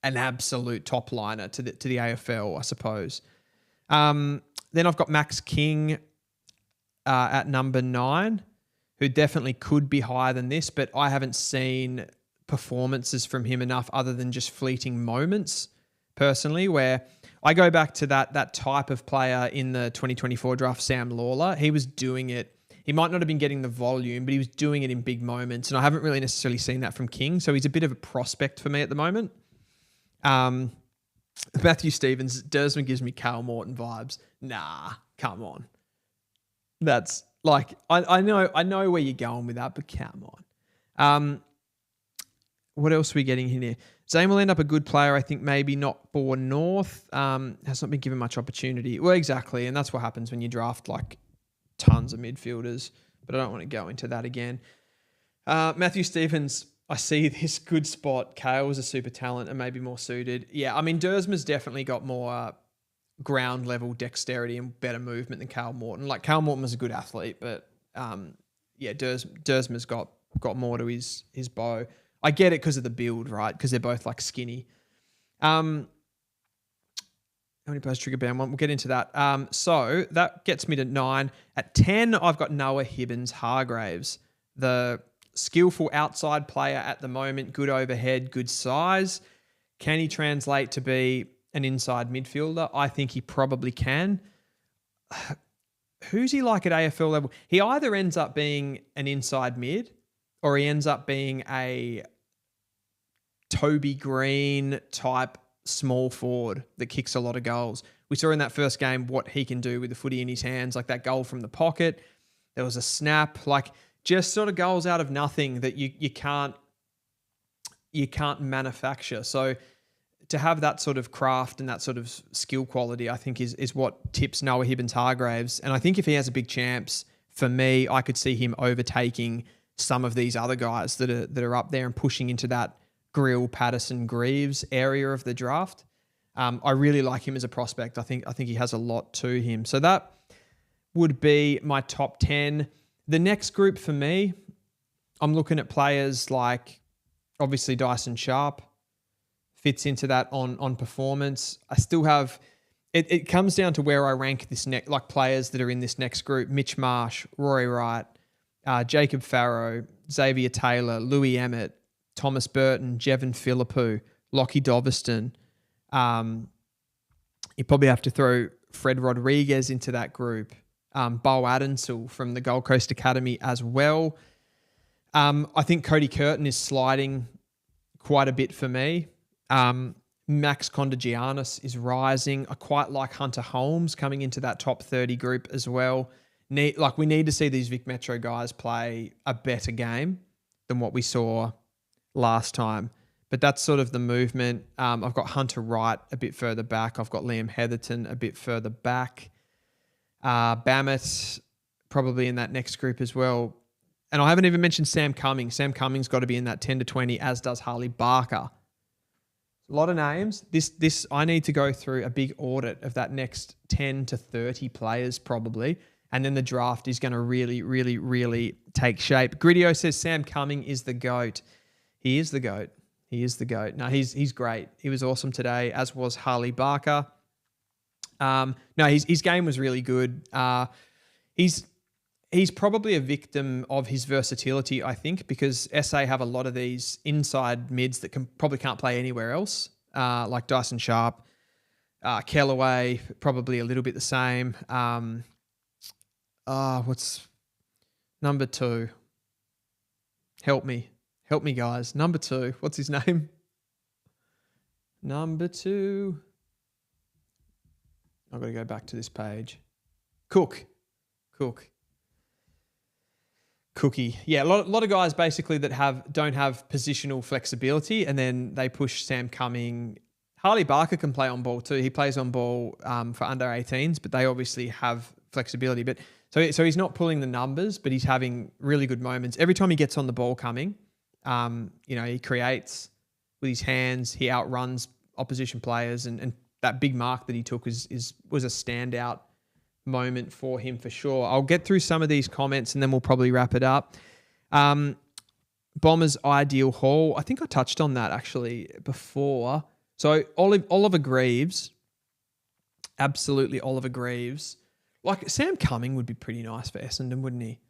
an absolute top liner to the AFL, I suppose. Then I've got Max King at number 9, who definitely could be higher than this, but I haven't seen performances from him enough other than just fleeting moments personally, where I go back to that type of player in the 2024 draft, Sam Lawler. He was doing it. He might not have been getting the volume, but he was doing it in big moments, and I haven't really necessarily seen that from King, so he's a bit of a prospect for me at the moment. Matthew Stevens, Dersman gives me Carl Morton vibes. Nah, come on. That's like, I know where you're going with that, but come on. What else are we getting in here? Zane will end up a good player. I think maybe not born north. Has not been given much opportunity. Well, exactly. And that's what happens when you draft like tons of midfielders. But I don't want to go into that again. Matthew Stevens, I see this good spot. Kale was a super talent and maybe more suited. Yeah, I mean, Dersma's definitely got more ground level dexterity and better movement than Carl Morton. Like, Carl Morton was a good athlete, but Dersma's got more to his bow. I get it because of the build, right? Because they're both like skinny. How many players trigger band one? We'll get into that. So that gets me to 9. At 10, I've got Noah Hibbins Hargraves, the skillful outside player at the moment, good overhead, good size. Can he translate to be an inside midfielder? I think he probably can. Who's he like at AFL level? He either ends up being an inside mid or he ends up being a Toby Green type small forward that kicks a lot of goals. We saw in that first game what he can do with the footy in his hands, like that goal from the pocket. There was a snap, like just sort of goals out of nothing that you can't manufacture. So to have that sort of craft and that sort of skill quality, I think is what tips Noah Hibbins Hargraves. And I think if he has a big champs, for me, I could see him overtaking some of these other guys that are up there and pushing into that Grill, Patterson, Greaves area of the draft. I really like him as a prospect. I think he has a lot to him. So that would be my top 10. The next group for me, I'm looking at players like obviously Dyson Sharp fits into that on performance. I still have it comes down to where I rank this like players that are in this next group: Mitch Marsh, Rory Wright, Jacob Farrow, Xavier Taylor, Louis Emmett, Thomas Burton, Jevon Philippou, Lockie Doverston. You probably have to throw Fred Rodriguez into that group. Bo Adensel from the Gold Coast Academy as well. I think Cody Curtin is sliding quite a bit for me. Max Condagianis is rising. I quite like Hunter Holmes coming into that top 30 group as well. We need to see these Vic Metro guys play a better game than what we saw last time. But that's sort of the movement. I've got Hunter Wright a bit further back. I've got Liam Heatherton a bit further back. Bammett probably in that next group as well. And I haven't even mentioned Sam Cummings. Sam Cummings got to be in that 10 to 20, as does Harley Barker. A lot of names. This I need to go through a big audit of that next 10 to 30 players probably. And then the draft is going to really, really, really take shape. Gridio says Sam Cumming is the GOAT. He is the GOAT. He is the GOAT. No, he's great. He was awesome today, as was Harley Barker. No, his game was really good. He's probably a victim of his versatility, I think, because SA have a lot of these inside mids that probably can't play anywhere else, like Dyson Sharp, Kellaway, probably a little bit the same. What's number 2? Help me, guys. Number 2. What's his name? Number 2. I've got to go back to this page. Cookie. Yeah, a lot of guys basically that don't have positional flexibility, and then they push Sam Cumming. Harley Barker can play on ball too. He plays on ball for under 18s, but they obviously have flexibility. But so he's not pulling the numbers, but he's having really good moments. Every time he gets on the ball coming, he creates with his hands. He outruns opposition players, and that big mark that he took was a standout moment for him for sure. I'll get through some of these comments and then we'll probably wrap it up. Bombers ideal haul. I think I touched on that actually before. So Oliver Greaves, absolutely Oliver Greaves. Like Sam Cumming would be pretty nice for Essendon, wouldn't he?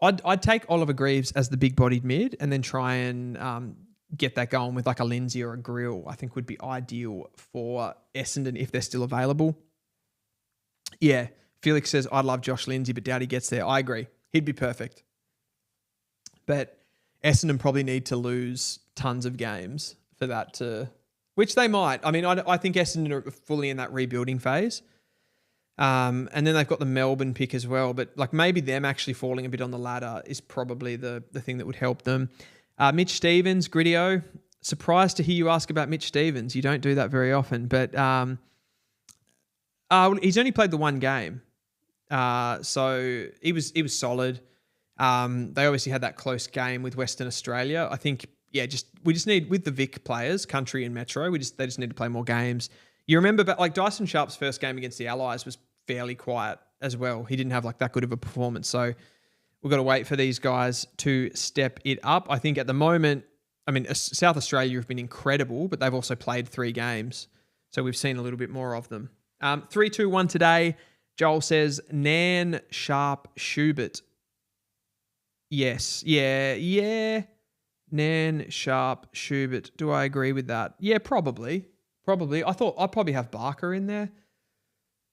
I'd take Oliver Greaves as the big-bodied mid and then try and get that going with like a Lindsay or a Grill. I think would be ideal for Essendon if they're still available. Yeah, Felix says, I love Josh Lindsay, but doubt he gets there. I agree. He'd be perfect. But Essendon probably need to lose tons of games for that to... Which they might. I mean, I think Essendon are fully in that rebuilding phase. And then they've got the Melbourne pick as well. But like maybe them actually falling a bit on the ladder is probably the thing that would help them. Mitch Stevens, Gritio. Surprised to hear you ask about Mitch Stevens. You don't do that very often. But he's only played the one game. So he was solid. They obviously had that close game with Western Australia. I think, we just need, with the Vic players, Country and Metro, they just need to play more games. You remember, but like Dyson Sharp's first game against the Allies was fairly quiet as well. He didn't have like that good of a performance. So we've got to wait for these guys to step it up. I think at the moment, I mean, South Australia have been incredible, but they've also played 3 games. So we've seen a little bit more of them. 3, 2, 1 today. Joel says, Nan, Sharp, Schubert. Yes. Yeah. Nan, Sharp, Schubert. Do I agree with that? Yeah, probably. I thought I'd probably have Barker in there.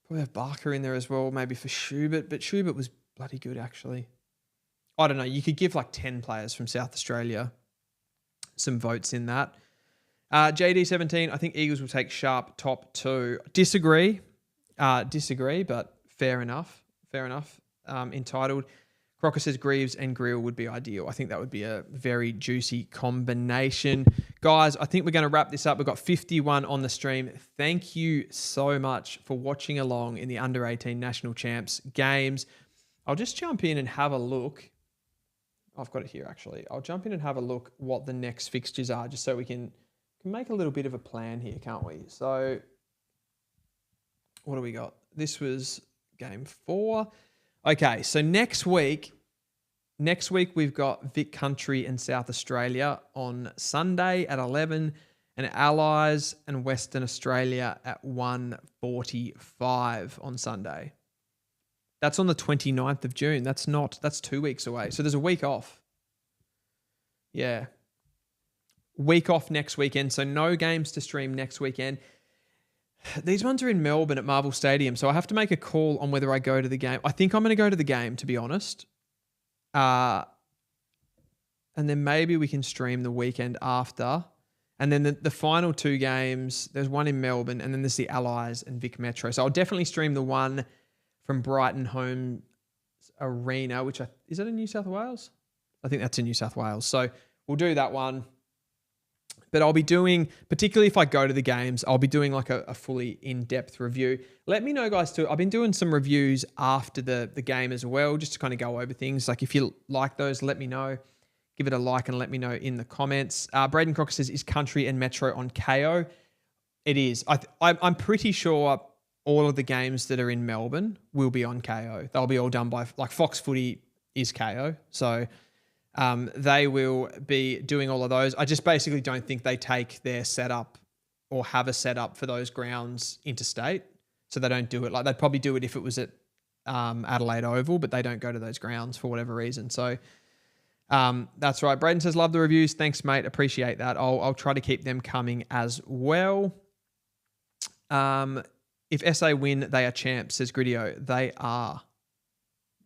Probably have Barker in there as well, maybe for Schubert. But Schubert was bloody good, actually. I don't know. You could give like 10 players from South Australia some votes in that. JD17, I think Eagles will take Sharp top 2. Disagree, but fair enough. Entitled. Crocker says Greaves and Grill would be ideal. I think that would be a very juicy combination. Guys, I think we're going to wrap this up. We've got 51 on the stream. Thank you so much for watching along in the Under-18 National Champs games. I'll just jump in and have a look. I've got it here, actually. I'll jump in and have a look what the next fixtures are, just so we can make a little bit of a plan here, can't we? So what do we got? This was game 4. Okay, so next week we've got Vic Country and South Australia on Sunday at 11 and Allies and Western Australia at 1:45 on Sunday. That's on the 29th of June. That's 2 weeks away. So there's a week off. Yeah. Week off next weekend, so no games to stream next weekend. These ones are in Melbourne at Marvel Stadium, so I have to make a call on whether I go to the game. I think I'm going to go to the game, to be honest. And then maybe we can stream the weekend after. And then the final 2 games, there's one in Melbourne, and then there's the Allies and Vic Metro. So I'll definitely stream the one from Brighton Home Arena, is that in New South Wales? I think that's in New South Wales. So we'll do that one. But I'll be doing, particularly if I go to the games, I'll be doing like a fully in-depth review. Let me know, guys, too. I've been doing some reviews after the game as well, just to kind of go over things. Like if you like those, let me know. Give it a like and let me know in the comments. Braden Crocker says, is Country and Metro on KO? It is. I'm pretty sure all of the games that are in Melbourne will be on KO. They'll be all done by, like Fox Footy is KO. So... they will be doing all of those. I just basically don't think they take their setup or have a setup for those grounds interstate. So they don't do it. Like they'd probably do it if it was at Adelaide Oval, but they don't go to those grounds for whatever reason. So that's right. Braden says, love the reviews. Thanks, mate. Appreciate that. I'll try to keep them coming as well. If SA win, they are champs, says Gritio. They are.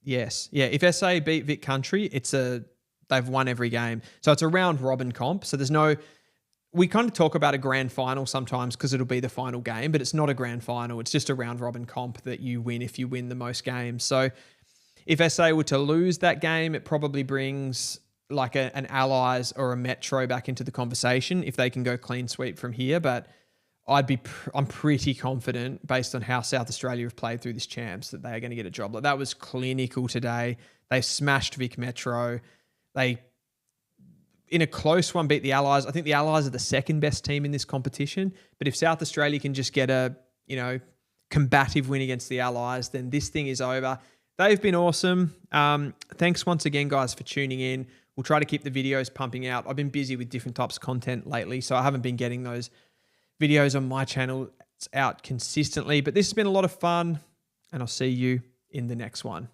Yes. Yeah. If SA beat Vic Country, they've won every game. So it's a round robin comp. So we kind of talk about a grand final sometimes because it'll be the final game, but it's not a grand final. It's just a round robin comp that you win if you win the most games. So if SA were to lose that game, it probably brings like an Allies or a Metro back into the conversation if they can go clean sweep from here. But I'm pretty confident based on how South Australia have played through this champs that they are going to get a job. Like that was clinical today. They smashed Vic Metro. They, in a close one, beat the Allies. I think the Allies are the second best team in this competition. But if South Australia can just get a, combative win against the Allies, then this thing is over. They've been awesome. Thanks once again, guys, for tuning in. We'll try to keep the videos pumping out. I've been busy with different types of content lately, so I haven't been getting those videos on my channel out consistently. But this has been a lot of fun, and I'll see you in the next one.